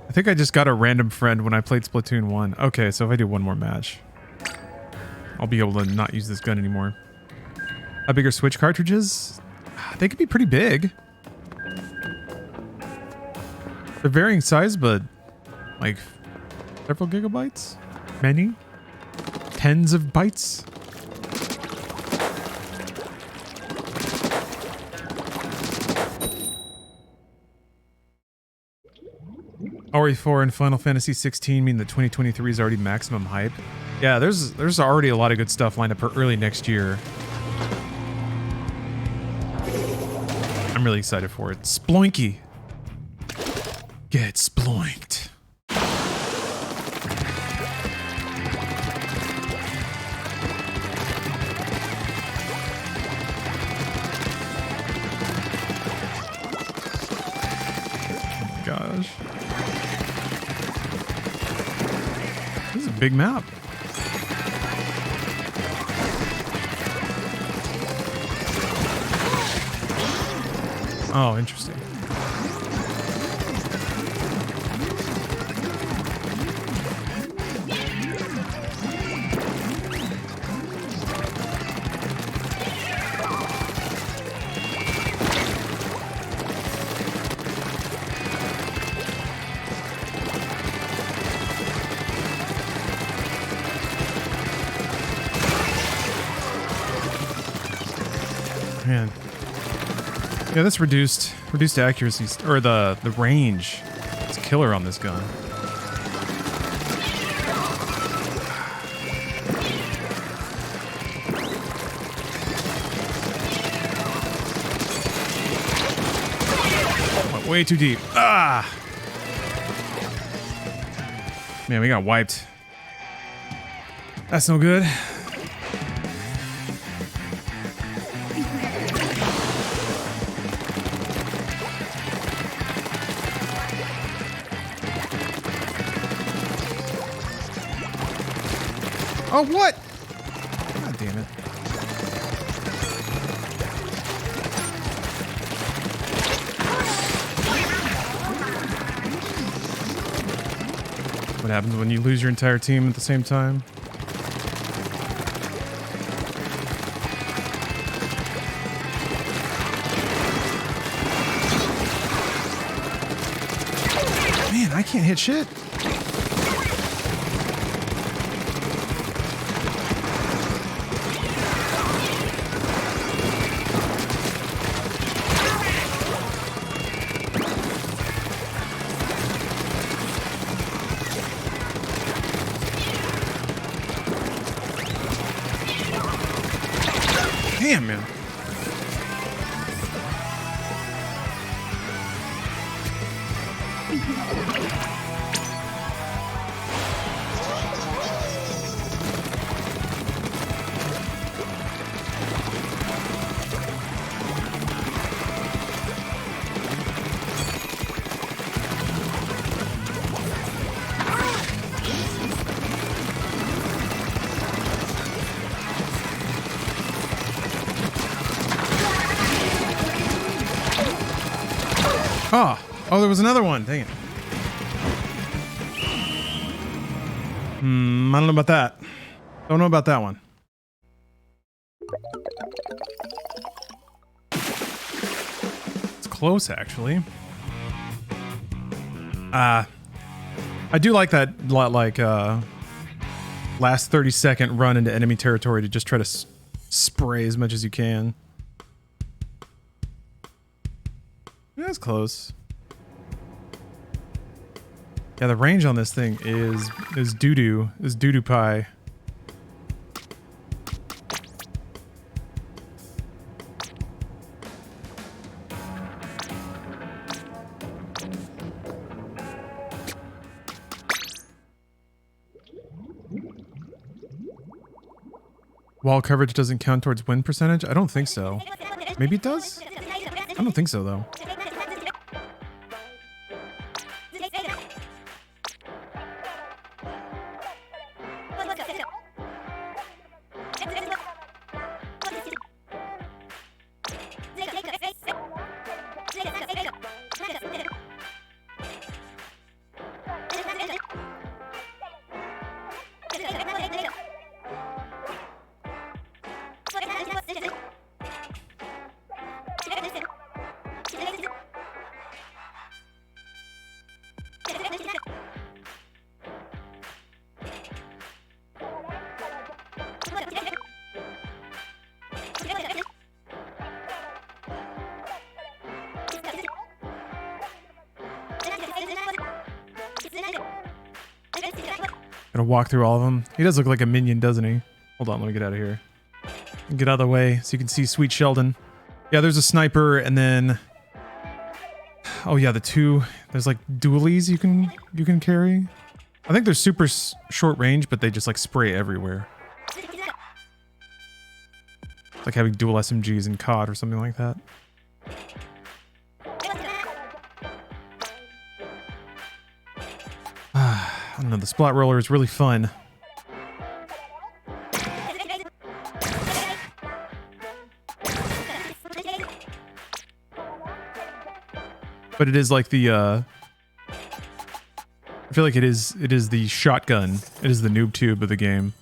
I think I just got a random friend when I played Splatoon 1. Okay, so if I do one more match, I'll be able to not use this gun anymore. How big are Switch cartridges? They could be pretty big. They're varying size, but like several gigabytes? Many? Tens of bytes? RE4 and Final Fantasy 16 mean that 2023 is already maximum hype. Yeah, there's already a lot of good stuff lined up for early next year. I'm really excited for it. Sploinky. Get sploinked. Oh my gosh. This is a big map. Oh, interesting. Man. Yeah, this reduced accuracy, or the range. It's killer on this gun. Went way too deep. Ah! Man, we got wiped. That's no good. Oh, what? God damn it. What happens when you lose your entire team at the same time? Man, I can't hit shit. Damn, man. Oh, there was another one. Dang it. I don't know about that. Don't know about that one. It's close, actually. I do like that, like, last 30-second run into enemy territory to just try to spray as much as you can. Yeah, that's close. Yeah, the range on this thing is doo-doo pie. Wall coverage doesn't count towards win percentage? I don't think so. Maybe it does? I don't think so, though. Gonna walk through all of them. He does look like a minion, doesn't he? Hold on, let me get out of here. Get out of the way so you can see Sweet Sheldon. Yeah, there's a sniper, and then... Oh yeah, the two... There's like dualies you can carry. I think they're super short range, but they just like spray everywhere. It's like having dual SMGs in COD or something like that. I don't know, the splat roller is really fun. But it is like the I feel like it is the shotgun. It is the noob tube of the game.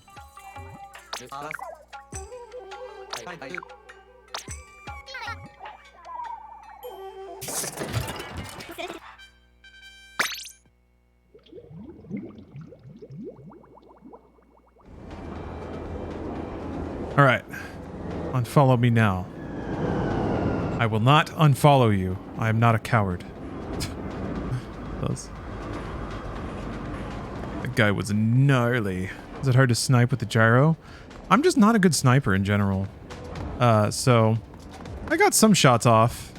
All right, unfollow me now. I will not unfollow you. I am not a coward. That guy was gnarly. Is it hard to snipe with the gyro? I'm just not a good sniper in general. So I got some shots off.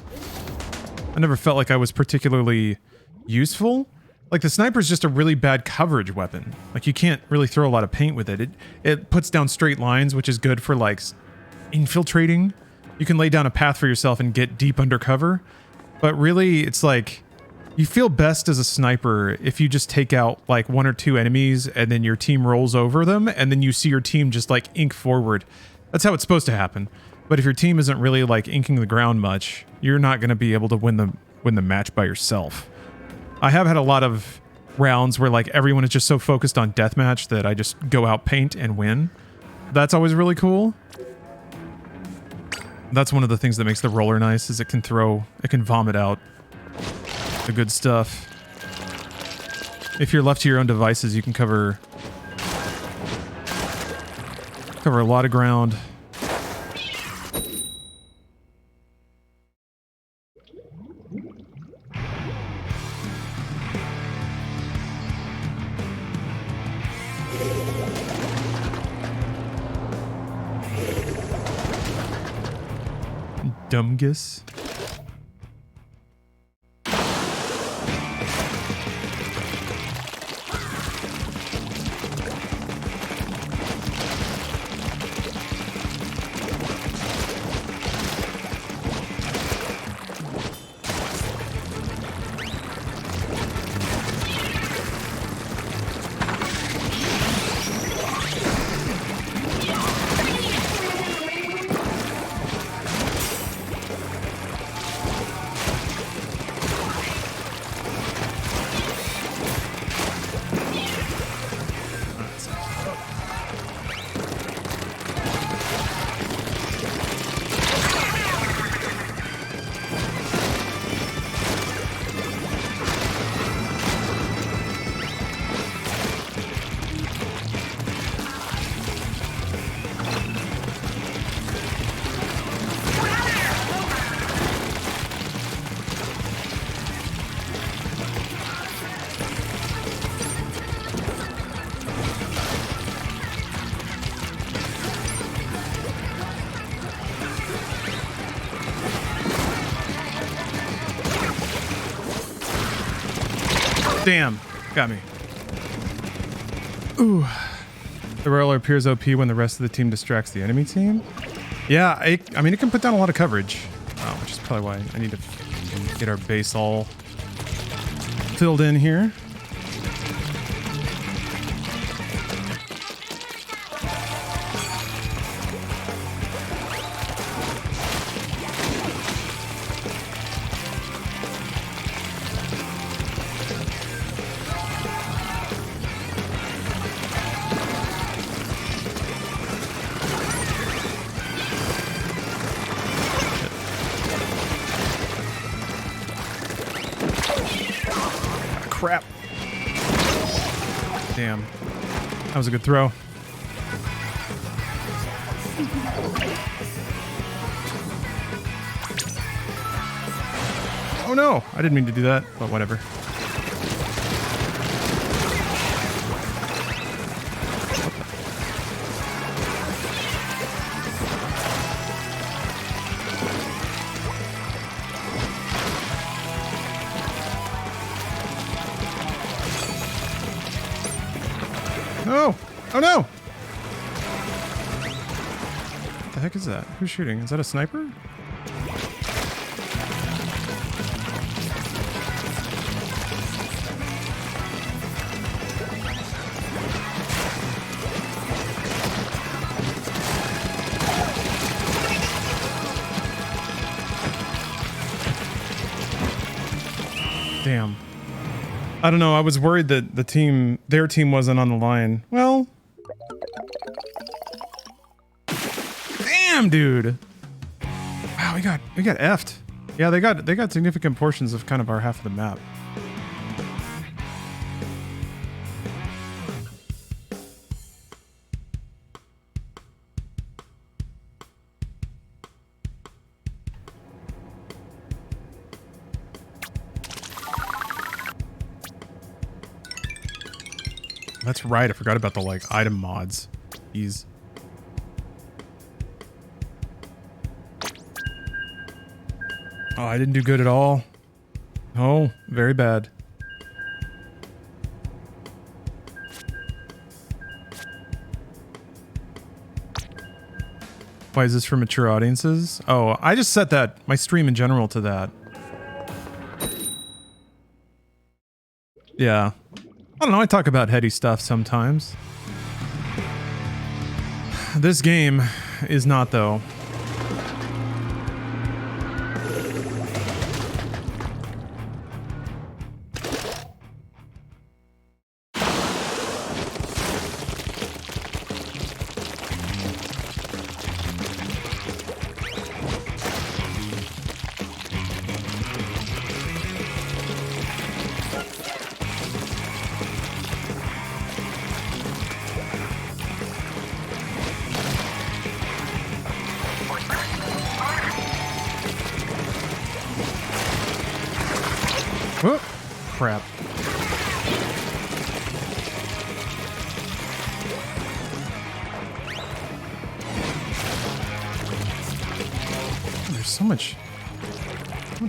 I never felt like I was particularly useful. Like, the sniper is just a really bad coverage weapon. Like, you can't really throw a lot of paint with it. It puts down straight lines, which is good for, like, infiltrating. You can lay down a path for yourself and get deep undercover. But really, it's like, you feel best as a sniper if you just take out, like, 1 or 2 enemies, and then your team rolls over them, and then you see your team just, like, ink forward. That's how it's supposed to happen. But if your team isn't really, like, inking the ground much, you're not going to be able to win the match by yourself. I have had a lot of rounds where, like, everyone is just so focused on deathmatch that I just go out, paint, and win. That's always really cool. That's one of the things that makes the roller nice, is it can vomit out the good stuff. If you're left to your own devices, you can cover a lot of ground. Dumgus. Damn, got me. Ooh. The roller appears OP when the rest of the team distracts the enemy team. Yeah, I mean, it can put down a lot of coverage, which is probably why I need to get our base all filled in here. Crap. Damn. That was a good throw. Oh no! I didn't mean to do that, but whatever. No! Oh no! What the heck is that? Who's shooting? Is that a sniper? Damn. I don't know. I was worried that their team wasn't on the line. Well, damn, dude. Wow, we got effed. Yeah, they got significant portions of kind of our half of the map. That's right. I forgot about the like item mods. These. Oh, I didn't do good at all. Oh, very bad. Why is this for mature audiences? Oh, I just set that, my stream in general, to that. Yeah. I don't know, I talk about heady stuff sometimes. This game is not, though. Oh, crap. They're there's so much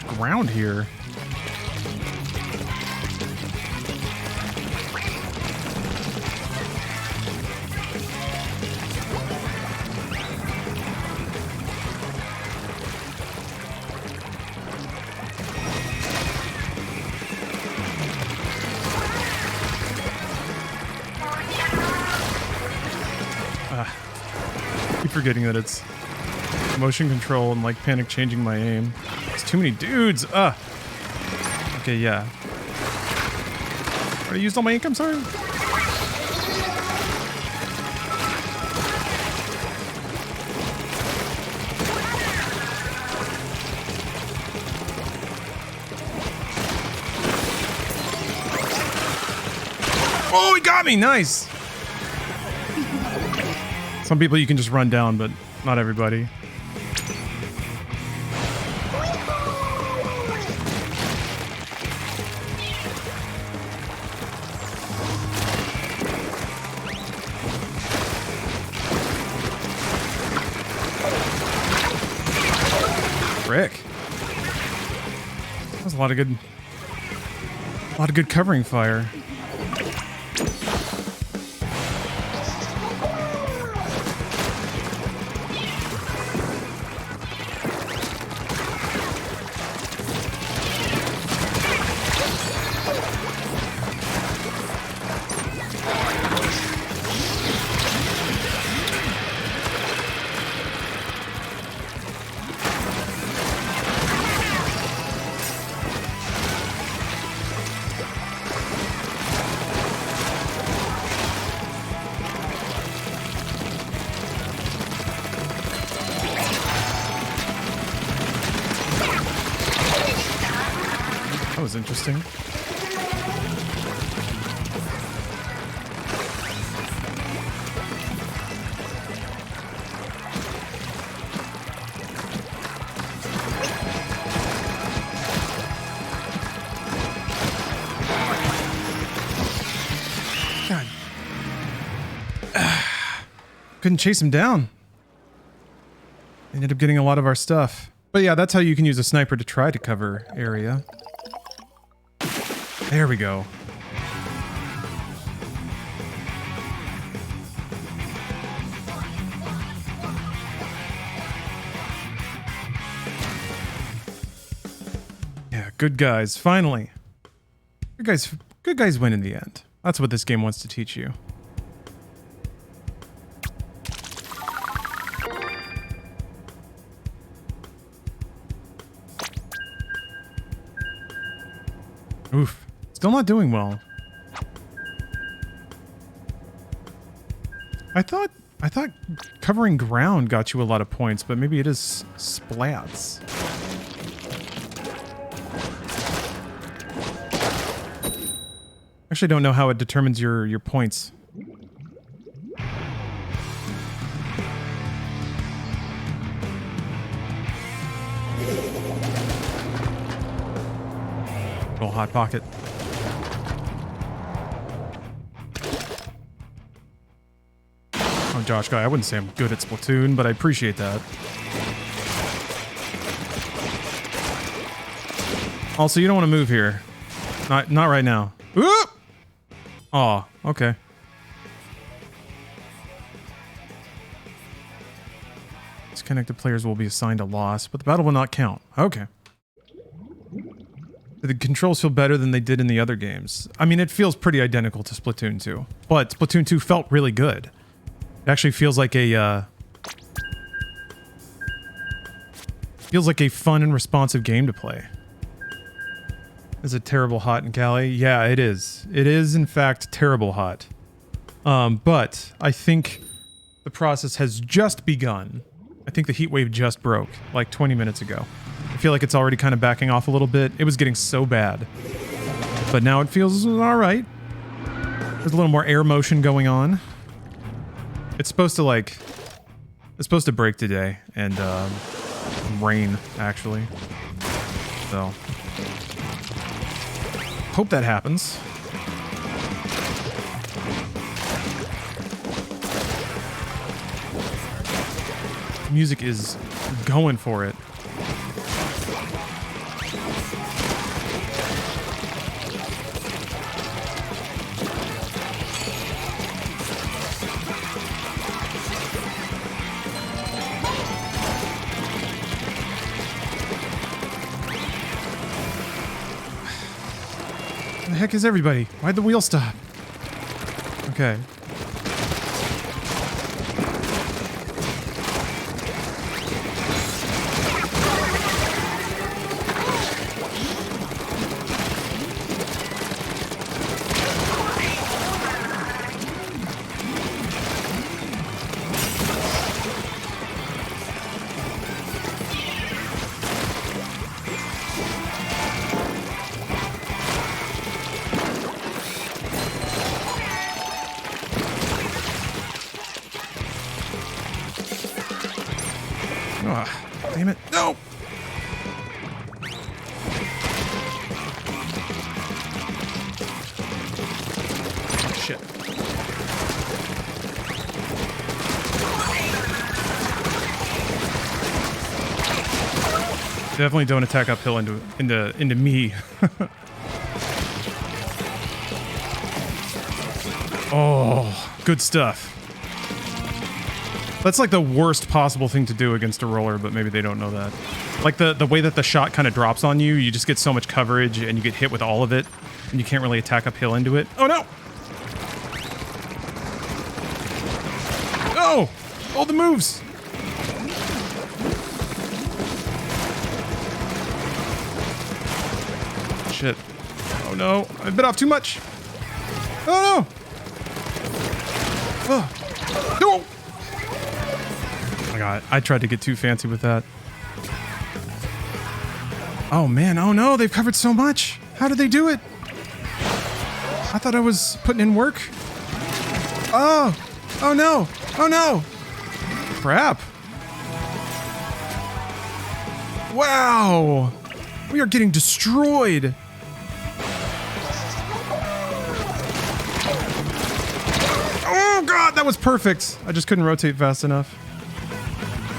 ground here. Keep forgetting that it's motion control and like panic changing my aim. It's too many dudes. Okay, yeah. Already used all my ink, I'm sorry. Oh, he got me! Nice! Some people you can just run down, but not everybody. Frick. That was a lot of good covering fire. That was interesting. God. Couldn't chase him down. Ended up getting a lot of our stuff. But yeah, that's how you can use a sniper to try to cover area. There we go. Yeah, good guys, finally. Good guys win in the end. That's what this game wants to teach you. Oof. Still not doing well. I thought covering ground got you a lot of points, but maybe it is splats. Actually, don't know how it determines your points. Little hot pocket. Oh, Josh guy, I wouldn't say I'm good at Splatoon, but I appreciate that. Also, you don't want to move here. Not right now. Oop! Aw, okay. Disconnected players will be assigned a loss, but the battle will not count. Okay. The controls feel better than they did in the other games. I mean, it feels pretty identical to Splatoon 2, but Splatoon 2 felt really good. It actually feels like a fun and responsive game to play. Is it terrible hot in Cali? Yeah, it is. It is, in fact, terrible hot. But I think the process has just begun. I think the heat wave just broke, like 20 minutes ago. I feel like it's already kind of backing off a little bit. It was getting so bad. But now it feels alright. There's a little more air motion going on. It's supposed to break today and rain, actually. So hope that happens. Music is going for it. heck is everybody? Why'd the wheel stop? Okay. Oh, damn it. No! Shit. Definitely don't attack uphill into me. Oh, good stuff. That's like the worst possible thing to do against a roller, but maybe they don't know that. Like the way that the shot kind of drops on you, you just get so much coverage and you get hit with all of it, and you can't really attack uphill into it. Oh no! Oh! All the moves! Shit. Oh no, I bit off too much! Oh no! Oh. No! Oh my god, I tried to get too fancy with that. Oh man, oh no, they've covered so much! How did they do it? I thought I was putting in work. Oh! Oh no! Oh no! Crap. Wow! We are getting destroyed! Oh god, that was perfect! I just couldn't rotate fast enough.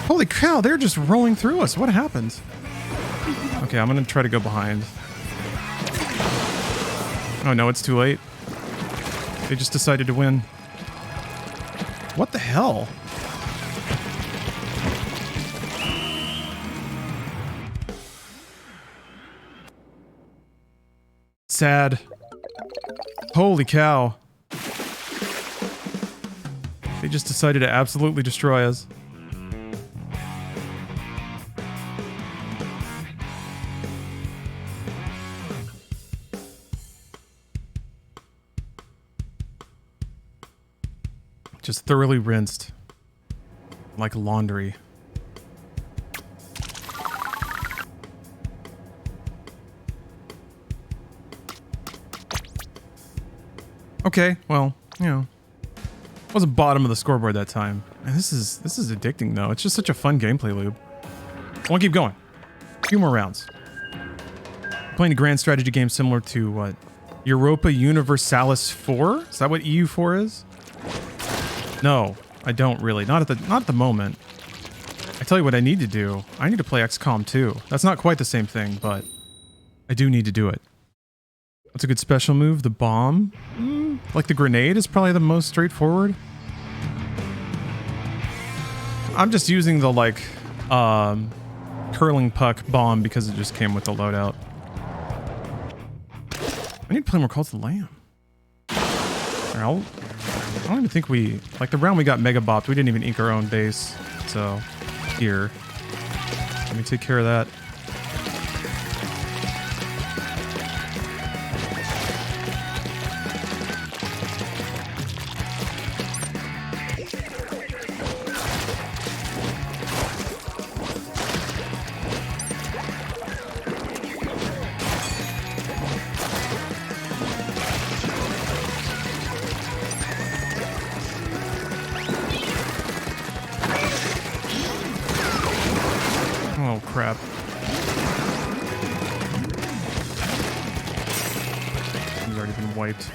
Holy cow, they're just rolling through us. What happened? Okay, I'm gonna try to go behind. Oh no, it's too late. They just decided to win. What the hell? Sad. Holy cow. They just decided to absolutely destroy us. Just thoroughly rinsed. Like laundry. Okay, well, you know. Wasn't bottom of the scoreboard that time. And this is addicting though. It's just such a fun gameplay loop. I want to keep going. A few more rounds. Playing a grand strategy game similar to what? Europa Universalis 4? Is that what EU4 is? No, I don't really. Not at the moment. I tell you what I need to do. I need to play XCOM 2. That's not quite the same thing, but I do need to do it. What's a good special move? The bomb? Like the grenade is probably the most straightforward. I'm just using the like curling puck bomb because it just came with the loadout. I need to play more Cult of the Lamb. I don't even think we... Like, the round we got Mega Bopped, we didn't even ink our own base. So, here. Let me take care of that. Oh, crap. He's already been wiped.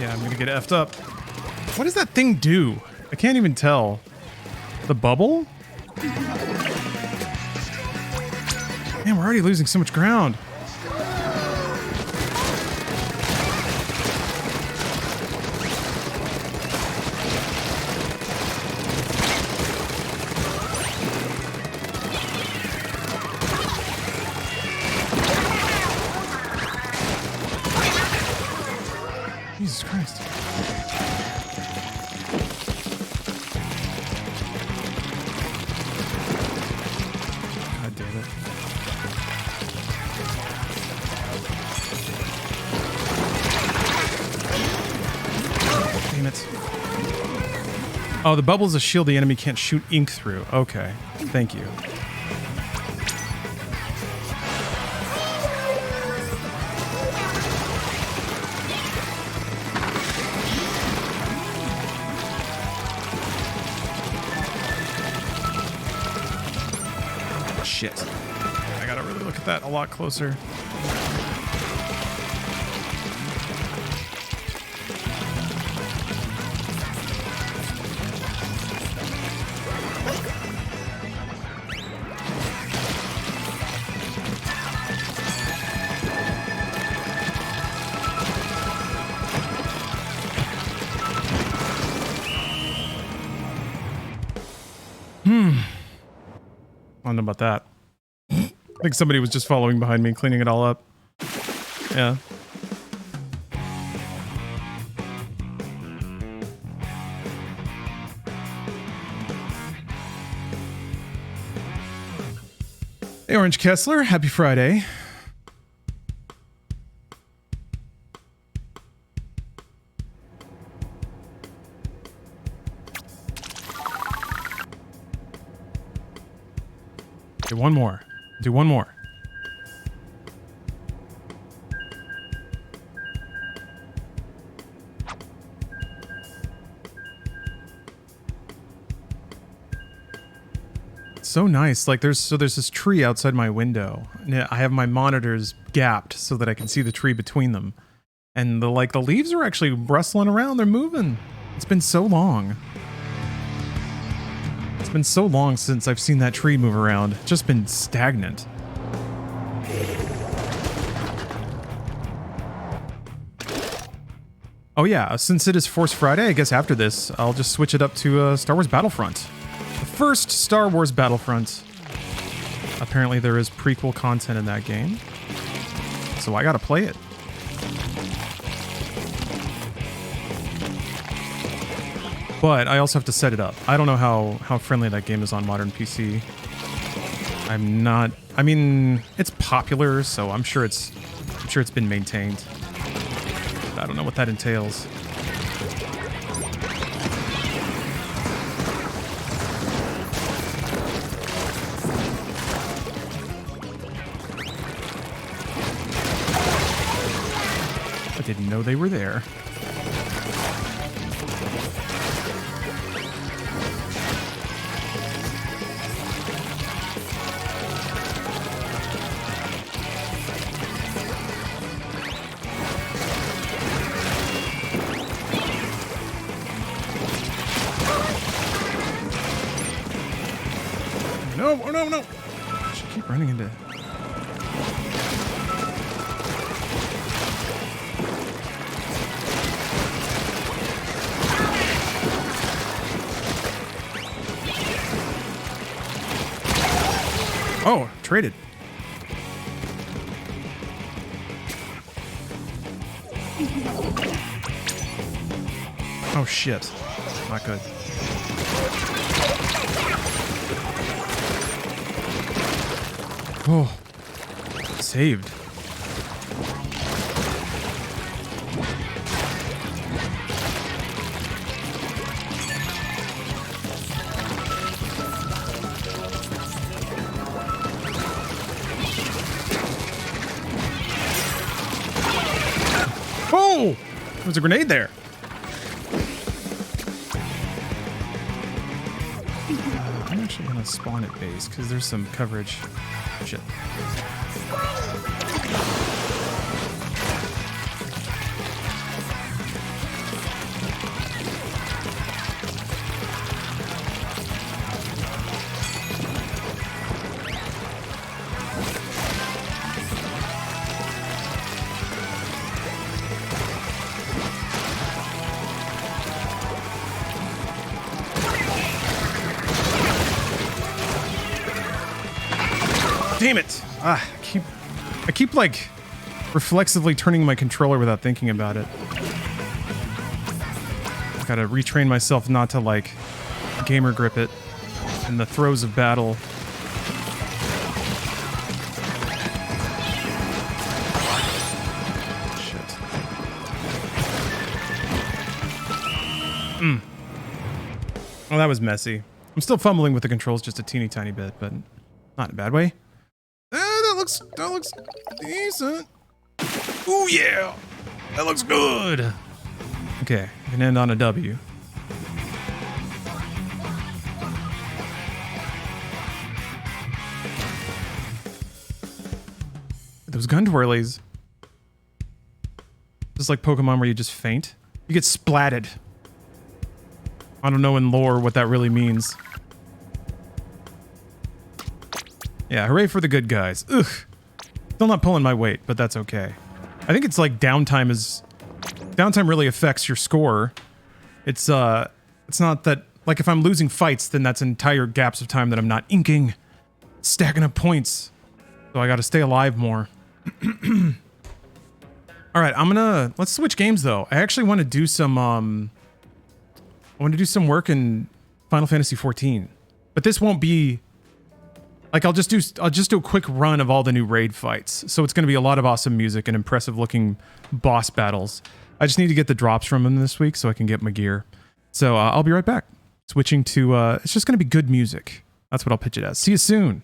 Yeah, I'm gonna get effed up. What does that thing do? I can't even tell. The bubble? Man, we're already losing so much ground. Jesus Christ. God damn it. Damn it. Oh, the bubble is a shield the enemy can't shoot ink through. Okay. Thank you. Shit. I gotta really look at that a lot closer. I don't know about that. I think somebody was just following behind me, cleaning it all up. Yeah. Hey, Orange Kessler. Happy Friday. Do one more. Do one more. So nice. Like there's this tree outside my window. And I have my monitors gapped so that I can see the tree between them. And the leaves are actually rustling around. They're moving. It's been so long. It's been so long since I've seen that tree move around. It's just been stagnant. Oh yeah, since it is Force Friday, I guess after this, I'll just switch it up to Star Wars Battlefront. The first Star Wars Battlefront. Apparently there is prequel content in that game. So I gotta play it. But I also have to set it up. I don't know how friendly that game is on modern PC. I'm not... I mean, it's popular, so I'm sure it's been maintained. But I don't know what that entails. I didn't know they were there. No, oh no, no! I should keep running into... Oh, traded. Oh shit. Not good. Oh. Saved. Oh! There's a grenade there. I'm actually gonna spawn at base because there's some coverage. Shit. Damn it! I keep like reflexively turning my controller without thinking about it. Gotta retrain myself not to like gamer grip it in the throes of battle. Oh, that was messy. I'm still fumbling with the controls just a teeny tiny bit, but not in a bad way. That looks decent. Ooh yeah, that looks good. Okay, I can end on a W. Those gun twirlies. Just like Pokemon where you just faint. You get splatted. I don't know in lore what that really means. Yeah, hooray for the good guys. Ugh. Still not pulling my weight, but that's okay. I think it's like downtime really affects your score. It's not that, like if I'm losing fights, then that's entire gaps of time that I'm not inking, stacking up points. So I gotta stay alive more. All right, let's switch games though. I actually want to do some, I want to do some work in Final Fantasy XIV, but this won't be like I'll just do a quick run of all the new raid fights. So it's going to be a lot of awesome music and impressive looking boss battles. I just need to get the drops from them this week so I can get my gear. So I'll be right back. Switching to it's just going to be good music. That's what I'll pitch it as. See you soon.